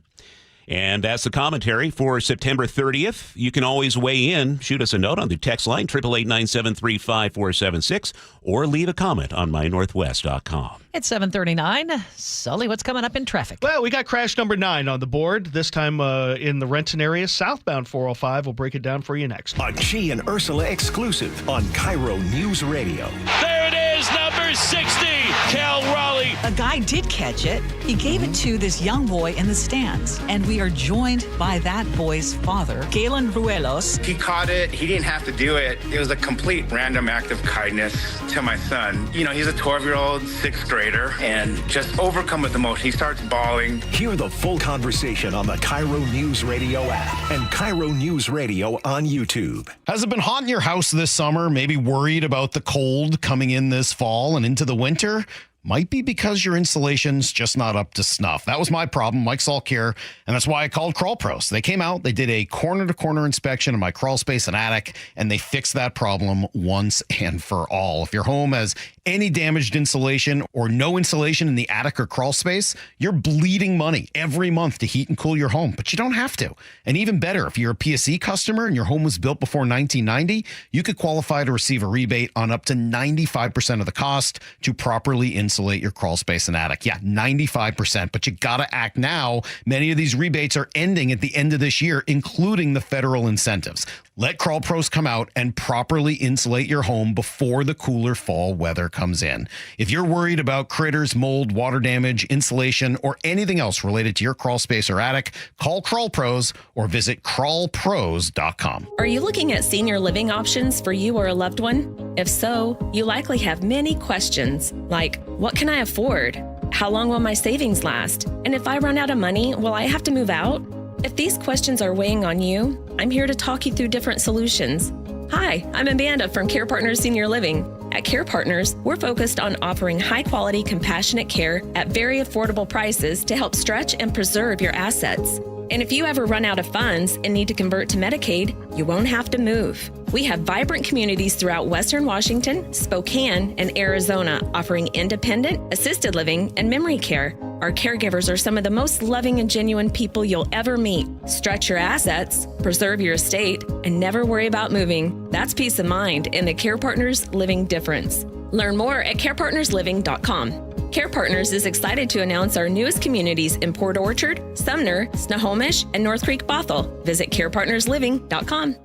And that's the commentary for September 30th. You can always weigh in. Shoot us a note on the text line, 888-973-5476, or leave a comment on mynorthwest.com. It's 7:39. Sully, what's coming up in traffic? Well, we got crash number 9 on the board, this time in the Renton area, southbound 405. We'll break it down for you next. A G and Ursula exclusive on KIRO News Radio. There it is, number 60, Cal Raleigh. A guy did catch it. He gave it to this young boy in the stands. And we are joined by that boy's father, Galen Ruelos. He caught it. He didn't have to do it. It was a complete random act of kindness to my son. You know, he's a 12-year-old, 6th grader, and just overcome with emotion. He starts bawling. Hear the full conversation on the KIRO News Radio app and KIRO News Radio on YouTube. Has it been hot in your house this summer? Maybe worried about the cold coming in this fall and into the winter? Might be because your insulation's just not up to snuff. That was my problem, Mike Salk here, and that's why I called Crawl Pros. They came out, they did a corner-to-corner inspection of my crawl space and attic, and they fixed that problem once and for all. If your home has any damaged insulation or no insulation in the attic or crawl space, you're bleeding money every month to heat and cool your home, but you don't have to. And even better, if you're a PSE customer and your home was built before 1990, you could qualify to receive a rebate on up to 95% of the cost to properly insulate insulate your crawl space and attic. Yeah, 95%, but you got to act now. Many of these rebates are ending at the end of this year, including the federal incentives. Let Crawl Pros come out and properly insulate your home before the cooler fall weather comes in. If you're worried about critters, mold, water damage, insulation, or anything else related to your crawl space or attic, call Crawl Pros or visit crawlpros.com. Are you looking at senior living options for you or a loved one? If so, you likely have many questions like, what can I afford? How long will my savings last? And if I run out of money, will I have to move out? If these questions are weighing on you, I'm here to talk you through different solutions. Hi, I'm Amanda from Care Partners Senior Living. At Care Partners, we're focused on offering high-quality, compassionate care at very affordable prices to help stretch and preserve your assets. And if you ever run out of funds and need to convert to Medicaid, you won't have to move. We have vibrant communities throughout Western Washington, Spokane, and Arizona offering independent, assisted living, and memory care. Our caregivers are some of the most loving and genuine people you'll ever meet. Stretch your assets, preserve your estate, and never worry about moving. That's peace of mind and the Care Partners Living difference. Learn more at carepartnersliving.com. Care Partners is excited to announce our newest communities in Port Orchard, Sumner, Snohomish, and North Creek Bothell. Visit carepartnersliving.com.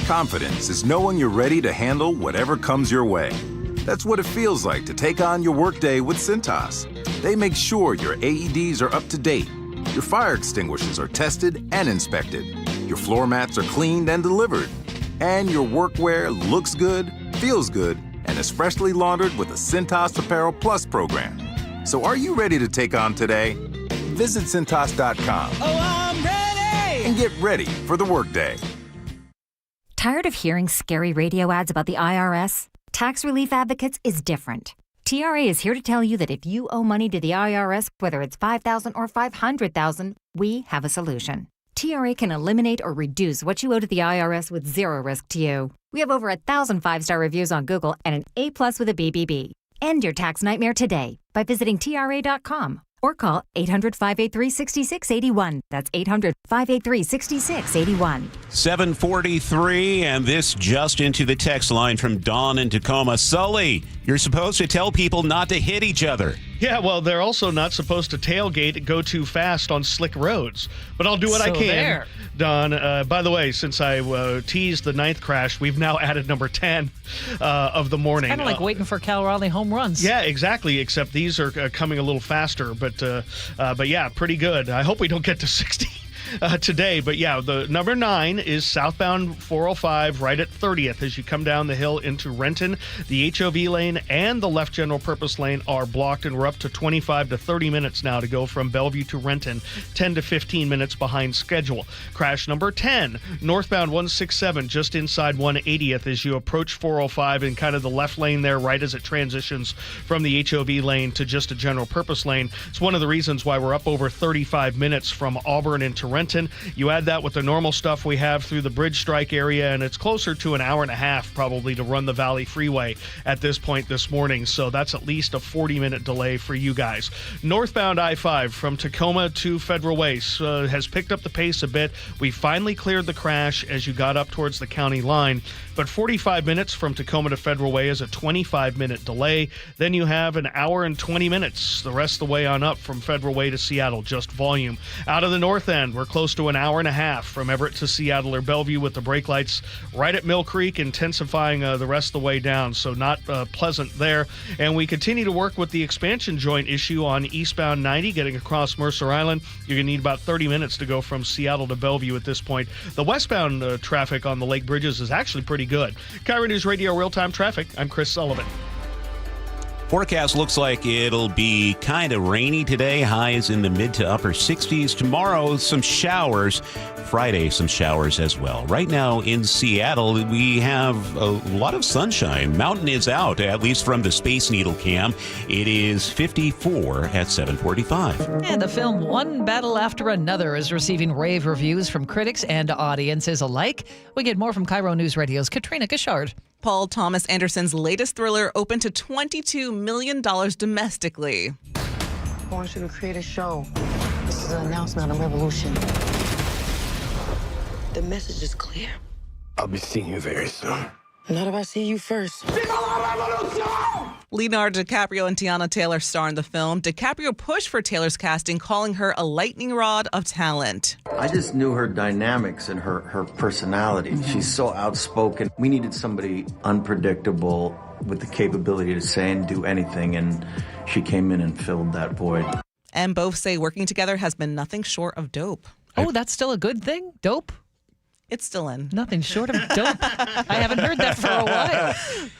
Confidence is knowing you're ready to handle whatever comes your way. That's what it feels like to take on your workday with Cintas. They make sure your AEDs are up to date, your fire extinguishers are tested and inspected, your floor mats are cleaned and delivered, and your workwear looks good, feels good, and is freshly laundered with the Cintas Apparel Plus program. So are you ready to take on today? Visit Cintas.com. Oh, I'm ready! And get ready for the workday. Tired of hearing scary radio ads about the IRS? Tax Relief Advocates is different. TRA is here to tell you that if you owe money to the IRS, whether it's $5,000 or $500,000, we have a solution. TRA can eliminate or reduce what you owe to the IRS with zero risk to you. We have over 1,000 5-star reviews on Google and an A+ with a BBB. End your tax nightmare today by visiting TRA.com or call 800-583-6681. That's 800-583-6681. 7:43, and this just into the text line from Dawn in Tacoma. Sully, you're supposed to tell people not to hit each other. Yeah, well, they're also not supposed to tailgate and go too fast on slick roads. But I'll do what I can. There. Don, by the way, since I teased the 9th crash, we've now added number 10 of the morning. Kind of like waiting for Cal Raleigh home runs. Yeah, exactly, except these are coming a little faster. But yeah, pretty good. I hope we don't get to 60. Today, but yeah, the number 9 is southbound 405 right at 30th as you come down the hill into Renton. The HOV lane and the left general purpose lane are blocked, and we're up to 25 to 30 minutes now to go from Bellevue to Renton, 10 to 15 minutes behind schedule. Crash number 10, northbound 167 just inside 180th as you approach 405 in kind of the left lane there right as it transitions from the HOV lane to just a general purpose lane. It's one of the reasons why we're up over 35 minutes from Auburn into Renton. You add that with the normal stuff we have through the bridge strike area, and it's closer to an hour and a half probably to run the Valley Freeway at this point this morning. So that's at least a 40-minute delay for you guys. Northbound I-5 from Tacoma to Federal Way has picked up the pace a bit. We finally cleared the crash as you got up towards the county line, but 45 minutes from Tacoma to Federal Way is a 25-minute delay. Then you have an hour and 20 minutes the rest of the way on up from Federal Way to Seattle, just volume. Out of the north end, we're close to an hour and a half from Everett to Seattle or Bellevue with the brake lights right at Mill Creek, intensifying the rest of the way down, so not pleasant there. And we continue to work with the expansion joint issue on eastbound 90 getting across Mercer Island. You're going to need about 30 minutes to go from Seattle to Bellevue at this point. The westbound traffic on the Lake Bridges is actually pretty good. KIRO News Radio real-time traffic. I'm Chris Sullivan. Forecast looks like it'll be kind of rainy today. Highs in the mid to upper 60s. Tomorrow, some showers. Friday, some showers as well. Right now in Seattle, we have a lot of sunshine. Mountain is out, at least from the Space Needle cam. It is 54 at 7:45. And the film One Battle After Another is receiving rave reviews from critics and audiences alike. We get more from KIRO News Radio's Katrina Gashard. Paul Thomas Anderson's latest thriller opened to $22 million domestically. I want you to create a show. This is an announcement on revolution. The message is clear. I'll be seeing you very soon. Not if I see you first. Leonardo DiCaprio and Tiana Taylor star in the film. DiCaprio pushed for Taylor's casting, calling her a lightning rod of talent. I just knew her dynamics and her personality. She's so outspoken. We needed somebody unpredictable with the capability to say and do anything, and she came in and filled that void. And both say working together has been nothing short of dope. Oh, that's still a good thing? Dope? It's still in. Nothing short of dope. I haven't heard that for a while.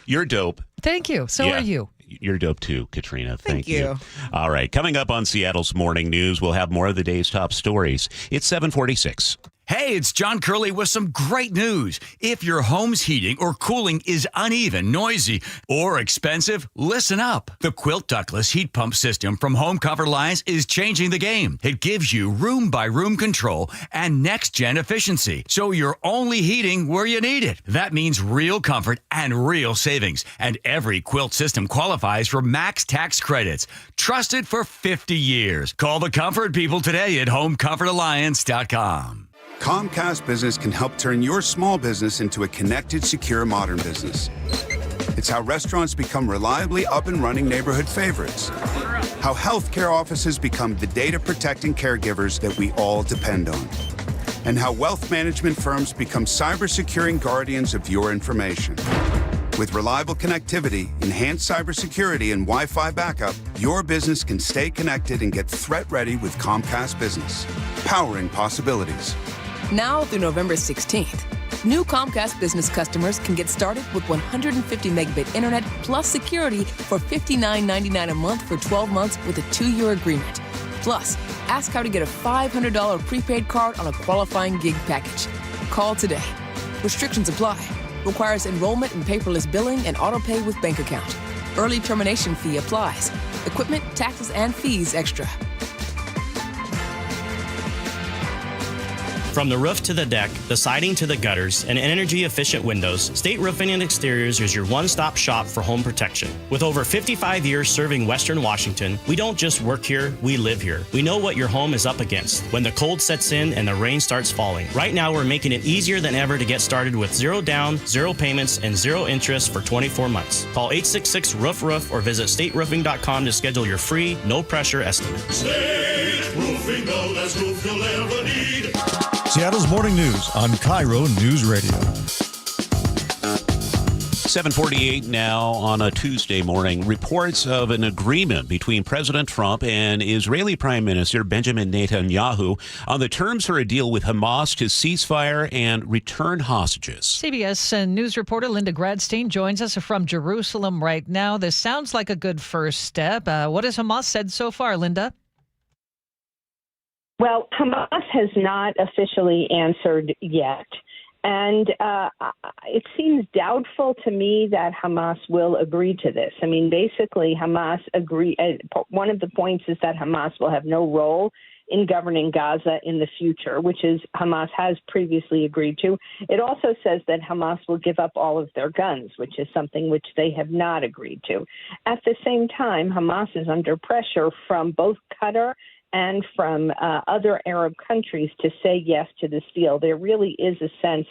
You're dope. Thank you. So are you. You're dope too, Katrina. Thank you. All right. Coming up on Seattle's Morning News, we'll have more of the day's top stories. It's 7:46. Hey, it's John Curley with some great news. If your home's heating or cooling is uneven, noisy, or expensive, listen up. The Quilt Ductless Heat Pump System from Home Comfort Alliance is changing the game. It gives you room-by-room control and next-gen efficiency, so you're only heating where you need it. That means real comfort and real savings, and every quilt system qualifies for max tax credits. Trusted for 50 years. Call the comfort people today at homecomfortalliance.com. Comcast Business can help turn your small business into a connected, secure, modern business. It's how restaurants become reliably up and running neighborhood favorites. How healthcare offices become the data-protecting caregivers that we all depend on. And how wealth management firms become cyber-securing guardians of your information. With reliable connectivity, enhanced cybersecurity, and Wi-Fi backup, your business can stay connected and get threat-ready with Comcast Business. Powering possibilities. Now through November 16th, new Comcast Business customers can get started with 150 megabit internet plus security for $59.99 a month for 12 months with a 2-year agreement. Plus, ask how to get a $500 prepaid card on a qualifying gig package. Call today. Restrictions apply. Requires enrollment in paperless billing and auto pay with bank account. Early termination fee applies. Equipment, taxes, and fees extra. From the roof to the deck, the siding to the gutters, and energy-efficient windows, State Roofing and Exteriors is your one-stop shop for home protection. With over 55 years serving Western Washington, we don't just work here, we live here. We know what your home is up against when the cold sets in and the rain starts falling. Right now, we're making it easier than ever to get started with 0 down, 0 payments, and 0 interest for 24 months. Call 866-ROOF-ROOF or visit stateroofing.com to schedule your free, no-pressure estimate. State Roofing, the best roof you'll ever need. Seattle's Morning News on KIRO Newsradio. 7:48 now on a Tuesday morning. Reports of an agreement between President Trump and Israeli Prime Minister Benjamin Netanyahu on the terms for a deal with Hamas to ceasefire and return hostages. CBS News reporter Linda Gradstein joins us from Jerusalem right now. This sounds like a good first step. What has Hamas said so far, Linda? Well, Hamas has not officially answered yet. And it seems doubtful to me that Hamas will agree to this. I mean, basically, Hamas one of the points is that Hamas will have no role in governing Gaza in the future, which is Hamas has previously agreed to. It also says that Hamas will give up all of their guns, which is something which they have not agreed to. At the same time, Hamas is under pressure from both Qatar and from other Arab countries to say yes to this deal. There really is a sense,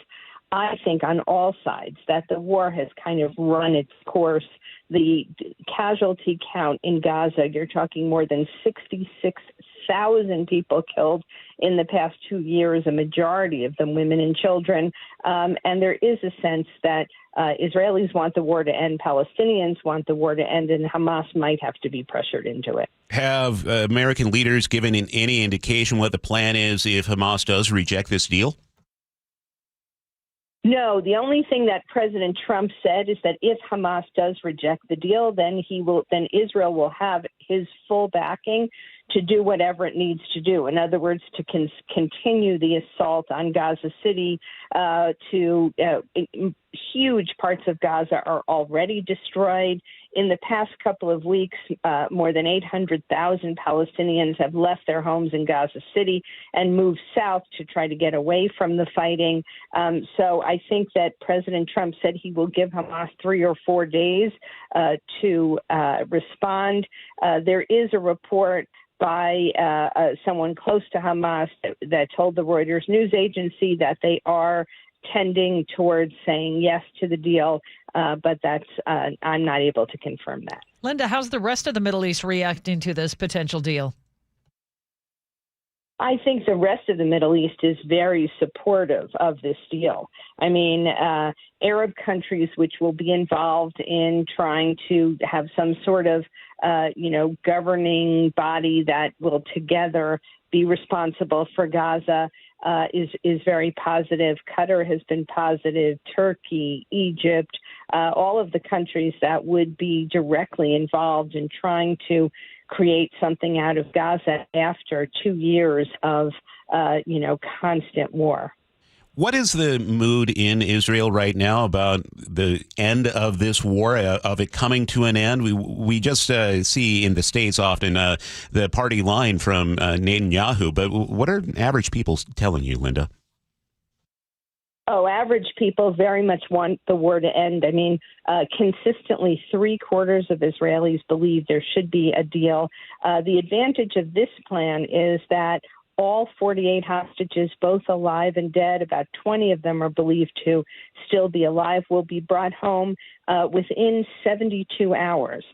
I think, on all sides that the war has kind of run its course. The casualty count in Gaza, you're talking more than 66,000 people killed in the past 2 years, a majority of them women and children. And there is a sense that Israelis want the war to end, Palestinians want the war to end, and Hamas might have to be pressured into it. Have American leaders given any indication what the plan is if Hamas does reject this deal? No, the only thing that President Trump said is that if Hamas does reject the deal, then Israel will have his full backing to do whatever it needs to do. In other words, to continue the assault on Gaza City. Huge parts of Gaza are already destroyed. In the past couple of weeks, more than 800,000 Palestinians have left their homes in Gaza City and moved south to try to get away from the fighting. So I think that President Trump said he will give Hamas 3 or 4 days to respond. There is a report by someone close to Hamas that told the Reuters news agency that they are tending towards saying yes to the deal, but I'm not able to confirm that. Linda, how's the rest of the Middle East reacting to this potential deal? I think the rest of the Middle East is very supportive of this deal. I mean, Arab countries, which will be involved in trying to have some sort of, governing body that will together be responsible for Gaza, is very positive. Qatar has been positive. Turkey, Egypt, all of the countries that would be directly involved in trying to create something out of Gaza after 2 years of, constant war. What is the mood in Israel right now about the end of this war, of it coming to an end? We just see in the States often the party line from Netanyahu, but what are average people telling you, Linda? Oh, average people very much want the war to end. I mean, consistently 3/4 of Israelis believe there should be a deal. The advantage of this plan is that all 48 hostages, both alive and dead, about 20 of them are believed to still be alive, will be brought home within 72 hours.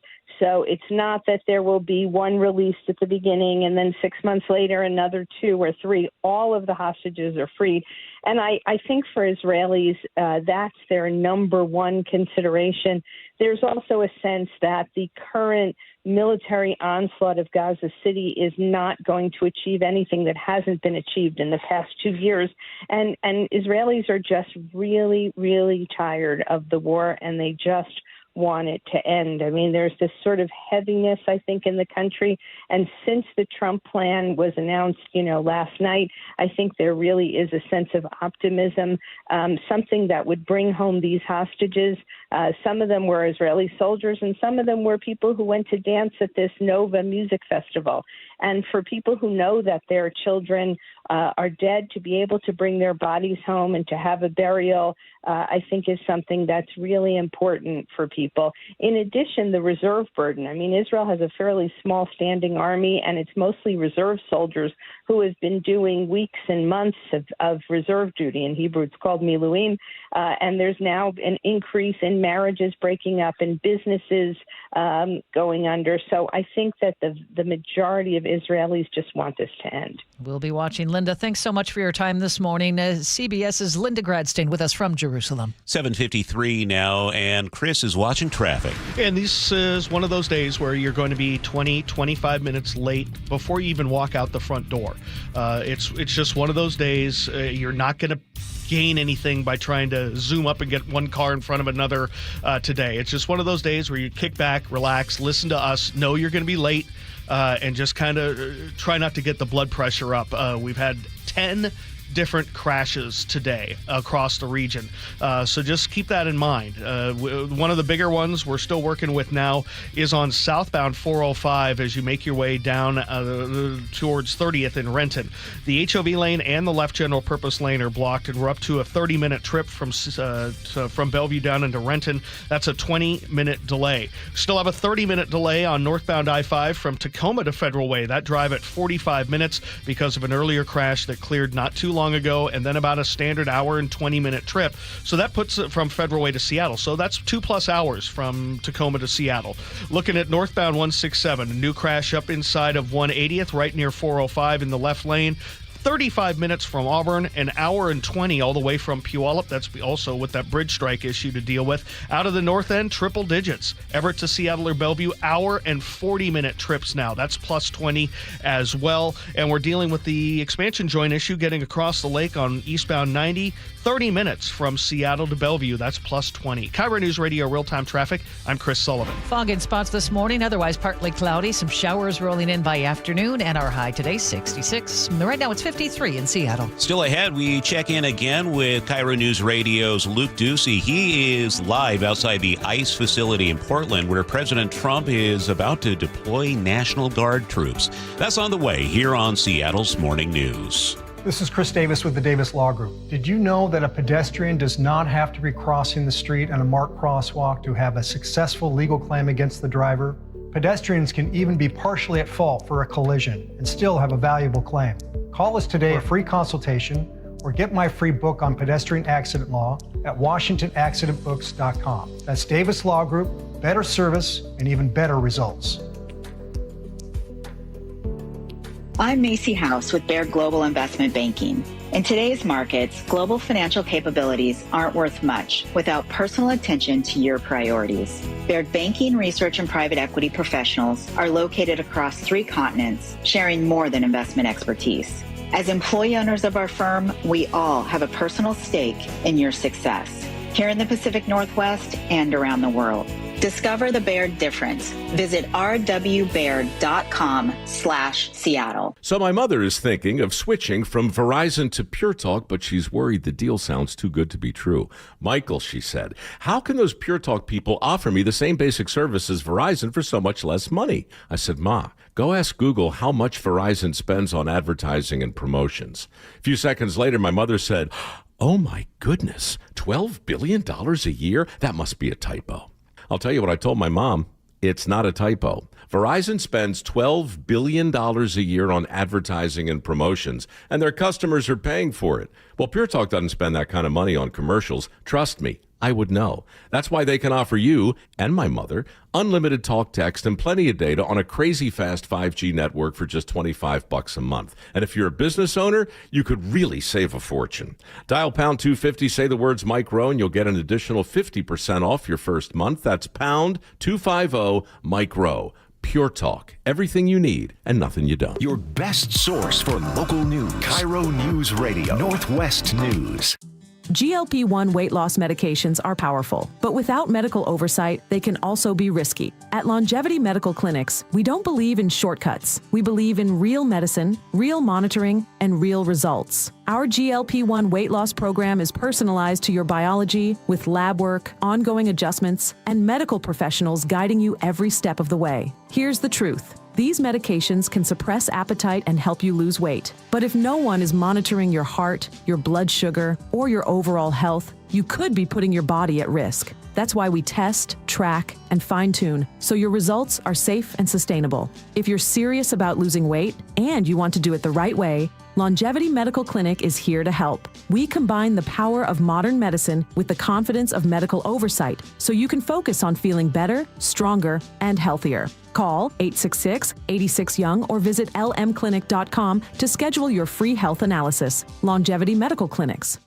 So it's not that there will be one released at the beginning and then 6 months later another 2 or 3. All of the hostages are freed. And I think for Israelis, that's their number one consideration. There's also a sense that the current military onslaught of Gaza City is not going to achieve anything that hasn't been achieved in the past 2 years. And Israelis are just really, really tired of the war, and they just want it to end. I mean, there's this sort of heaviness, I think, in the country. And since the Trump plan was announced, last night, I think there really is a sense of optimism, something that would bring home these hostages. Some of them were Israeli soldiers, and some of them were people who went to dance at this Nova music festival. And for people who know that their children are dead, to be able to bring their bodies home and to have a burial, I think is something that's really important for people. In addition, the reserve burden. I mean, Israel has a fairly small standing army, and it's mostly reserve soldiers who have been doing weeks and months of reserve duty. In Hebrew, it's called miluim. And there's now an increase in marriages breaking up and businesses going under. So I think that the majority of Israelis just want this to end. We'll be watching. Linda, thanks so much for your time this morning. CBS's Linda Gradstein with us from Jerusalem. 7:53 now, and Chris is watching traffic. And this is one of those days where you're going to be 25 minutes late before you even walk out the front door. It's just one of those days. You're not going to gain anything by trying to zoom up and get one car in front of another today. It's just one of those days where you kick back, relax, listen to us, know you're going to be late, and just kind of try not to get the blood pressure up. We've had 10 different crashes today across the region. So just keep that in mind. One of the bigger ones we're still working with now is on southbound 405 as you make your way down towards 30th in Renton. The HOV lane and the left general purpose lane are blocked, and we're up to a 30-minute trip from Bellevue down into Renton. That's a 20-minute delay. Still have a 30-minute delay on northbound I-5 from Tacoma to Federal Way. That drive at 45 minutes because of an earlier crash that cleared not too long ago, and then about a standard hour and 20-minute trip. So that puts it from Federal Way to Seattle. So that's 2+ hours from Tacoma to Seattle. Looking at northbound 167, a new crash up inside of 180th, right near 405 in the left lane. 35 minutes from Auburn, an hour and 20 all the way from Puyallup. That's also with that bridge strike issue to deal with. Out of the north end, triple digits. Everett to Seattle or Bellevue, hour and 40-minute trips now. That's +20 as well. And we're dealing with the expansion joint issue getting across the lake on eastbound 90. 30 minutes from Seattle to Bellevue. That's +20. KIRO Newsradio real-time traffic. I'm Chris Sullivan. Fog in spots this morning, otherwise partly cloudy. Some showers rolling in by afternoon, and our high today, 66. Right now it's 53 in Seattle. Still ahead, we check in again with KIRO News Radio's Luke Ducey. He is live outside the ICE facility in Portland, where President Trump is about to deploy National Guard troops. That's on the way here on Seattle's Morning News. This is Chris Davis with the Davis Law Group. Did you know that a pedestrian does not have to be crossing the street on a marked crosswalk to have a successful legal claim against the driver? Pedestrians can even be partially at fault for a collision and still have a valuable claim. Call us today for a free consultation or get my free book on pedestrian accident law at washingtonaccidentbooks.com. That's Davis Law Group, better service and even better results. I'm Macy House with Baird Global Investment Banking. In today's markets, global financial capabilities aren't worth much without personal attention to your priorities. Baird Banking, Research, and Private Equity professionals are located across 3 continents, sharing more than investment expertise. As employee owners of our firm, we all have a personal stake in your success, here in the Pacific Northwest and around the world. Discover the Baird difference. Visit rwbaird.com/Seattle. So my mother is thinking of switching from Verizon to Pure Talk, but she's worried the deal sounds too good to be true. Michael, she said, how can those Pure Talk people offer me the same basic service as Verizon for so much less money? I said, Ma, go ask Google how much Verizon spends on advertising and promotions. A few seconds later, my mother said, oh my goodness, $12 billion a year? That must be a typo. I'll tell you what I told my mom. It's not a typo. Verizon spends $12 billion a year on advertising and promotions, and their customers are paying for it. Well, Pure Talk doesn't spend that kind of money on commercials. Trust me, I would know. That's why they can offer you and my mother unlimited talk, text, and plenty of data on a crazy fast 5G network for just $25 a month. And if you're a business owner, you could really save a fortune. Dial pound 250, say the words Mike Rowe, and you'll get an additional 50% off your first month. That's pound 250 Mike Rowe. Pure Talk. Everything you need and nothing you don't. Your best source for local news. KIRO Newsradio. Northwest News. GLP-1 weight loss medications are powerful, but without medical oversight, they can also be risky. At Longevity Medical Clinics, we don't believe in shortcuts. We believe in real medicine, real monitoring, and real results. Our GLP-1 weight loss program is personalized to your biology with lab work, ongoing adjustments, and medical professionals guiding you every step of the way. Here's the truth. These medications can suppress appetite and help you lose weight. But if no one is monitoring your heart, your blood sugar, or your overall health, you could be putting your body at risk. That's why we test, track, and fine-tune so your results are safe and sustainable. If you're serious about losing weight and you want to do it the right way, Longevity Medical Clinic is here to help. We combine the power of modern medicine with the confidence of medical oversight so you can focus on feeling better, stronger, and healthier. Call 866-86-YOUNG or visit lmclinic.com to schedule your free health analysis. Longevity Medical Clinics.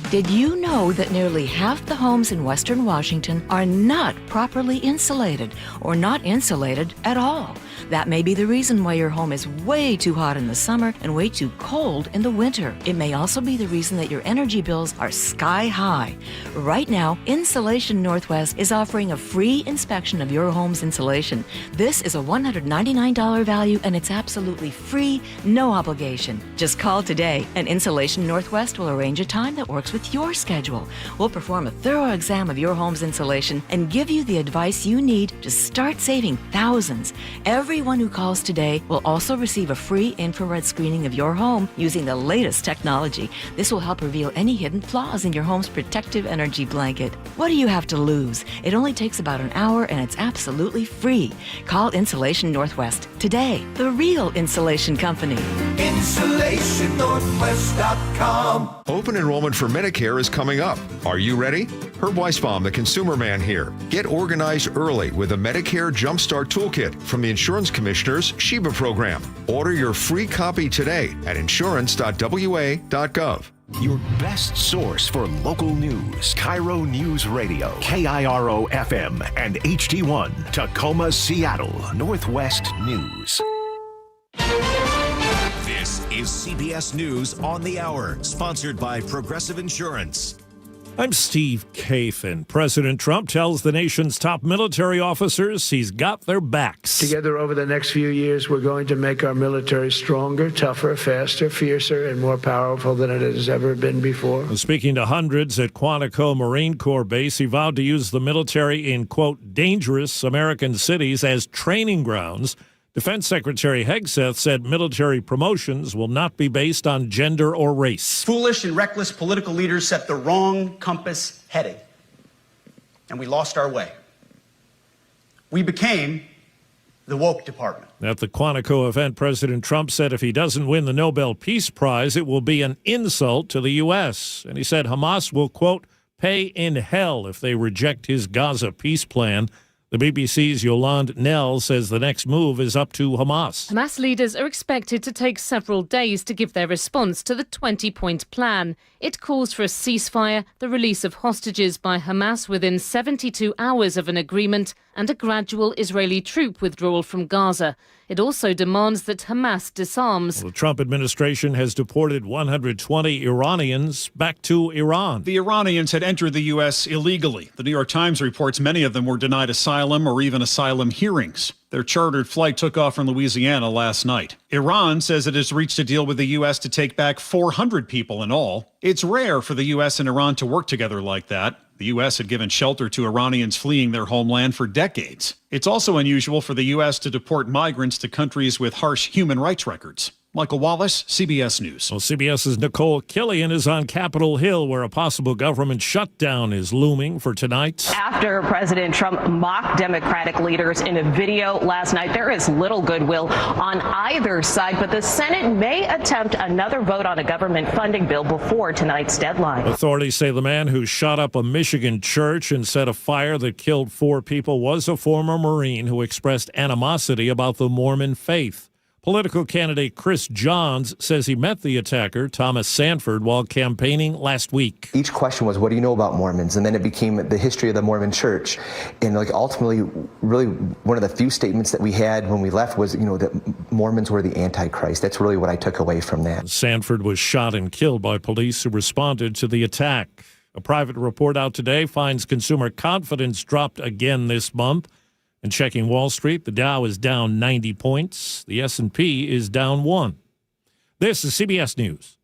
Did you know that nearly half the homes in Western Washington are not properly insulated or not insulated at all? That may be the reason why your home is way too hot in the summer and way too cold in the winter. It may also be the reason that your energy bills are sky high. Right now, Insulation Northwest is offering a free inspection of your home's insulation. This is a $199 value and it's absolutely free, no obligation. Just call today and Insulation Northwest will arrange a time that works with your schedule. We'll perform a thorough exam of your home's insulation and give you the advice you need to start saving thousands. Everyone who calls today will also receive a free infrared screening of your home using the latest technology. This will help reveal any hidden flaws in your home's protective energy blanket. What do you have to lose? It only takes about an hour and it's absolutely free. Call Insulation Northwest today, the real insulation company. InsulationNorthwest.com. Open enrollment for Medicare is coming up. Are you ready? Herb Weisbaum, the Consumer Man here. Get organized early with a Medicare Jumpstart Toolkit from the Insurance Commissioner's Sheba program. Order your free copy today at insurance.wa.gov. Your best source for local news. KIRO News Radio. KIRO FM and HD1. Tacoma, Seattle. Northwest News. This is CBS News on the Hour, sponsored by Progressive Insurance. I'm Steve Kathan. President Trump tells the nation's top military officers he's got their backs. Together over the next few years, we're going to make our military stronger, tougher, faster, fiercer, and more powerful than it has ever been before. Speaking to hundreds at Quantico Marine Corps Base, he vowed to use the military in, quote, dangerous American cities as training grounds. Defense Secretary Hegseth said military promotions will not be based on gender or race. Foolish and reckless political leaders set the wrong compass heading, and we lost our way. We became the woke department. At the Quantico event, President Trump said if he doesn't win the Nobel Peace Prize, it will be an insult to the U.S. And he said Hamas will, quote, pay in hell if they reject his Gaza peace plan. The BBC's Yolande Nell says the next move is up to Hamas. Hamas leaders are expected to take several days to give their response to the 20-point plan. It calls for a ceasefire, the release of hostages by Hamas within 72 hours of an agreement, and a gradual Israeli troop withdrawal from Gaza. It also demands that Hamas disarms. The Trump administration has deported 120 Iranians back to Iran. The Iranians had entered the U.S. illegally. The New York Times reports many of them were denied asylum or even asylum hearings. Their chartered flight took off from Louisiana last night. Iran says it has reached a deal with the U.S. to take back 400 people in all. It's rare for the U.S. and Iran to work together like that. The U.S. had given shelter to Iranians fleeing their homeland for decades. It's also unusual for the U.S. to deport migrants to countries with harsh human rights records. Michael Wallace, CBS News. Well, CBS's Nicole Killian is on Capitol Hill, where a possible government shutdown is looming for tonight. After President Trump mocked Democratic leaders in a video last night, there is little goodwill on either side, but the Senate may attempt another vote on a government funding bill before tonight's deadline. Authorities say the man who shot up a Michigan church and set a fire that killed 4 people was a former Marine who expressed animosity about the Mormon faith. Political candidate Chris Johns says he met the attacker, Thomas Sanford, while campaigning last week. Each question was, what do you know about Mormons? And then it became the history of the Mormon church. And ultimately, really one of the few statements that we had when we left was, that Mormons were the Antichrist. That's really what I took away from that. Sanford was shot and killed by police who responded to the attack. A private report out today finds consumer confidence dropped again this month. And checking Wall Street, the Dow is down 90 points. The S&P is down 1. This is CBS News.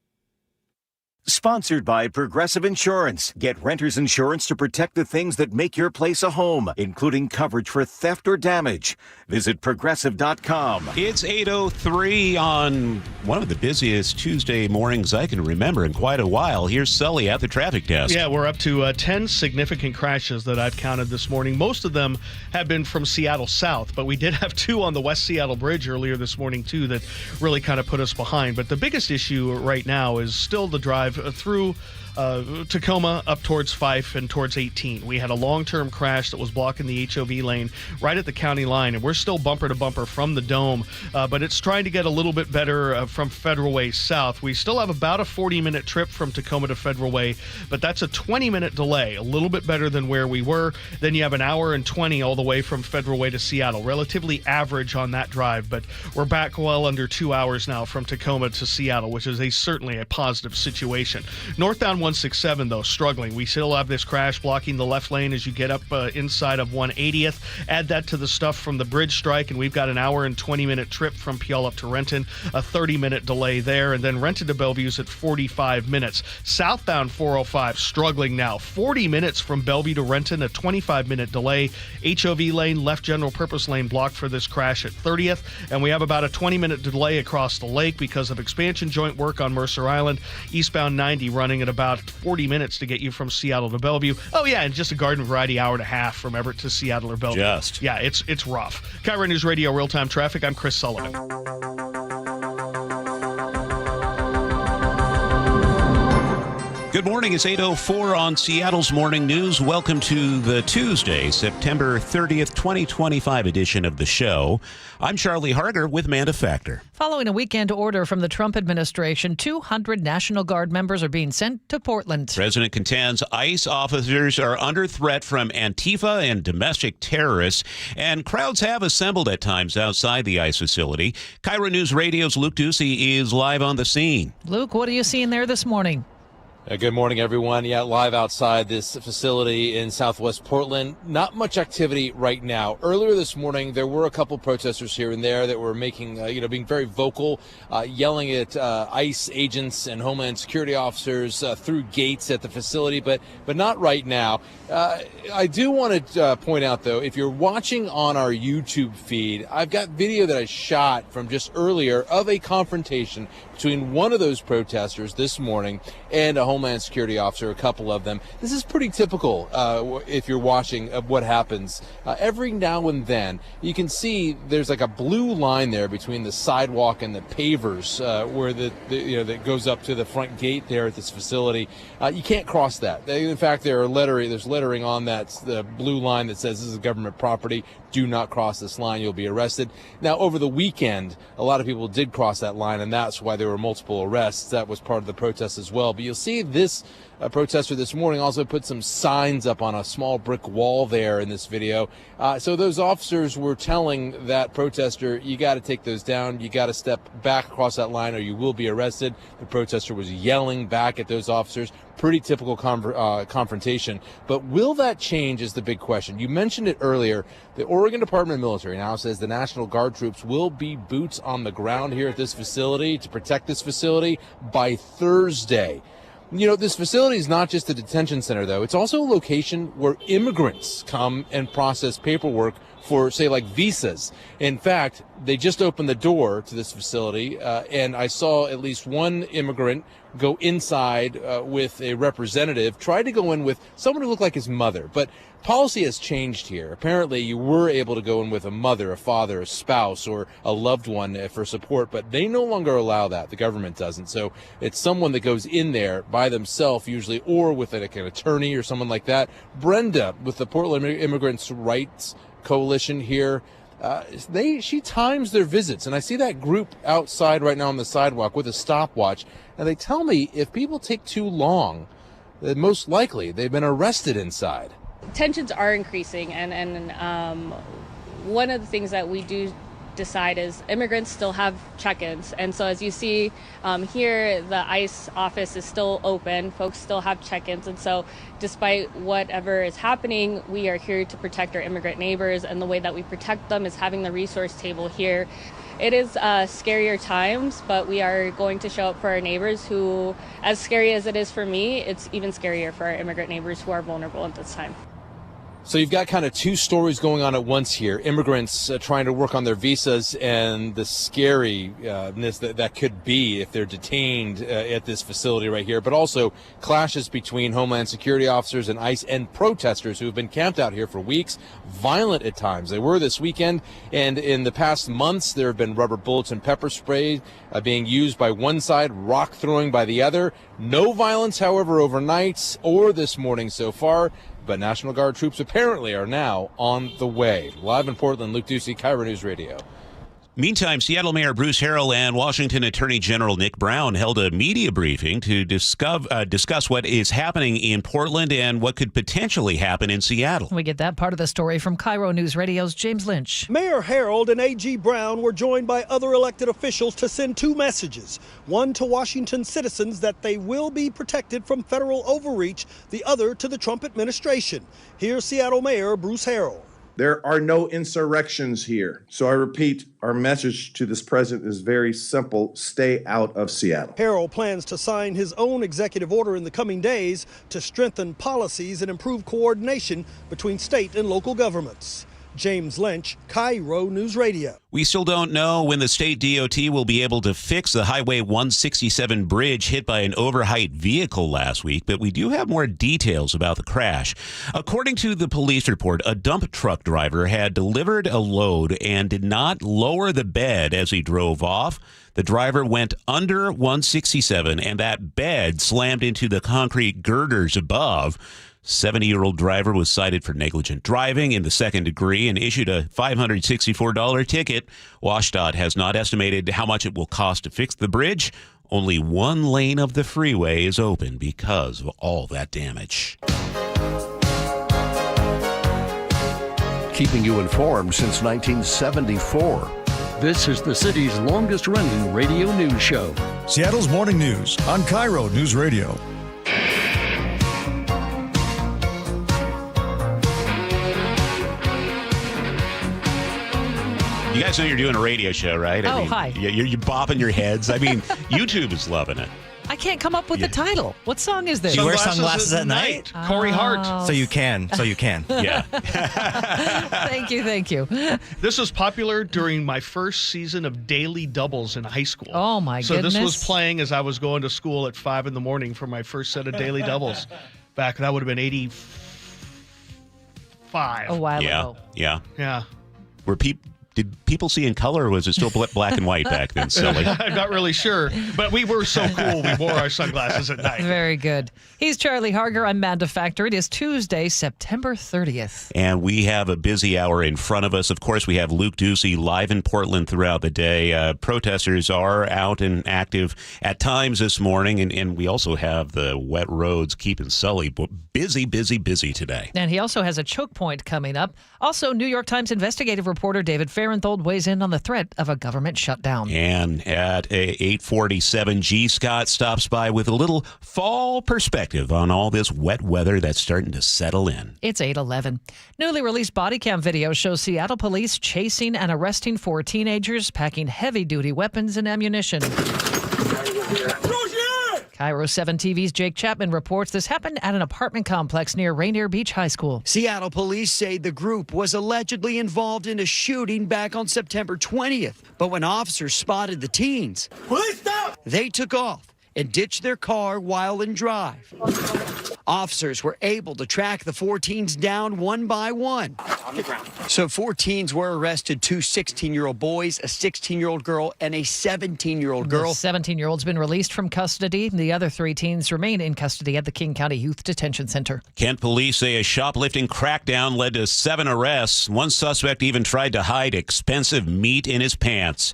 Sponsored by Progressive Insurance. Get renter's insurance to protect the things that make your place a home, including coverage for theft or damage. Visit Progressive.com. It's 8:03 on one of the busiest Tuesday mornings I can remember in quite a while. Here's Sully at the traffic desk. Yeah, we're up to 10 significant crashes that I've counted this morning. Most of them have been from Seattle south, but we did have 2 on the West Seattle Bridge earlier this morning, too, that really kind of put us behind. But the biggest issue right now is still the drive through Tacoma up towards Fife and towards 18. We had a long-term crash that was blocking the HOV lane right at the county line, and we're still bumper to bumper from the Dome, but it's trying to get a little bit better from Federal Way south. We still have about a 40-minute trip from Tacoma to Federal Way, but that's a 20-minute delay, a little bit better than where we were. Then you have an hour and 20 all the way from Federal Way to Seattle. Relatively average on that drive, but we're back well under 2 hours now from Tacoma to Seattle, which is certainly a positive situation. Northbound 167, though, struggling. We still have this crash blocking the left lane as you get up inside of 180th. Add that to the stuff from the bridge strike, and we've got an hour and 20-minute trip from Puyallup to Renton, a 30-minute delay there, and then Renton to Bellevue's at 45 minutes. Southbound 405 struggling now. 40 minutes from Bellevue to Renton, a 25-minute delay. HOV lane, left general purpose lane blocked for this crash at 30th, and we have about a 20-minute delay across the lake because of expansion joint work on Mercer Island. Eastbound 90 running at about 40 minutes to get you from Seattle to Bellevue. Oh, yeah, and just a garden variety hour and a half from Everett to Seattle or Bellevue. Yeah, it's rough. KIRO Newsradio Real-Time Traffic, I'm Chris Sullivan. Good morning. It's 8:04 on Seattle's Morning News. Welcome to the Tuesday, September 30th, 2025 edition of the show. I'm Charlie Harger with Manda Factor. Following a weekend order from the Trump administration, 200 National Guard members are being sent to Portland. President contends ICE officers are under threat from Antifa and domestic terrorists, and crowds have assembled at times outside the ICE facility. KIRO News Radio's Luke Ducey is live on the scene. Luke, what are you seeing there this morning? Good morning, everyone. Yeah, live outside this facility in Southwest Portland. Not much activity right now. Earlier this morning, there were a couple protesters here and there that were making, being very vocal, yelling at ICE agents and Homeland Security officers through gates at the facility, but not right now. I do want to point out, though, if you're watching on our YouTube feed, I've got video that I shot from just earlier of a confrontation between one of those protesters this morning and a Homeland Homeland Security officer, a couple of them. This is pretty typical if you're watching of what happens. Every now and then, you can see there's like a blue line there between the sidewalk and the pavers where that goes up to the front gate there at this facility. You can't cross that. In fact, there's lettering on the blue line that says this is government property. Do not cross this line. You'll be arrested. Now, over the weekend, a lot of people did cross that line, and that's why there were multiple arrests. That was part of the protest as well. But you'll see this protester this morning also put some signs up on a small brick wall there in this video. So those officers were telling that protester, you got to take those down. You got to step back across that line or you will be arrested. The protester was yelling back at those officers. Pretty typical confrontation. But will that change is the big question. You mentioned it earlier. The Oregon Department of Military now says the National Guard troops will be boots on the ground here at this facility to protect this facility by Thursday. You know, this facility is not just a detention center, though. It's also a location where immigrants come and process paperwork for, say, like visas. In fact, they just opened the door to this facility, and I saw at least one immigrant go inside with a representative, tried to go in with someone who looked like his mother. But policy has changed here. Apparently, you were able to go in with a mother, a father, a spouse, or a loved one for support, but they no longer allow that. The government doesn't. So it's someone that goes in there by themselves usually, or with an attorney or someone like that. Brenda with the Portland Immigrants' Rights Coalition here, she times their visits, and I see that group outside right now on the sidewalk with a stopwatch, and they tell me if people take too long, that most likely they've been arrested inside. Tensions are increasing, and one of the things that we do decide is immigrants still have check-ins, and so as you see here, the ICE office is still open. Folks still have check-ins, and so despite whatever is happening, we are here to protect our immigrant neighbors, and the way that we protect them is having the resource table here. It is scarier times, but we are going to show up for our neighbors who, as scary as it is for me, it's even scarier for our immigrant neighbors who are vulnerable at this time. So you've got kind of two stories going on at once here. Immigrants trying to work on their visas and the scariness that could be if they're detained at this facility right here, but also clashes between Homeland Security officers and ICE and protesters who have been camped out here for weeks, violent at times. They were this weekend, and in the past months there have been rubber bullets and pepper spray being used by one side, rock throwing by the other. No violence, however, overnight or this morning so far. But National Guard troops apparently are now on the way. Live in Portland, Luke Ducey, KIRO News Radio. Meantime, Seattle Mayor Bruce Harrell and Washington Attorney General Nick Brown held a media briefing to discuss what is happening in Portland and what could potentially happen in Seattle. We get that part of the story from KIRO News Radio's James Lynch. Mayor Harrell and A.G. Brown were joined by other elected officials to send two messages. One to Washington citizens that they will be protected from federal overreach, the other to the Trump administration. Here's Seattle Mayor Bruce Harrell. There are no insurrections here. So I repeat, our message to this president is very simple. Stay out of Seattle. Harrell plans to sign his own executive order in the coming days to strengthen policies and improve coordination between state and local governments. James Lynch, KIRO News Radio. We still don't know when the state DOT will be able to fix the Highway 167 bridge hit by an overheight vehicle last week, but we do have more details about the crash. According to the police report, a dump truck driver had delivered a load and did not lower the bed as he drove off. The driver went under 167, and that bed slammed into the concrete girders above. 70-year-old driver was cited for negligent driving in the second degree and issued a $564 ticket. WashDOT has not estimated how much it will cost to fix the bridge. Only one lane of the freeway is open because of all that damage. Keeping you informed since 1974. This is the city's longest-running radio news show. Seattle's Morning News on KIRO News Radio. You guys know you're doing a radio show, right? Hi. You're bopping your heads. I mean, YouTube is loving it. I can't come up with the title. What song is this? You wear sunglasses at night? Corey Hart. So you can. Yeah. Thank you. This was popular during my first season of Daily Doubles in high school. Oh, my goodness. So this was playing as I was going to school at 5 in the morning for my first set of Daily Doubles. Back, that would have been 85. A while ago. Yeah. Did people see in color, or was it still black and white back then? Silly. I'm not really sure, but we were so cool. We wore our sunglasses at night. Very good. He's Charlie Harger. I'm Manda Factor. It is Tuesday, September 30th. And we have a busy hour in front of us. Of course, we have Luke Ducey live in Portland throughout the day. Protesters are out and active at times this morning, and we also have the wet roads keeping Sully busy today. And he also has a choke point coming up. Also, New York Times investigative reporter David Farenthold weighs in on the threat of a government shutdown. And at 8:47, G. Scott stops by with a little fall perspective on all this wet weather that's starting to settle in. It's 8:11. Newly released body cam video shows Seattle police chasing and arresting 4 teenagers packing heavy-duty weapons and ammunition. KIRO 7 TV's Jake Chapman reports this happened at an apartment complex near Rainier Beach High School. Seattle police say the group was allegedly involved in a shooting back on September 20th. But when officers spotted the teens, police stop! They took off and ditched their car while in drive. Officers were able to track the 4 teens down one by one. On the ground. So 4 teens were arrested, 2 16-year-old boys, a 16-year-old girl, and a 17-year-old girl. The 17-year-old's been released from custody. The other 3 teens remain in custody at the King County Youth Detention Center. Kent police say a shoplifting crackdown led to 7 arrests. One suspect even tried to hide expensive meat in his pants.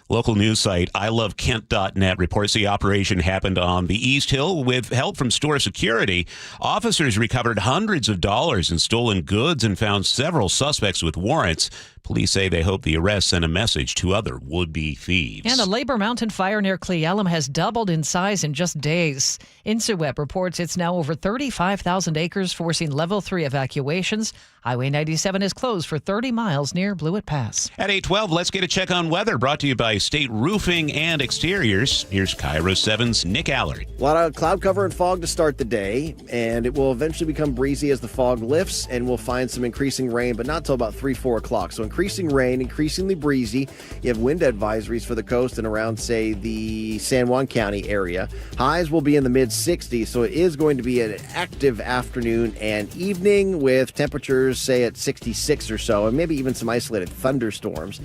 Local news site ilovekent.net reports the operation happened on the East Hill with help from store security. Officers recovered hundreds of dollars in stolen goods and found several suspects with warrants. Police say they hope the arrest sent a message to other would-be thieves. And the Labor Mountain fire near Cle Elum has doubled in size in just days. InsuWeb reports it's now over 35,000 acres, forcing level 3 evacuations. Highway 97 is closed for 30 miles near Blewett Pass. At 8:12, let's get a check on weather, brought to you by State Roofing and Exteriors. Here's KIRO 7's Nick Allard. A lot of cloud cover and fog to start the day, and it will eventually become breezy as the fog lifts, and we'll find some increasing rain, but not until about 3-4 o'clock. So increasing rain, increasingly breezy. You have wind advisories for the coast and around, say, the San Juan County area. Highs will be in the mid-60s, so it is going to be an active afternoon and evening with temperatures, say, at 66 or so, and maybe even some isolated thunderstorms.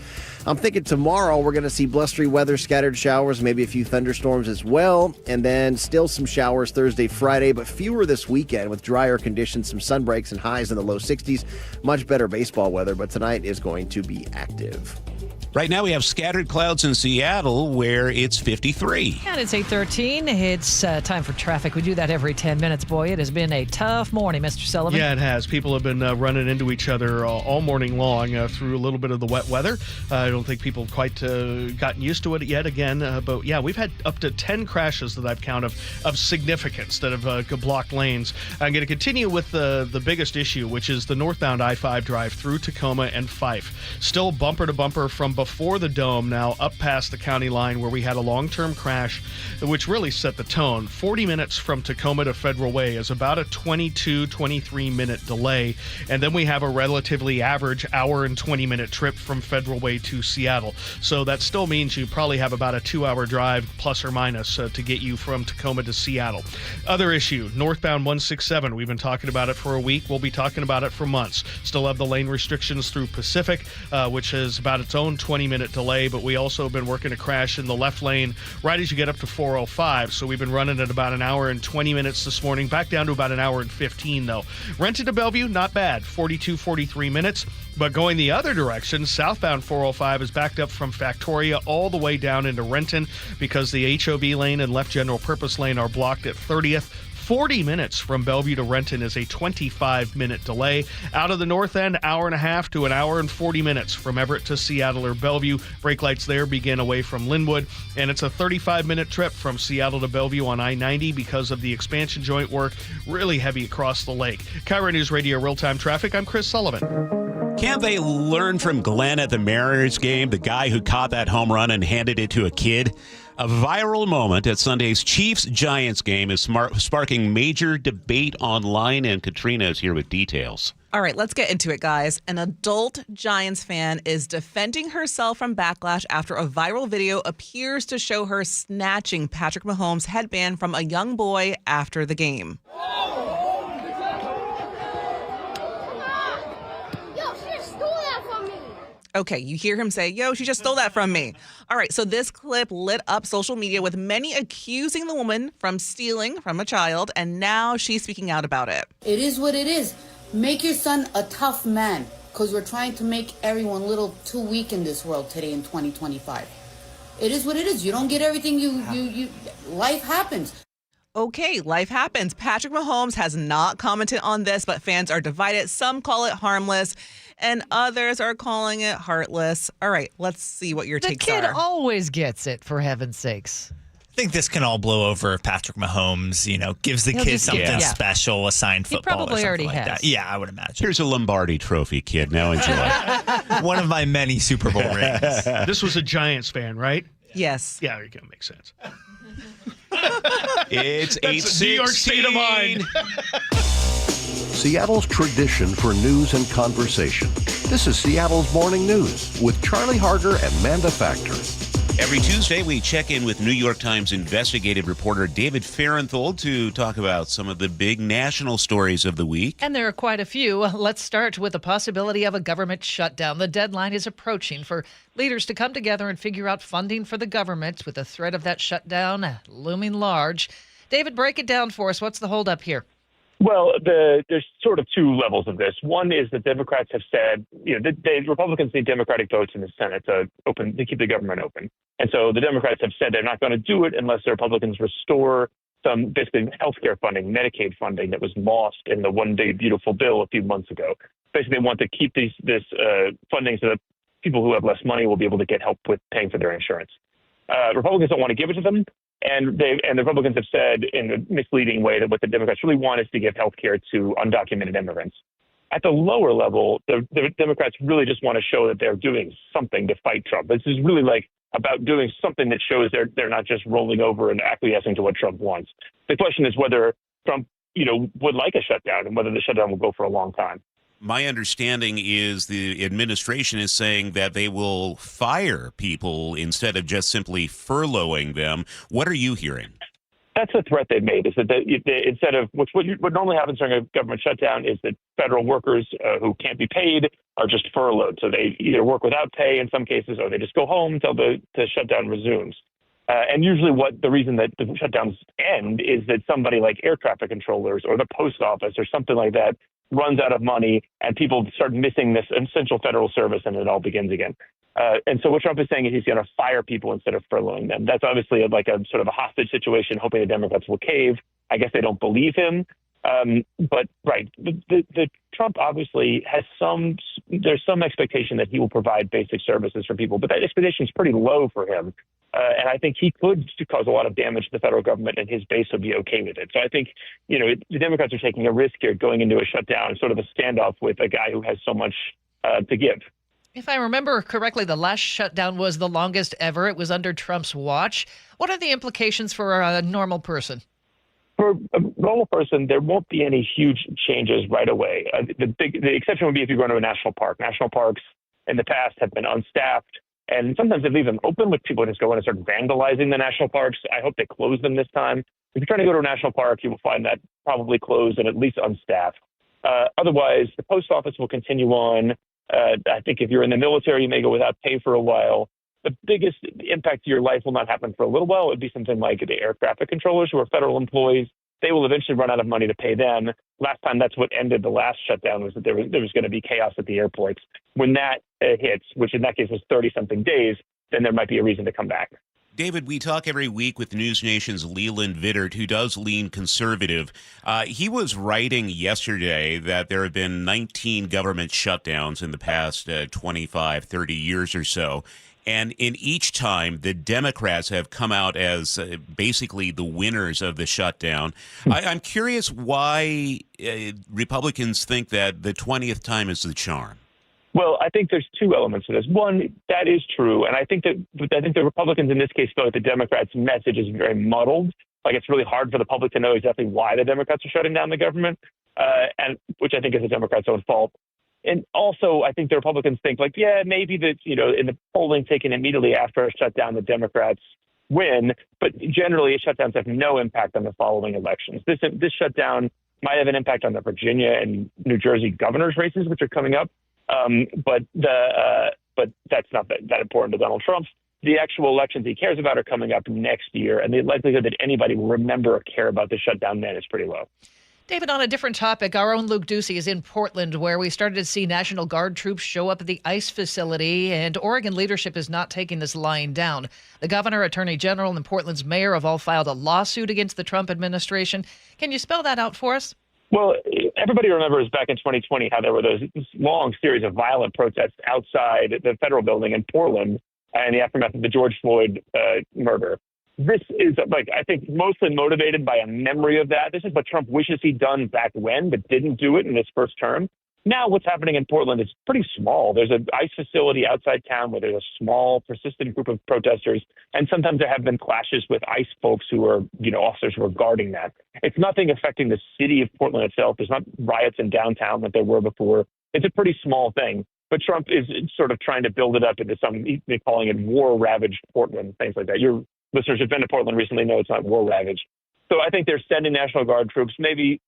I'm thinking tomorrow we're going to see blustery weather, scattered showers, maybe a few thunderstorms as well, and then still some showers Thursday, Friday, but fewer this weekend with drier conditions, some sun breaks and highs in the low 60s. Much better baseball weather, but tonight is going to be active. Right now we have scattered clouds in Seattle where it's 53. And it's 8:13. It's time for traffic. We do that every 10 minutes. Boy, it has been a tough morning, Mr. Sullivan. Yeah, it has. People have been running into each other all morning long through a little bit of the wet weather. I don't think people have quite gotten used to it yet again. But yeah, we've had up to 10 crashes that I've counted of significance that have blocked lanes. I'm going to continue with the biggest issue, which is the northbound I-5 drive through Tacoma and Fife. Still bumper to bumper from before the Dome, now up past the county line where we had a long-term crash, which really set the tone. 40 minutes from Tacoma to Federal Way is about a 23-minute delay. And then we have a relatively average hour and 20-minute trip from Federal Way to Seattle. So that still means you probably have about a 2-hour drive, plus or minus, to get you from Tacoma to Seattle. Other issue, northbound 167. We've been talking about it for a week. We'll be talking about it for months. Still have the lane restrictions through Pacific, which is about its own 20-minute delay, but we also have been working a crash in the left lane right as you get up to 405. So we've been running at about an hour and 20 minutes this morning, back down to about an hour and 15 though. Renton to Bellevue, not bad, 43 minutes. But going the other direction, southbound 405 is backed up from Factoria all the way down into Renton because the HOV lane and left general purpose lane are blocked at 30th. 40 minutes from Bellevue to Renton is a 25-minute delay. Out of the north end, hour and a half to an hour and 40 minutes from Everett to Seattle or Bellevue. Brake lights there begin away from Linwood. And it's a 35-minute trip from Seattle to Bellevue on I-90 because of the expansion joint work, really heavy across the lake. KIRO Newsradio Real-Time Traffic, I'm Chris Sullivan. Can't they learn from Glenn at the Mariners game, the guy who caught that home run and handed it to a kid? A viral moment at Sunday's Chiefs-Giants game is sparking major debate online, and Katrina is here with details. All right, let's get into it, guys. An adult Giants fan is defending herself from backlash after a viral video appears to show her snatching Patrick Mahomes' headband from a young boy after the game. Okay, you hear him say, yo, she just stole that from me. All right, so this clip lit up social media with many accusing the woman from stealing from a child, and now she's speaking out about it. It is what it is. Make your son a tough man, because we're trying to make everyone a little too weak in this world today in 2025. It is what it is. You don't get everything you life happens. Okay, life happens. Patrick Mahomes has not commented on this, but fans are divided. Some call it harmless, and others are calling it heartless. All right, let's see what your takes are. The kid always gets it, for heaven's sakes. I think this can all blow over if Patrick Mahomes, gives the kid something special, a signed football or something like that. Yeah, I would imagine. Here's a Lombardi Trophy, kid. Now enjoy. One of my many Super Bowl rings. This was a Giants fan, right? Yes. Yeah, it makes sense. It's 8:16. New York state of mind. Seattle's tradition for news and conversation. This is Seattle's Morning News with Charlie Harger and Manda Factor. Every Tuesday, we check in with New York Times investigative reporter David Farenthold to talk about some of the big national stories of the week. And there are quite a few. Let's start with the possibility of a government shutdown. The deadline is approaching for leaders to come together and figure out funding for the government, with the threat of that shutdown looming large. David, break it down for us. What's the holdup here? Well, there's sort of two levels of this. One is the Democrats have said, the Republicans need Democratic votes in the Senate to keep the government open. And so the Democrats have said they're not going to do it unless the Republicans restore some basically healthcare funding, Medicaid funding that was lost in the One Big Beautiful Bill a few months ago. Basically, they want to keep this funding so that people who have less money will be able to get help with paying for their insurance. Republicans don't want to give it to them. And the Republicans have said in a misleading way that what the Democrats really want is to give health care to undocumented immigrants. At the lower level, the Democrats really just want to show that they're doing something to fight Trump. This is really about doing something that shows they're not just rolling over and acquiescing to what Trump wants. The question is whether Trump, would like a shutdown and whether the shutdown will go for a long time. My understanding is the administration is saying that they will fire people instead of just simply furloughing them. What are you hearing? That's the threat they've made, is that instead of what normally happens during a government shutdown is that federal workers who can't be paid are just furloughed. So they either work without pay in some cases, or they just go home until the shutdown resumes. And usually the reason that the shutdowns end is that somebody like air traffic controllers or the post office or something like that runs out of money and people start missing this essential federal service, and it all begins again. And so what Trump is saying is he's going to fire people instead of furloughing them. That's obviously a sort of a hostage situation, hoping the Democrats will cave. I guess they don't believe him. But the Trump obviously has there's some expectation that he will provide basic services for people, but that expectation is pretty low for him. And I think he could cause a lot of damage to the federal government, and his base would be okay with it. So I think, the Democrats are taking a risk here, going into a shutdown, sort of a standoff with a guy who has so much to give. If I remember correctly, the last shutdown was the longest ever. It was under Trump's watch. What are the implications for a normal person? For a normal person, there won't be any huge changes right away. The exception would be if you go into a national park. National parks in the past have been unstaffed, and sometimes they leave them open with people just go in and start vandalizing the national parks. I hope they close them this time. If you're trying to go to a national park, you will find that probably closed and at least unstaffed. Otherwise, the post office will continue on. I think if you're in the military, you may go without pay for a while. The biggest impact to your life will not happen for a little while. It would be something like the air traffic controllers who are federal employees. They will eventually run out of money to pay them. Last time, that's what ended the last shutdown, was that there was going to be chaos at the airports. When that hits, which in that case was 30-something days, then there might be a reason to come back. David, we talk every week with News Nation's Leland Vittert, who does lean conservative. He was writing yesterday that there have been 19 government shutdowns in the past 25, 30 years or so. And in each time, the Democrats have come out as basically the winners of the shutdown. I'm curious why Republicans think that the 20th time is the charm. Well, I think there's two elements to this. One, that is true, and I think the Republicans in this case feel like the Democrats' message is very muddled. Like it's really hard for the public to know exactly why the Democrats are shutting down the government, and which I think is the Democrats' own fault. And also, I think the Republicans think like, yeah, maybe that in the polling taken immediately after a shutdown, the Democrats win, but generally, shutdowns have no impact on the following elections. This shutdown might have an impact on the Virginia and New Jersey governor's races, which are coming up. But that's not that important to Donald Trump. The actual elections he cares about are coming up next year, and the likelihood that anybody will remember or care about the shutdown then is pretty low. David, on a different topic, our own Luke Ducey is in Portland, where we started to see National Guard troops show up at the ICE facility, and Oregon leadership is not taking this lying down. The governor, attorney general, and Portland's mayor have all filed a lawsuit against the Trump administration. Can you spell that out for us? Well, everybody remembers back in 2020 how there were those long series of violent protests outside the federal building in Portland in the aftermath of the George Floyd murder. This is, I think, mostly motivated by a memory of that. This is what Trump wishes he'd done back when, but didn't do it in his first term. Now what's happening in Portland is pretty small. There's an ICE facility outside town where there's a small, persistent group of protesters, and sometimes there have been clashes with ICE folks who are, officers who are guarding that. It's nothing affecting the city of Portland itself. There's not riots in downtown like there were before. It's a pretty small thing. But Trump is sort of trying to build it up into they're calling it war-ravaged Portland, things like that. Your listeners who've been to Portland recently know it's not war-ravaged. So I think they're sending National Guard troops, maybe,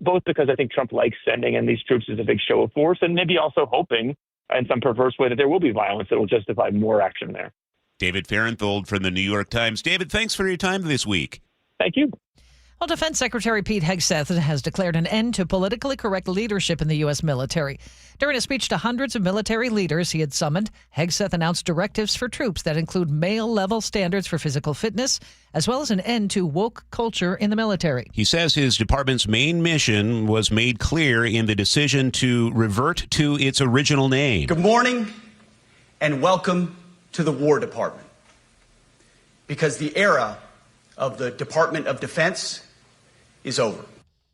both because I think Trump likes sending in these troops as a big show of force, and maybe also hoping in some perverse way that there will be violence that will justify more action there. David Farenthold from the New York Times. David, thanks for your time this week. Thank you. Well, Defense Secretary Pete Hegseth has declared an end to politically correct leadership in the U.S. military. During a speech to hundreds of military leaders he had summoned, Hegseth announced directives for troops that include male-level standards for physical fitness, as well as an end to woke culture in the military. He says his department's main mission was made clear in the decision to revert to its original name. Good morning and welcome to the War Department. Because the era of the Department of Defense is over.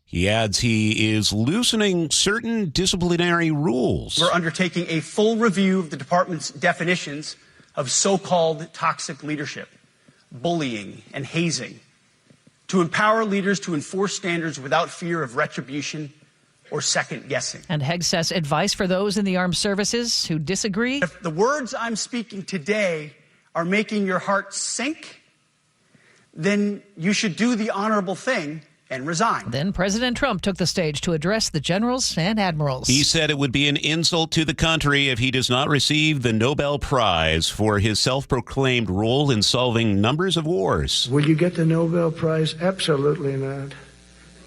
He adds he is loosening certain disciplinary rules. We're undertaking a full review of the department's definitions of so-called toxic leadership, bullying, and hazing, to empower leaders to enforce standards without fear of retribution or second guessing. And Hegseth's advice for those in the armed services who disagree? If the words I'm speaking today are making your heart sink, then you should do the honorable thing and resign. Then President Trump took the stage to address the generals and admirals. He said it would be an insult to the country if he does not receive the Nobel Prize for his self-proclaimed role in solving numbers of wars. Will you get the Nobel Prize? Absolutely not.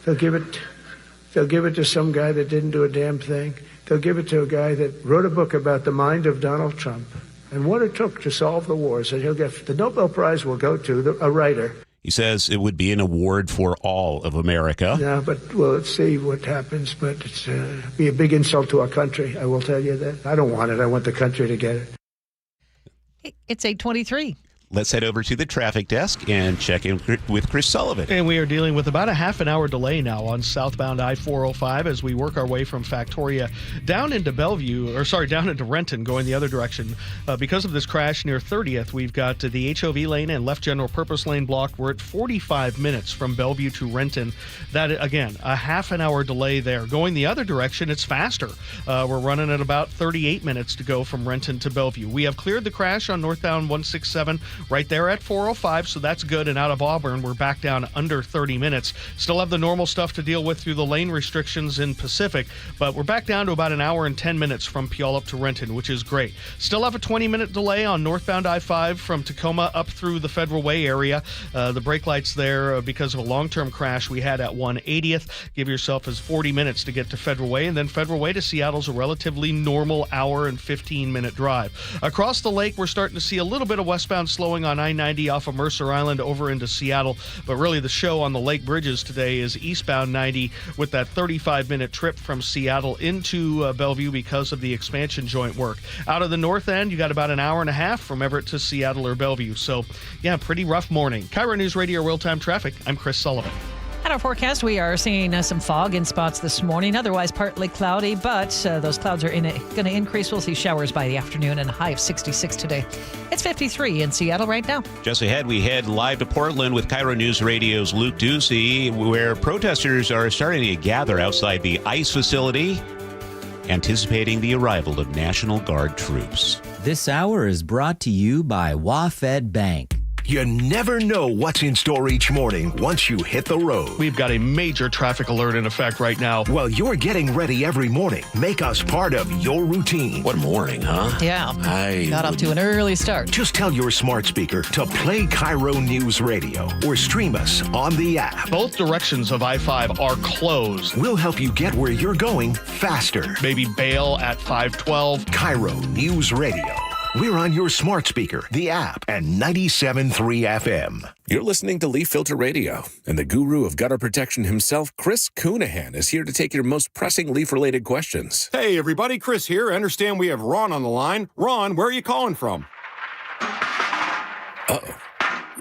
They'll give it to some guy that didn't do a damn thing. They'll give it to a guy that wrote a book about the mind of Donald Trump and what it took to solve the wars. And he'll get the Nobel Prize will go to a writer. He says it would be an award for all of America. Yeah, but we'll see what happens. But it's be a big insult to our country. I will tell you that. I don't want it. I want the country to get it. It's 8:23. Let's head over to the traffic desk and check in with Chris Sullivan. And we are dealing with about a half an hour delay now on southbound I-405 as we work our way from Factoria down into down into Renton, going the other direction. Because of this crash near 30th, we've got the HOV lane and left general purpose lane blocked. We're at 45 minutes from Bellevue to Renton. That, again, a half an hour delay there. Going the other direction, it's faster. We're running at about 38 minutes to go from Renton to Bellevue. We have cleared the crash on northbound 167 right there at 405, so that's good. And out of Auburn, we're back down under 30 minutes. Still have the normal stuff to deal with through the lane restrictions in Pacific, but we're back down to about an hour and 10 minutes from Puyallup to Renton, which is great. Still have a 20-minute delay on northbound I-5 from Tacoma up through the Federal Way area. The brake lights there because of a long-term crash we had at 180th. Give yourself as 40 minutes to get to Federal Way, and then Federal Way to Seattle's a relatively normal hour and 15-minute drive. Across the lake, we're starting to see a little bit of westbound slowing on I-90 off of Mercer Island over into Seattle, but really the show on the lake bridges today is eastbound 90 with that 35-minute trip from Seattle into Bellevue because of the expansion joint work. Out of the north end, you got about an hour and a half from Everett to Seattle or Bellevue. So, yeah, pretty rough morning. KIRO News Radio Real-Time Traffic. I'm Chris Sullivan. At our forecast, we are seeing some fog in spots this morning. Otherwise, partly cloudy, but those clouds are going to increase. We'll see showers by the afternoon and a high of 66 today. It's 53 in Seattle right now. Just ahead, we head live to Portland with KIRO News Radio's Luke Ducey, where protesters are starting to gather outside the ICE facility, anticipating the arrival of National Guard troops. This hour is brought to you by WaFd Bank. You never know what's in store each morning once you hit the road. We've got a major traffic alert in effect right now. Well, you're getting ready every morning. Make us part of your routine. What morning, huh? Yeah. Got off to an early start. Just tell your smart speaker to play KIRO News Radio or stream us on the app. Both directions of I-5 are closed. We'll help you get where you're going faster. Maybe bail at 512. KIRO News Radio. We're on your smart speaker, the app, and 97.3 FM. You're listening to Leaf Filter Radio, and the guru of gutter protection himself, Chris Coonahan, is here to take your most pressing leaf-related questions. Hey, everybody, Chris here. I understand we have Ron on the line. Ron, where are you calling from? Uh-oh.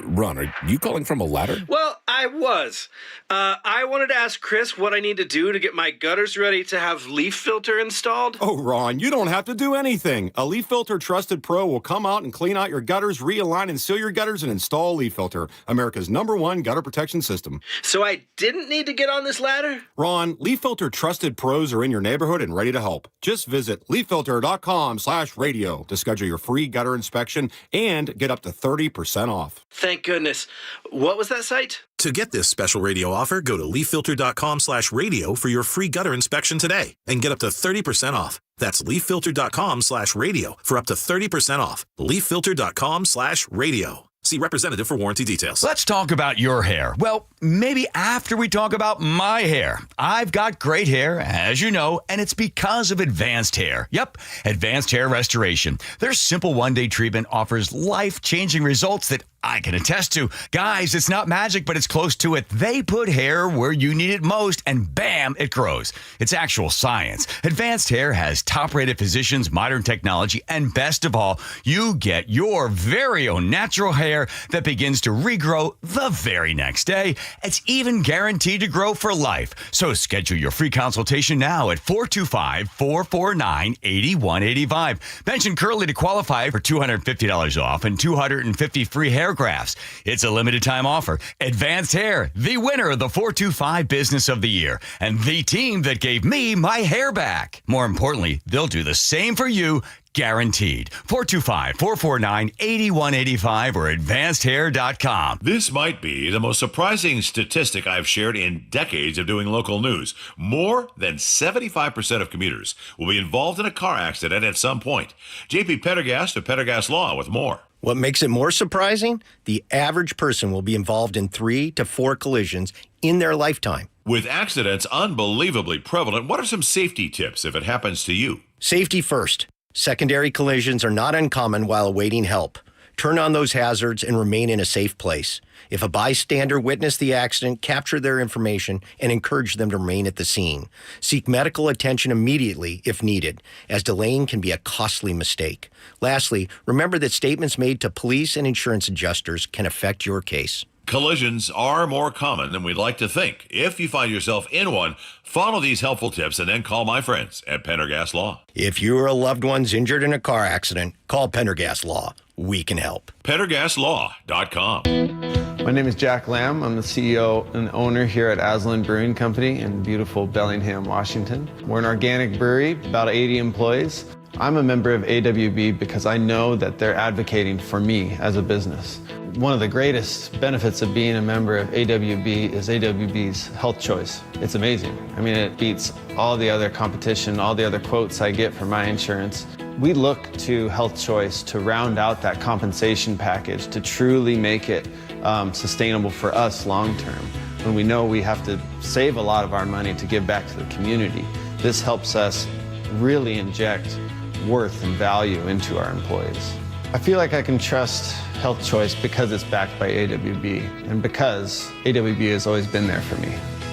Ron, are you calling from a ladder? Well, I was. I wanted to ask Chris what I need to do to get my gutters ready to have leaf filter installed. Oh, Ron, you don't have to do anything. A Leaf Filter Trusted Pro will come out and clean out your gutters, realign and seal your gutters, and install Leaf Filter, America's #1 gutter protection system. So I didn't need to get on this ladder? Ron, Leaf Filter Trusted Pros are in your neighborhood and ready to help. Just visit leaffilter.com/radio to schedule your free gutter inspection and get up to 30% off. Thank goodness. What was that site? To get this special radio offer, go to leaffilter.com/radio for your free gutter inspection today and get up to 30% off. That's leaffilter.com/radio for up to 30% off. leaffilter.com/radio. See representative for warranty details. Let's talk about your hair. Well, maybe after we talk about my hair. I've got great hair, as you know, and it's because of Advanced Hair. Yep, Advanced Hair Restoration. Their simple one-day treatment offers life-changing results that I can attest to. Guys, it's not magic, but it's close to it. They put hair where you need it most, and bam, it grows. It's actual science. Advanced Hair has top-rated physicians, modern technology, and best of all, you get your very own natural hair that begins to regrow the very next day. It's even guaranteed to grow for life. So schedule your free consultation now at 425-449-8185. Mention Curly to qualify for $250 off and 250 free hair grafts. It's a limited time offer. Advanced Hair, the winner of the 425 Business of the Year, and the team that gave me my hair back. More importantly, they'll do the same for you, guaranteed. 425-449-8185 or advancedhair.com. This might be the most surprising statistic I've shared in decades of doing local news. More than 75% of commuters will be involved in a car accident at some point. JP Pendergast of Pendergast Law with more. What makes it more surprising? The average person will be involved in 3 to 4 collisions in their lifetime. With accidents unbelievably prevalent, what are some safety tips if it happens to you? Safety first. Secondary collisions are not uncommon while awaiting help. Turn on those hazards and remain in a safe place. If a bystander witnessed the accident, capture their information and encourage them to remain at the scene. Seek medical attention immediately if needed, as delaying can be a costly mistake. Lastly, remember that statements made to police and insurance adjusters can affect your case. Collisions are more common than we'd like to think. If you find yourself in one, follow these helpful tips and then call my friends at Pendergast Law. If you or a loved one's injured in a car accident, call Pendergast Law. We can help. PendergastLaw.com. My name is Jack Lamb. I'm the CEO and owner here at Aslan Brewing Company in beautiful Bellingham, Washington. We're an organic brewery, about 80 employees. I'm a member of AWB because I know that they're advocating for me as a business. One of the greatest benefits of being a member of AWB is AWB's health choice. It's amazing. I mean, it beats all the other competition, all the other quotes I get for my insurance. We look to health choice to round out that compensation package to truly make it sustainable for us long term. When we know we have to save a lot of our money to give back to the community, this helps us really inject worth and value into our employees. I feel like I can trust Health Choice because it's backed by AWB and because AWB has always been there for me.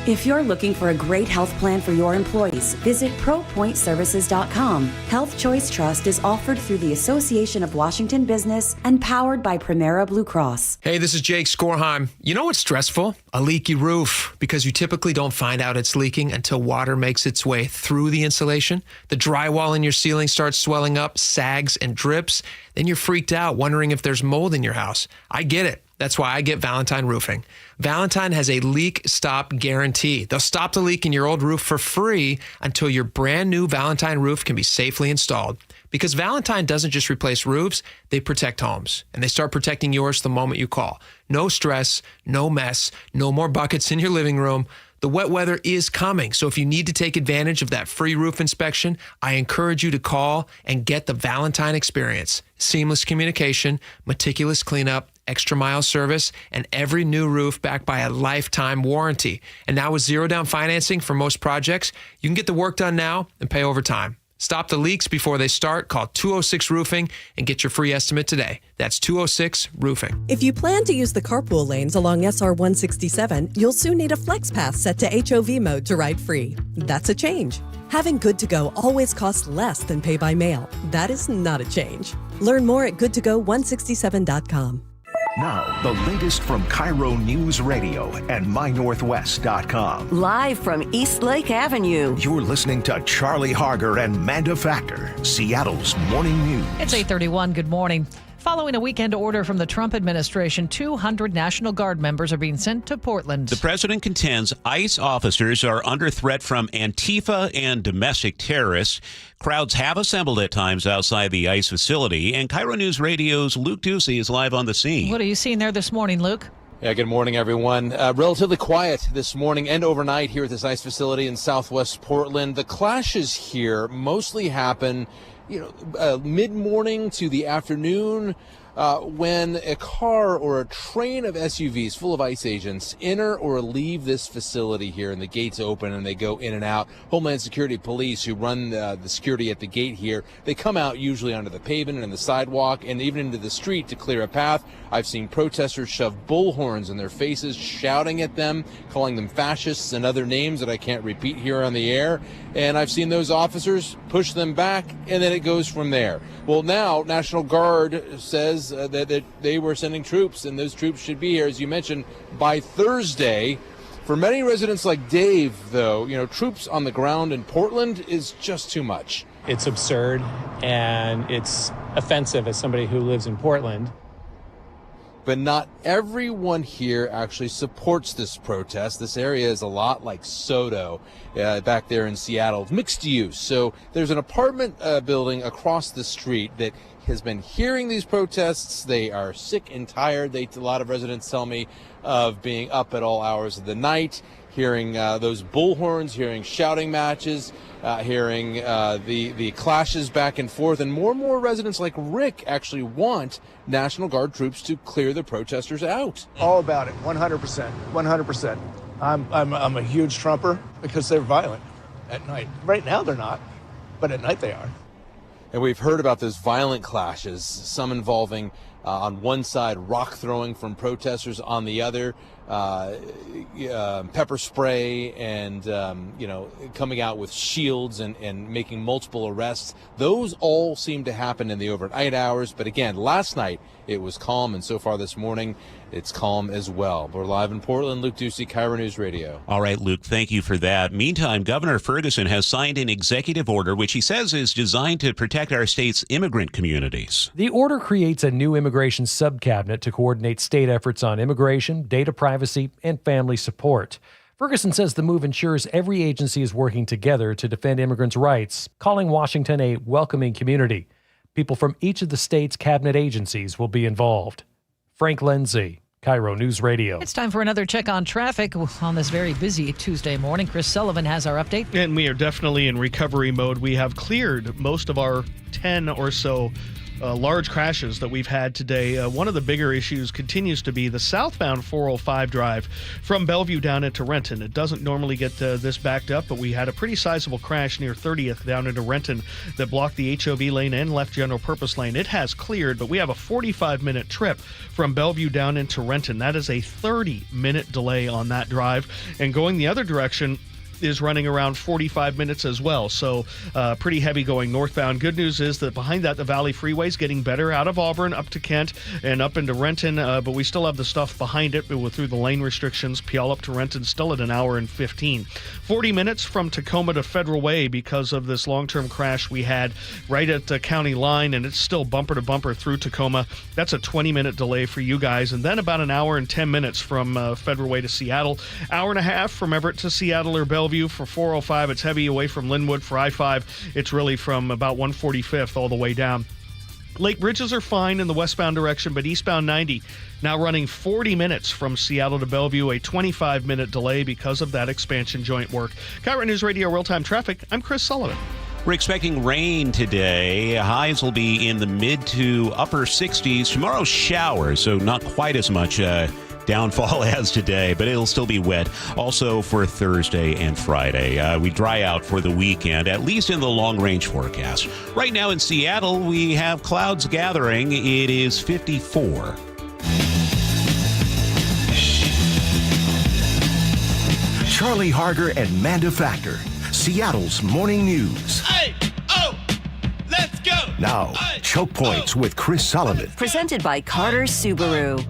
If you're looking for a great health plan for your employees, visit ProPointServices.com. Health Choice Trust is offered through the Association of Washington Business and powered by Primera Blue Cross. Hey, this is Jake Skorheim. You know what's stressful? A leaky roof, because you typically don't find out it's leaking until water makes its way through the insulation. The drywall in your ceiling starts swelling up, sags, and drips. Then you're freaked out, wondering if there's mold in your house. I get it. That's why I get Valentine Roofing. Valentine has a leak stop guarantee. They'll stop the leak in your old roof for free until your brand new Valentine roof can be safely installed. Because Valentine doesn't just replace roofs, they protect homes. And they start protecting yours the moment you call. No stress, no mess, no more buckets in your living room. The wet weather is coming, so if you need to take advantage of that free roof inspection, I encourage you to call and get the Valentine experience. Seamless communication, meticulous cleanup, extra mile service, and every new roof backed by a lifetime warranty. And now with zero down financing for most projects, you can get the work done now and pay over time. Stop the leaks before they start. Call 206 Roofing and get your free estimate today. That's 206 Roofing. If you plan to use the carpool lanes along SR 167, you'll soon need a flex path set to HOV mode to ride free. That's a change. Having Good to Go always costs less than pay by mail. That is not a change. Learn more at goodtogo167.com. Now, the latest from KIRO Newsradio and MyNorthwest.com. Live from Eastlake Avenue. You're listening to Charlie Harger and Manda Factor, Seattle's morning news. It's 8:31. Good morning. Following a weekend order from the Trump administration, 200 National Guard members are being sent to Portland. The president contends ICE officers are under threat from Antifa and domestic terrorists. Crowds have assembled at times outside the ICE facility, and KIRO News Radio's Luke Ducey is live on the scene. What are you seeing there this morning, Luke? Yeah, good morning, everyone. Relatively quiet this morning and overnight here at this ICE facility in southwest Portland. The clashes here mostly happen mid-morning to the afternoon when a car or a train of SUVs full of ICE agents enter or leave this facility here, and the gates open and they go in and out. Homeland Security police who run the security at the gate here, they come out usually onto the pavement and the sidewalk and even into the street to clear a path. I've seen protesters shove bullhorns in their faces, shouting at them, calling them fascists and other names that I can't repeat here on the air. And I've seen those officers push them back, and then it goes from there. Well, now National Guard says that they were sending troops, and those troops should be here, as you mentioned, by Thursday. For many residents like Dave, though, troops on the ground in Portland is just too much. It's absurd, and it's offensive as somebody who lives in Portland. But not everyone here actually supports this protest. This area is a lot like Soto back there in Seattle. Mixed use. So there's an apartment building across the street that has been hearing these protests. They are sick and tired. A lot of residents tell me of being up at all hours of the night, hearing those bullhorns, hearing shouting matches, hearing the clashes back and forth. And more residents like Rick actually want National Guard troops to clear the protesters out. All about it, 100%, 100%. I'm a huge Trumper because they're violent at night. Right now they're not, but at night they are. And we've heard about those violent clashes, some involving on one side rock throwing from protesters, on the other pepper spray and coming out with shields and making multiple arrests. Those all seem to happen in the overnight hours. But again, last night it was calm, and so far this morning it's calm as well. We're live in Portland. Luke Ducey, KIRO News Radio. All right, Luke, thank you for that. Meantime, Governor Ferguson has signed an executive order which he says is designed to protect our state's immigrant communities. The order creates a new immigration subcabinet to coordinate state efforts on immigration, data privacy, and family support. Ferguson says the move ensures every agency is working together to defend immigrants' rights, calling Washington a welcoming community. People from each of the state's cabinet agencies will be involved. Frank Lindsay, KIRO News Radio. It's time for another check on traffic on this very busy Tuesday morning. Chris Sullivan has our update. And we are definitely in recovery mode. We have cleared most of our 10 or so large crashes that we've had today. One of the bigger issues continues to be the southbound 405 drive from Bellevue down into Renton. It doesn't normally get this backed up, but we had a pretty sizable crash near 30th down into Renton that blocked the HOV lane and left general purpose lane. It has cleared, but we have a 45-minute trip from Bellevue down into Renton. That is a 30-minute delay on that drive. And going the other direction is running around 45 minutes as well. So pretty heavy going northbound. Good news is that behind that, the Valley Freeway is getting better out of Auburn up to Kent and up into Renton, but we still have the stuff behind it through the lane restrictions. Puyallup up to Renton still at an hour and 15. 40 minutes from Tacoma to Federal Way because of this long-term crash we had right at the county line, and it's still bumper to bumper through Tacoma. That's a 20-minute delay for you guys. And then about an hour and 10 minutes from Federal Way to Seattle. Hour and a half from Everett to Seattle or Bellevue. For 405, it's heavy away from Linwood. For I-5, it's really from about 145th all the way down. Lake bridges are fine in the westbound direction, but eastbound 90 now running 40 minutes from Seattle to Bellevue, a 25-minute delay because of that expansion joint work. KIRO Newsradio real-time traffic. I'm Chris Sullivan. We're expecting rain today. Highs will be in the mid to upper 60s. Tomorrow, showers, so not quite as much downfall as today, but it'll still be wet. Also for Thursday and Friday. We dry out for the weekend, at least in the long-range forecast. Right now in Seattle, we have clouds gathering. It is 54. Charlie Harger and Manda Factor, Seattle's morning news. Hey, oh, let's go. Now, Choke Points with Chris Sullivan. Presented by Carter Subaru.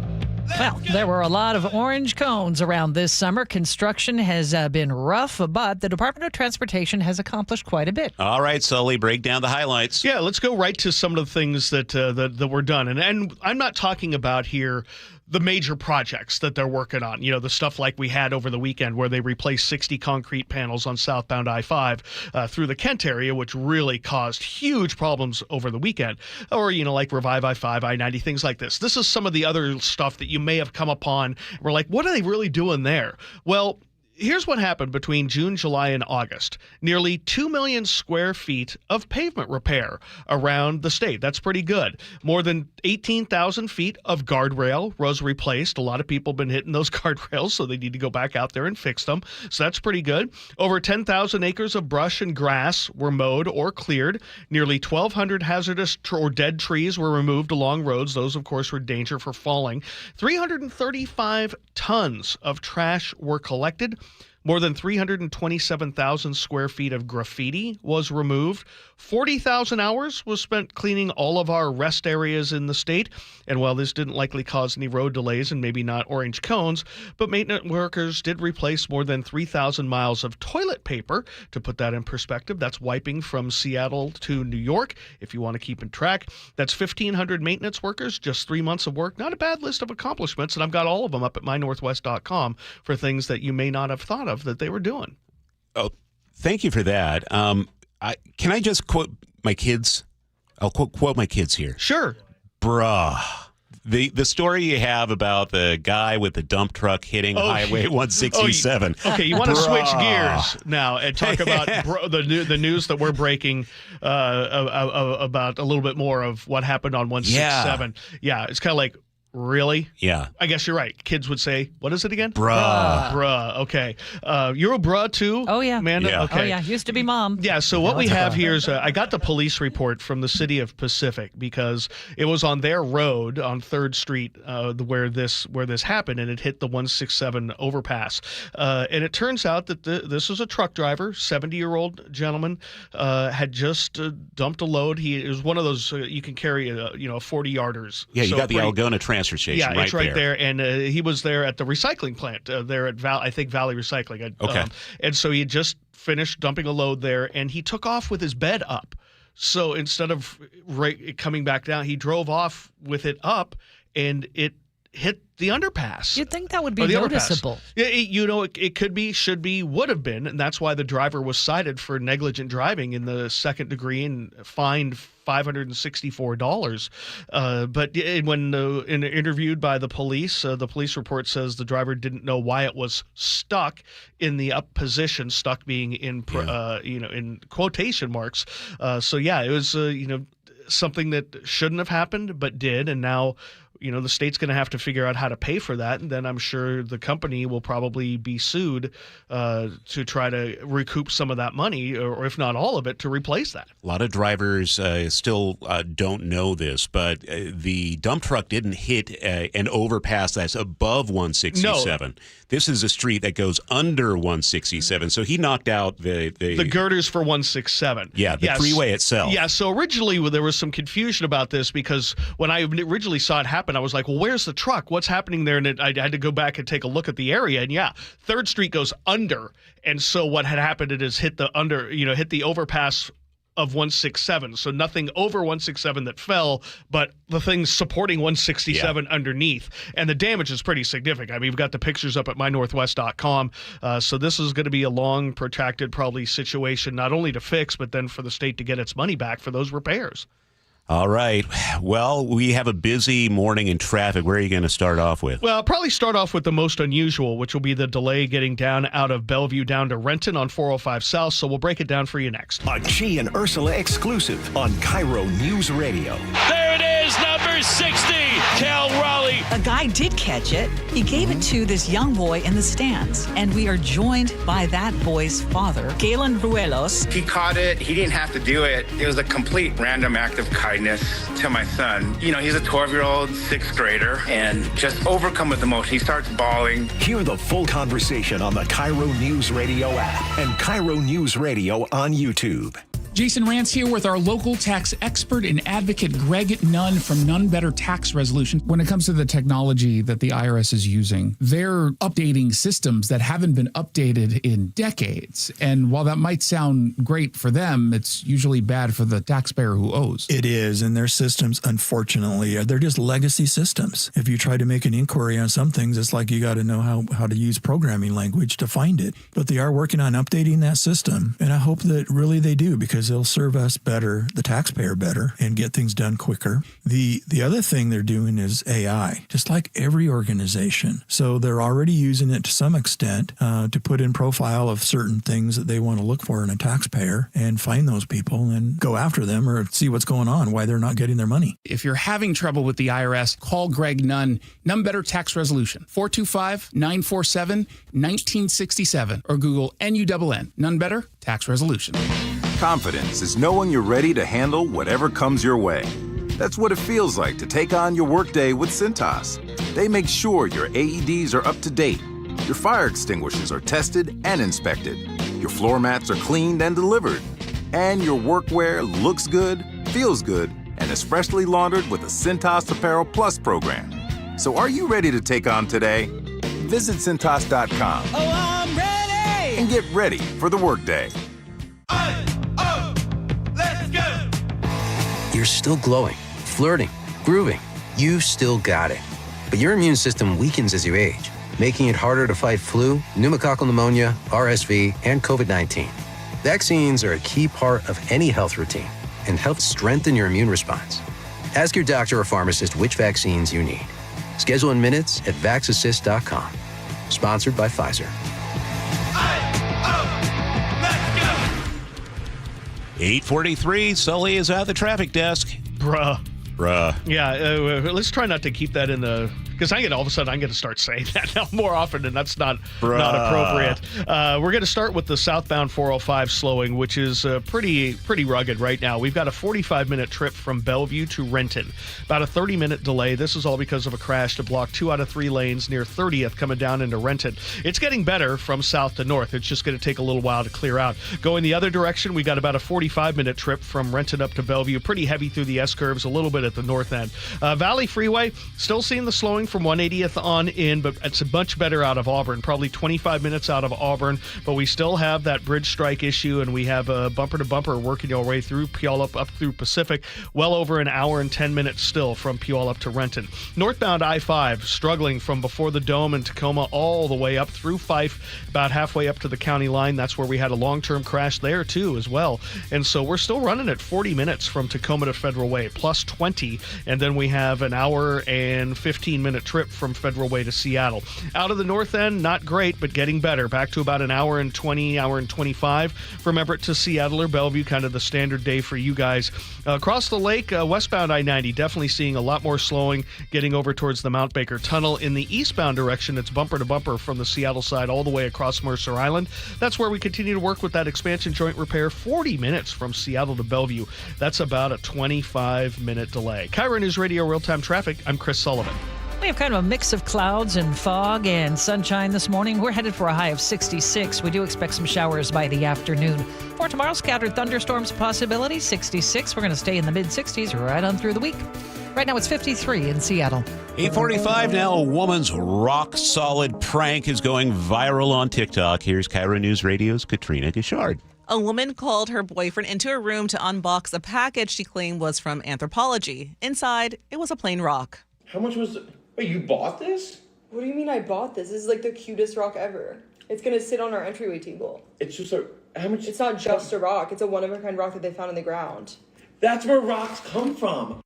Well, there were a lot of orange cones around this summer. Construction has been rough, but the Department of Transportation has accomplished quite a bit. All right, Sully, break down the highlights. Yeah, let's go right to some of the things that were done. And I'm not talking about here the major projects that they're working on, you know, the stuff like we had over the weekend where they replaced 60 concrete panels on southbound I-5 through the Kent area, which really caused huge problems over the weekend. Or, you know, like Revive I-5, I-90, things like this. This is some of the other stuff that you may have come upon. We're like, what are they really doing there? Well, here's what happened between June, July, and August. Nearly 2 million square feet of pavement repair around the state. That's pretty good. More than 18,000 feet of guardrail was replaced. A lot of people have been hitting those guardrails, so they need to go back out there and fix them. So that's pretty good. Over 10,000 acres of brush and grass were mowed or cleared. Nearly 1,200 hazardous or dead trees were removed along roads. Those, of course, were danger for falling. 335 tons of trash were collected. More than 327,000 square feet of graffiti was removed. 40,000 hours was spent cleaning all of our rest areas in the state. And while this didn't likely cause any road delays and maybe not orange cones, but maintenance workers did replace more than 3,000 miles of toilet paper. To put that in perspective, that's wiping from Seattle to New York, if you want to keep in track. That's 1,500 maintenance workers, just 3 months of work. Not a bad list of accomplishments, and I've got all of them up at mynorthwest.com for things that you may not have thought of that they were doing. Oh, thank you for that. Can I just quote my kids? I'll quote my kids here. Sure. Bruh. The story you have about the guy with the dump truck hitting Highway 167. Okay, you want to switch gears now and talk about the news that we're breaking about a little bit more of what happened on 167. Yeah, it's kind of like, really? Yeah. I guess you're right. Kids would say, what is it again? Bruh. Bruh. Okay. You're a bruh too? Oh, yeah. Amanda? Yeah. Okay. Oh, yeah. Used to be mom. Yeah, so what we have here is I got the police report from the city of Pacific because it was on their road on 3rd Street where this happened, and it hit the 167 overpass. And it turns out that this is a truck driver, 70-year-old gentleman, had just dumped a load. It was one of those you can carry 40-yarders. Yeah, you got the Algona transfer station yeah, right it's right there. And he was there at the recycling plant there at Valley Recycling. Okay. And so he had just finished dumping a load there, and he took off with his bed up. So instead of coming back down, he drove off with it up, and it hit the underpass. You'd think that would be noticeable. It could be, should be, would have been, and that's why the driver was cited for negligent driving in the 2nd degree and fined $564. But when interviewed by the police report says the driver didn't know why it was stuck in the up position, stuck being in in quotation marks. It was something that shouldn't have happened but did, and now the state's going to have to figure out how to pay for that, and then I'm sure the company will probably be sued to try to recoup some of that money, or if not all of it, to replace that. A lot of drivers still don't know this, but the dump truck didn't hit an overpass that's above 167. No. This is a street that goes under 167, so he knocked out the girders for 167. Yeah, the freeway itself. Yeah, so originally there was some confusion about this, because when I originally saw it happen, I was like, well, where's the truck? What's happening there? And I had to go back and take a look at the area. And 3rd Street goes under. And so what had happened, it has hit the overpass of 167. So nothing over 167 that fell, but the things supporting 167 underneath. And the damage is pretty significant. I mean, we've got the pictures up at mynorthwest.com. So this is going to be a long, protracted, probably situation, not only to fix, but then for the state to get its money back for those repairs. All right. Well, we have a busy morning in traffic. Where are you going to start off with? Well, I'll probably start off with the most unusual, which will be the delay getting down out of Bellevue down to Renton on 405 South. So we'll break it down for you next. A Chi and Ursula exclusive on KIRO News Radio. There it is, number 60, Cal Raleigh. A guy did catch it. He gave it to this young boy in the stands. And we are joined by that boy's father, Galen Ruelos. He caught it. He didn't have to do it. It was a complete random act of kindness to my son. He's a 12-year-old 6th grader and just overcome with emotion. He starts bawling. Hear the full conversation on the KIRO Newsradio app and KIRO News Radio on YouTube. Jason Rance here with our local tax expert and advocate, Greg Nunn from None Better Tax Resolution. When it comes to the technology that the IRS is using, they're updating systems that haven't been updated in decades. And while that might sound great for them, it's usually bad for the taxpayer who owes. It is, and their systems, unfortunately, they're just legacy systems. If you try to make an inquiry on some things, it's like you got to know how to use programming language to find it. But they are working on updating that system, and I hope that really they do, because they'll serve us better, the taxpayer better, and get things done quicker. The other thing they're doing is AI, just like every organization. So they're already using it to some extent to put in profile of certain things that they want to look for in a taxpayer and find those people and go after them or see what's going on, why they're not getting their money. If you're having trouble with the IRS, call Greg Nunn, None Better Tax Resolution, 425-947-1967, or Google NUNN, None Better Tax Resolution. Confidence is knowing you're ready to handle whatever comes your way. That's what it feels like to take on your workday with Cintas. They make sure your AEDs are up to date, your fire extinguishers are tested and inspected, your floor mats are cleaned and delivered, and your workwear looks good, feels good, and is freshly laundered with the Cintas Apparel Plus program. So are you ready to take on today? Visit Cintas.com. Oh, I'm ready! And get ready for the workday. You're still glowing, flirting, grooving. You still got it. But your immune system weakens as you age, making it harder to fight flu, pneumococcal pneumonia, RSV, and COVID-19. Vaccines are a key part of any health routine and help strengthen your immune response. Ask your doctor or pharmacist which vaccines you need. Schedule in minutes at vaxassist.com. Sponsored by Pfizer. 8:43, Sully is at the traffic desk. Bruh. Yeah, let's try not to keep that in the... Because all of a sudden I'm going to start saying that now more often, and that's not appropriate. We're going to start with the southbound 405 slowing, which is pretty rugged right now. We've got a 45-minute trip from Bellevue to Renton. About a 30-minute delay. This is all because of a crash to block 2 out of 3 lanes near 30th coming down into Renton. It's getting better from south to north. It's just going to take a little while to clear out. Going the other direction, we got about a 45-minute trip from Renton up to Bellevue. Pretty heavy through the S-curves, a little bit at the north end. Valley Freeway, still seeing the slowing from 180th on in, but it's much better out of Auburn, probably 25 minutes out of Auburn, but we still have that bridge strike issue, and we have a bumper to bumper working our way through Puyallup up through Pacific, well over an hour and 10 minutes still from Puyallup to Renton. Northbound I-5 struggling from before the Dome and Tacoma all the way up through Fife, about halfway up to the county line. That's where we had a long-term crash there too as well, and so we're still running at 40 minutes from Tacoma to Federal Way, plus 20, and then we have an hour and 15-minute 30-minute trip from Federal Way to Seattle. Out of the north end, not great, but getting better. Back to about an hour and 20, hour and 25 from Everett to Seattle or Bellevue, kind of the standard day for you guys. Across the lake, westbound I-90, definitely seeing a lot more slowing getting over towards the Mount Baker Tunnel. In the eastbound direction, it's bumper to bumper from the Seattle side all the way across Mercer Island. That's where we continue to work with that expansion joint repair. 40 minutes from Seattle to Bellevue. That's about a 25-minute delay. KIRO News Radio real-time traffic. I'm Chris Sullivan. We have kind of a mix of clouds and fog and sunshine this morning. We're headed for a high of 66. We do expect some showers by the afternoon. For tomorrow, scattered thunderstorms possibility, 66. We're going to stay in the mid-60s right on through the week. Right now, it's 53 in Seattle. 8:45 now. A woman's rock-solid prank is going viral on TikTok. Here's KIRO News Radio's Katrina Gishard. A woman called her boyfriend into a room to unbox a package she claimed was from Anthropology. Inside, it was a plain rock. How much was it? Wait, you bought this? What do you mean I bought this? This is like the cutest rock ever. It's gonna sit on our entryway table. It's just a... How much? It's not just a rock. It's a one-of-a-kind rock that they found in the ground. That's where rocks come from.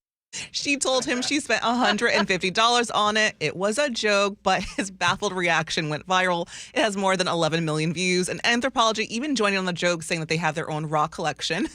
She told him she spent $150 on it. It was a joke, but his baffled reaction went viral. It has more than 11 million views, and Anthropology even joined in on the joke, saying that they have their own rock collection.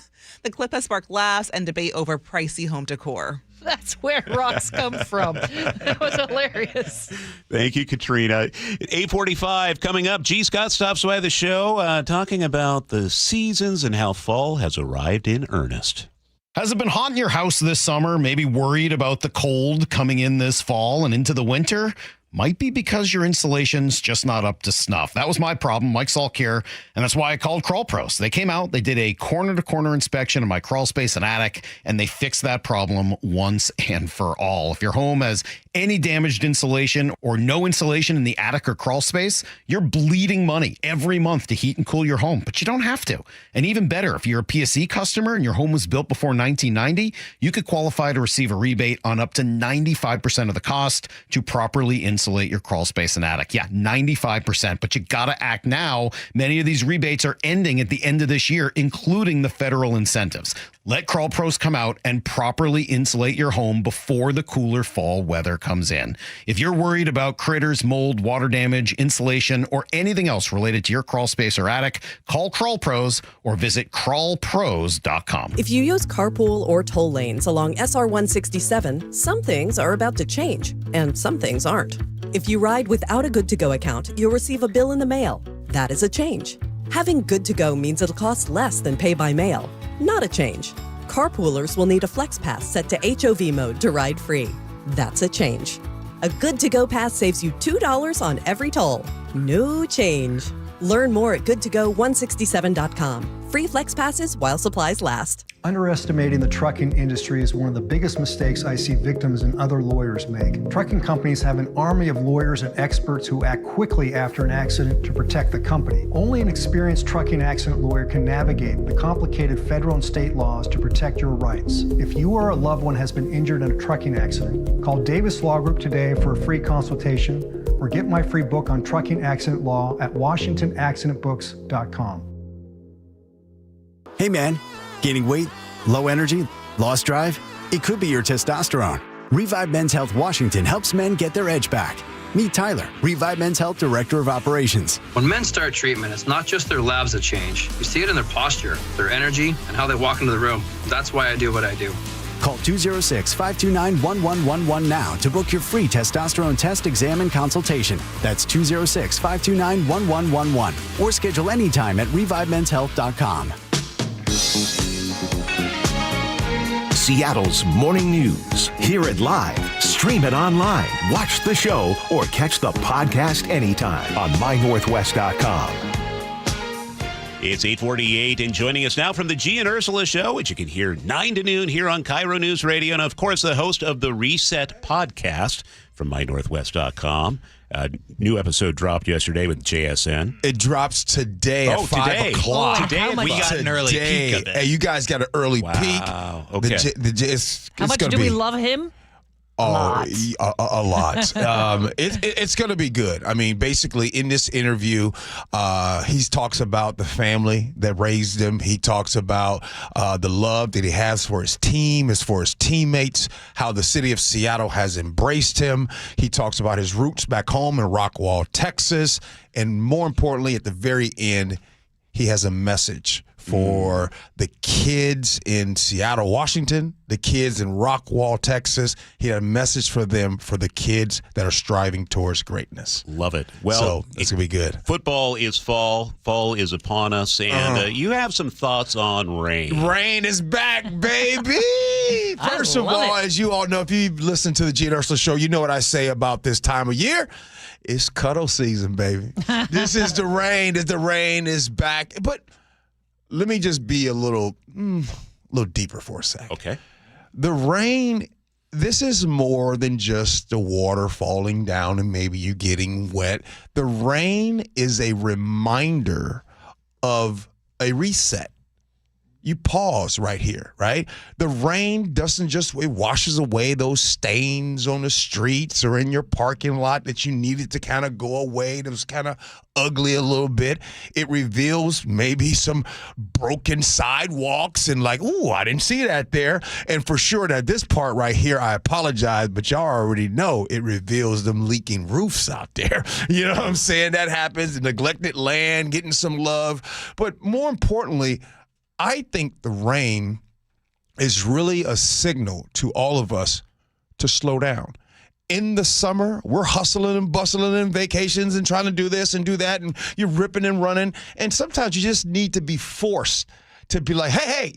The clip has sparked laughs and debate over pricey home decor. That's where rocks come from. That was hilarious. Thank you, Katrina. 8:45 coming up. G. Scott stops by the show talking about the seasons and how fall has arrived in earnest. Has it been hot in your house this summer? Maybe worried about the cold coming in this fall and into the winter? Might be because your insulation's just not up to snuff. That was my problem, Mike Salk here, and that's why I called Crawl Pros. They came out, they did a corner-to-corner inspection of my crawl space and attic, and they fixed that problem once and for all. If your home has any damaged insulation or no insulation in the attic or crawl space, you're bleeding money every month to heat and cool your home, but you don't have to. And even better, if you're a PSE customer and your home was built before 1990, you could qualify to receive a rebate on up to 95% of the cost to properly insulate your crawl space and attic. Yeah, 95%, but you gotta act now. Many of these rebates are ending at the end of this year, including the federal incentives. Let Crawl Pros come out and properly insulate your home before the cooler fall weather comes in. If you're worried about critters, mold, water damage, insulation, or anything else related to your crawl space or attic, call Crawl Pros or visit crawlpros.com. If you use carpool or toll lanes along SR 167, some things are about to change, and some things aren't. If you ride without a Good-to-Go account, you'll receive a bill in the mail. That is a change. Having Good-to-Go means it'll cost less than pay by mail. Not a change. Carpoolers will need a Flex Pass set to HOV mode to ride free. That's a change. A Good-to-Go pass saves you $2 on every toll. No change. Learn more at goodtogo167.com. Free Flex Passes while supplies last. Underestimating the trucking industry is one of the biggest mistakes I see victims and other lawyers make. Trucking companies have an army of lawyers and experts who act quickly after an accident to protect the company. Only an experienced trucking accident lawyer can navigate the complicated federal and state laws to protect your rights. If you or a loved one has been injured in a trucking accident, call Davis Law Group today for a free consultation or get my free book on trucking accident law at washingtonaccidentbooks.com. Hey man, gaining weight, low energy, lost drive? It could be your testosterone. Revive Men's Health Washington helps men get their edge back. Meet Tyler, Revive Men's Health Director of Operations. When men start treatment, it's not just their labs that change. You see it in their posture, their energy, and how they walk into the room. That's why I do what I do. Call 206-529-1111 now to book your free testosterone test, exam, and consultation. That's 206-529-1111. Or schedule anytime at revivemenshealth.com. Seattle's morning news. Hear it live, stream it online, watch the show, or catch the podcast anytime on mynorthwest.com. It's 8:48, and joining us now from the G and Ursula Show, which you can hear 9 to noon here on KIRO News Radio, and of course the host of the Reset podcast from mynorthwest.com. New episode dropped yesterday with JSN. It drops today at 5 o'clock. Today we got an early peek of it. Hey, you guys got an early peek. Okay. How much do we love him? A lot. It's going to be good. I mean, basically, in this interview, he talks about the family that raised him. He talks about the love that he has for his team, for his teammates, how the city of Seattle has embraced him. He talks about his roots back home in Rockwall, Texas. And more importantly, at the very end, he has a message for the kids in Seattle, Washington, the kids in Rockwall, Texas. He had a message for them, for the kids that are striving towards greatness. Love it. Well, so it's going to be good. Football is fall. Fall is upon us. And you have some thoughts on rain. Rain is back, baby. First of all, as you all know, if you've listened to the Gene Ursula Show, you know what I say about this time of year. It's cuddle season, baby. This is the rain. The rain is back. But let me just be a little deeper for a sec. Okay. The rain, this is more than just the water falling down and maybe you getting wet. The rain is a reminder of a reset. You pause right here, right? The rain doesn't just, it washes away those stains on the streets or in your parking lot that you needed to kind of go away. That was kind of ugly a little bit. It reveals maybe some broken sidewalks and like, ooh, I didn't see that there. And for sure that this part right here, I apologize, but y'all already know it reveals them leaking roofs out there. You know what I'm saying? That happens, neglected land, getting some love. But more importantly, I think the rain is really a signal to all of us to slow down. In the summer, we're hustling and bustling and vacations and trying to do this and do that, and you're ripping and running. And sometimes you just need to be forced to be like, hey,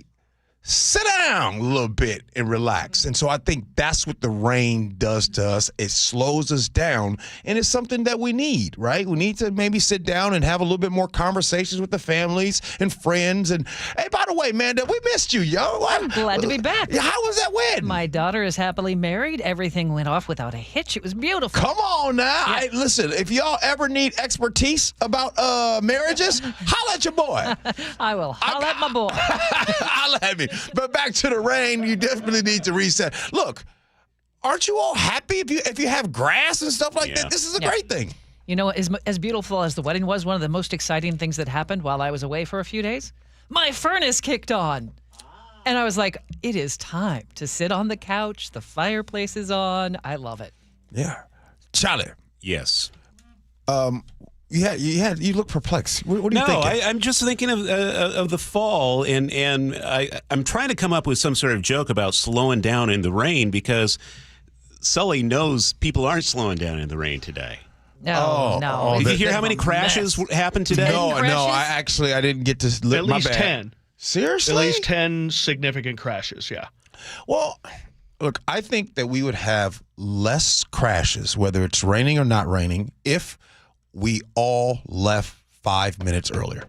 sit down a little bit and relax. And so I think that's what the rain does to us. It slows us down, and it's something that we need, right? We need to maybe sit down and have a little bit more conversations with the families and friends. And, hey, by the way, Manda, we missed you, yo. I'm glad to be back. How was that wedding? My daughter is happily married. Everything went off without a hitch. It was beautiful. Come on now. Yeah. Listen, if y'all ever need expertise about marriages, holla at your boy. I will holla at my boy. Holla at me. But back to the rain, you definitely need to reset. Look, aren't you all happy if you have grass and stuff like that? This is a great thing. You know, as beautiful as the wedding was, one of the most exciting things that happened while I was away for a few days, my furnace kicked on. And I was like, it is time to sit on the couch. The fireplace is on. I love it. Yeah. Charlie. Yes. You look perplexed. What are you thinking? No, I'm just thinking of the fall, and I'm trying to come up with some sort of joke about slowing down in the rain because Sully knows people aren't slowing down in the rain today. No. Did you hear how many crashes happened today? No, I didn't get to lift at my least bag. 10. Seriously? At least 10 significant crashes, yeah. Well, look, I think that we would have less crashes, whether it's raining or not raining, if we all left 5 minutes earlier.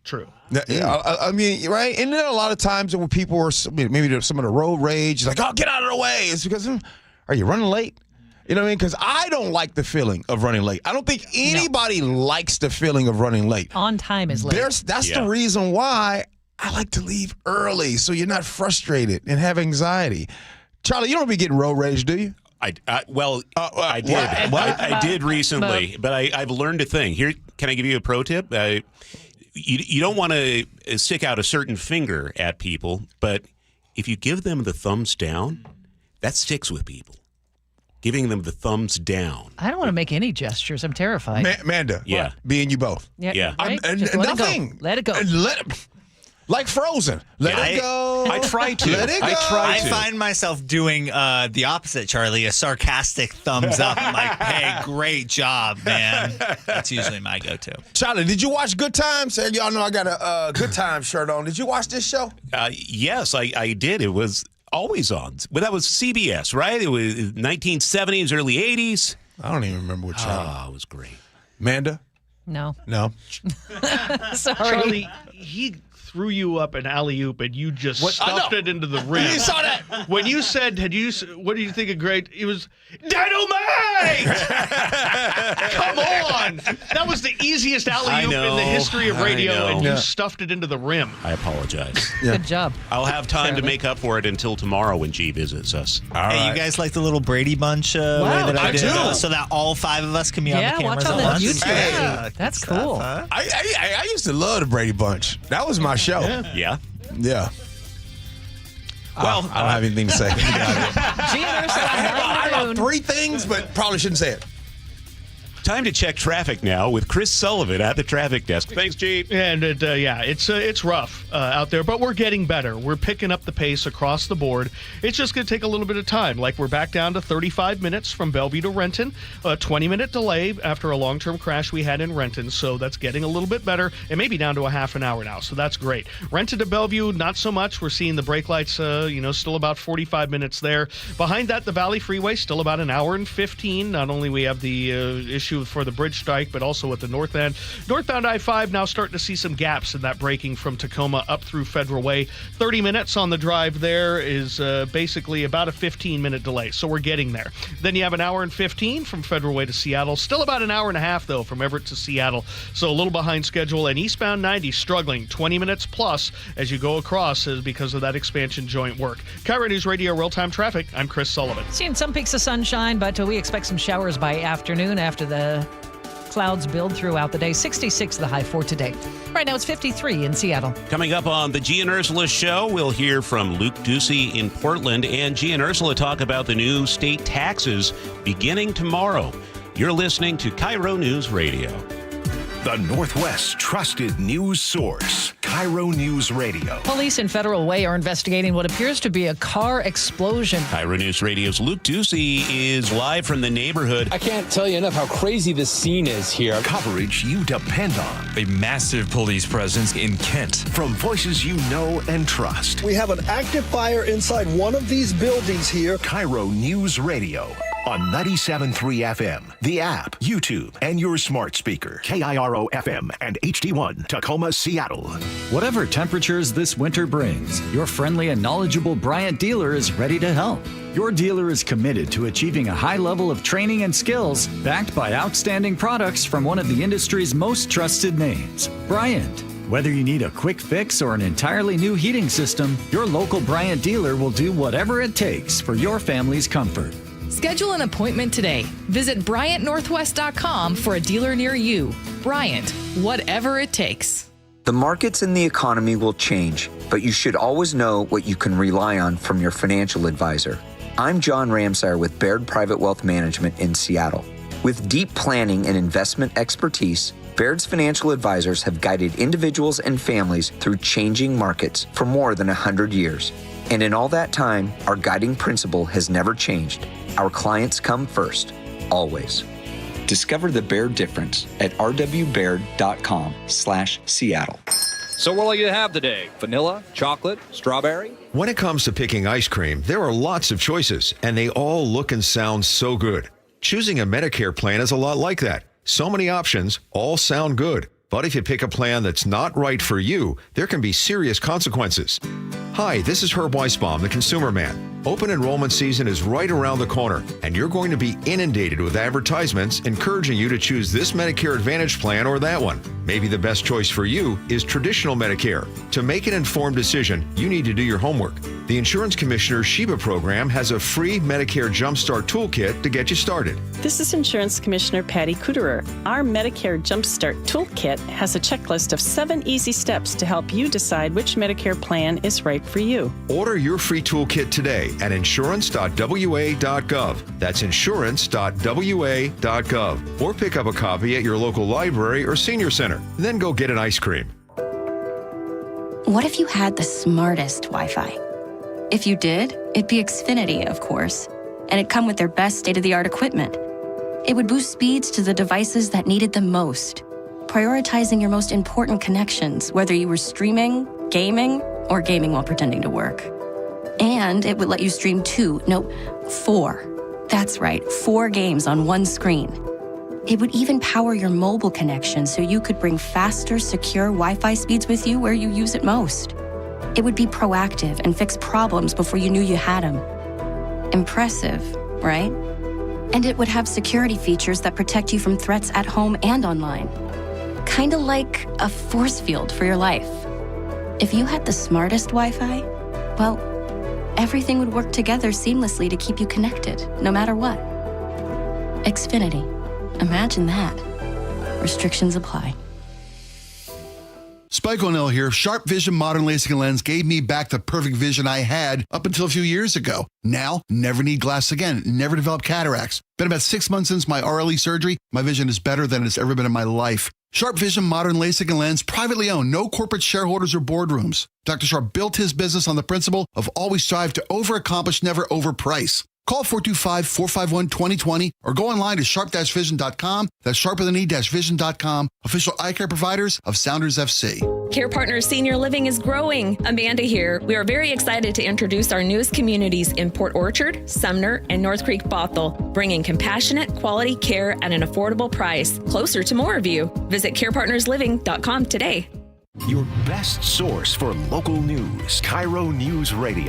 True. I mean, right? And then a lot of times when people were, maybe there's some of the road rage, like, oh, get out of the way. It's because, are you running late? You know what I mean? Because I don't like the feeling of running late. I don't think anybody likes the feeling of running late. On time is late. That's the reason why I like to leave early so you're not frustrated and have anxiety. Charlie, you don't be getting road rage, do you? I did. I did recently, but I've learned a thing. Here, can I give you a pro tip? You don't want to stick out a certain finger at people, but if you give them the thumbs down, that sticks with people. Giving them the thumbs down. I don't want to make any gestures. I'm terrified. Manda, yeah, me and you both. Yeah. Right? Nothing. Let it go. Like Frozen. Let it go. I try to. Let it go. I find myself doing the opposite, Charlie, a sarcastic thumbs up. I'm like, hey, great job, man. That's usually my go-to. Charlie, did you watch Good Times? Y'all know I got a Good Times shirt on. Did you watch this show? Yes, I did. It was always on. But that was CBS, right? It was 1970s, early 80s. I don't even remember what channel. Oh, it was great. Manda? No. No. Sorry. Charlie, he threw you up an alley-oop and you just stuffed it into the rim. You saw that? When you said, what do you think of great? It was dynamite! Come on! That was the easiest alley-oop in the history of radio, and you stuffed it into the rim. I apologize. Good job. I'll have time to make up for it until tomorrow when G visits us. Hey, you guys like the little Brady Bunch way that I did? do. So that all 5 of us can be on the cameras watch on at the once? YouTube. Hey, That's cool. I used to love the Brady Bunch. That was my show. Yeah. Yeah. Well, I don't have anything to say. I got 3 things, but probably shouldn't say it. Time to check traffic now with Chris Sullivan at the traffic desk. Thanks, G. And it's rough out there, but we're getting better. We're picking up the pace across the board. It's just going to take a little bit of time. Like we're back down to 35 minutes from Bellevue to Renton, a 20-minute delay after a long-term crash we had in Renton. So that's getting a little bit better, and maybe down to a half an hour now. So that's great. Renton to Bellevue, not so much. We're seeing the brake lights, still about 45 minutes there. Behind that, the Valley Freeway, still about an hour and 15. Not only we have the issue for the bridge strike, but also at the north end. Northbound I-5 now starting to see some gaps in that braking from Tacoma up through Federal Way. 30 minutes on the drive there is basically about a 15-minute delay, so we're getting there. Then you have an hour and 15 from Federal Way to Seattle. Still about an hour and a half, though, from Everett to Seattle, so a little behind schedule. And eastbound 90 struggling 20 minutes plus as you go across because of that expansion joint work. KIRO Newsradio real-time traffic. I'm Chris Sullivan. Seeing some peaks of sunshine, but we expect some showers by afternoon after the clouds build throughout the day. 66 the high for today. Right now it's 53 in Seattle. Coming up on the G and Ursula Show, we'll hear from Luke Ducey in Portland, and G and Ursula talk about the new state taxes beginning tomorrow. You're listening to KIRO News Radio. The Northwest's trusted news source, KIRO News Radio. Police in Federal Way are investigating what appears to be a car explosion. KIRO News Radio's Luke Ducey is live from the neighborhood. I can't tell you enough how crazy this scene is here. Coverage you depend on. A massive police presence in Kent. From voices you know and trust. We have an active fire inside one of these buildings here. KIRO News Radio. On 97.3 FM, the app, YouTube, and your smart speaker. KIRO FM and HD1, Tacoma, Seattle. Whatever temperatures this winter brings, your friendly and knowledgeable Bryant dealer is ready to help. Your dealer is committed to achieving a high level of training and skills, backed by outstanding products from one of the industry's most trusted names, Bryant. Whether you need a quick fix or an entirely new heating system, your local Bryant dealer will do whatever it takes for your family's comfort. Schedule an appointment today. Visit BryantNorthwest.com for a dealer near you. Bryant, whatever it takes. The markets and the economy will change, but you should always know what you can rely on from your financial advisor. I'm John Ramsire with Baird Private Wealth Management in Seattle. With deep planning and investment expertise, Baird's financial advisors have guided individuals and families through changing markets for more than 100 years. And in all that time, our guiding principle has never changed. Our clients come first, always. Discover the Baird difference at rwbaird.com/Seattle. So what will you have today? Vanilla, chocolate, strawberry? When it comes to picking ice cream, there are lots of choices, and they all look and sound so good. Choosing a Medicare plan is a lot like that. So many options, all sound good. But if you pick a plan that's not right for you, there can be serious consequences. Hi, this is Herb Weisbaum, the Consumer Man. Open enrollment season is right around the corner, and you're going to be inundated with advertisements encouraging you to choose this Medicare Advantage plan or that one. Maybe the best choice for you is traditional Medicare. To make an informed decision, you need to do your homework. The Insurance Commissioner's Sheba program has a free Medicare Jumpstart Toolkit to get you started. This is Insurance Commissioner Patty Kuderer. Our Medicare Jumpstart Toolkit has a checklist of 7 easy steps to help you decide which Medicare plan is right for you. Order your free toolkit today at insurance.wa.gov. That's insurance.wa.gov. Or pick up a copy at your local library or senior center. Then go get an ice cream. What if you had the smartest Wi-Fi? If you did, it'd be Xfinity, of course, and it'd come with their best state-of-the-art equipment. It would boost speeds to the devices that needed them most, prioritizing your most important connections, whether you were streaming, gaming, or gaming while pretending to work. And it would let you stream 4. That's right, 4 games on one screen. It would even power your mobile connection so you could bring faster, secure Wi-Fi speeds with you where you use it most. It would be proactive and fix problems before you knew you had them. Impressive, right? And it would have security features that protect you from threats at home and online. Kind of like a force field for your life. If you had the smartest Wi-Fi, well, everything would work together seamlessly to keep you connected, no matter what. Xfinity. Imagine that. Restrictions apply. Spike O'Neill here. Sharp Vision Modern LASIK and Lens gave me back the perfect vision I had up until a few years ago. Now, never need glasses again. Never develop cataracts. Been about 6 months since my RLE surgery. My vision is better than it's ever been in my life. Sharp Vision Modern LASIK and Lens, privately owned, no corporate shareholders or boardrooms. Dr. Sharp built his business on the principle of always strive to overaccomplish, never overprice. Call 425-451-2020 or go online to sharp-vision.com. That's sharp-vision.com. Official eye care providers of Sounders FC. Care Partners Senior Living is growing. Amanda here. We are very excited to introduce our newest communities in Port Orchard, Sumner, and North Creek Bothell, bringing compassionate, quality care at an affordable price, closer to more of you. Visit carepartnersliving.com today. Your best source for local news, KIRO News Radio.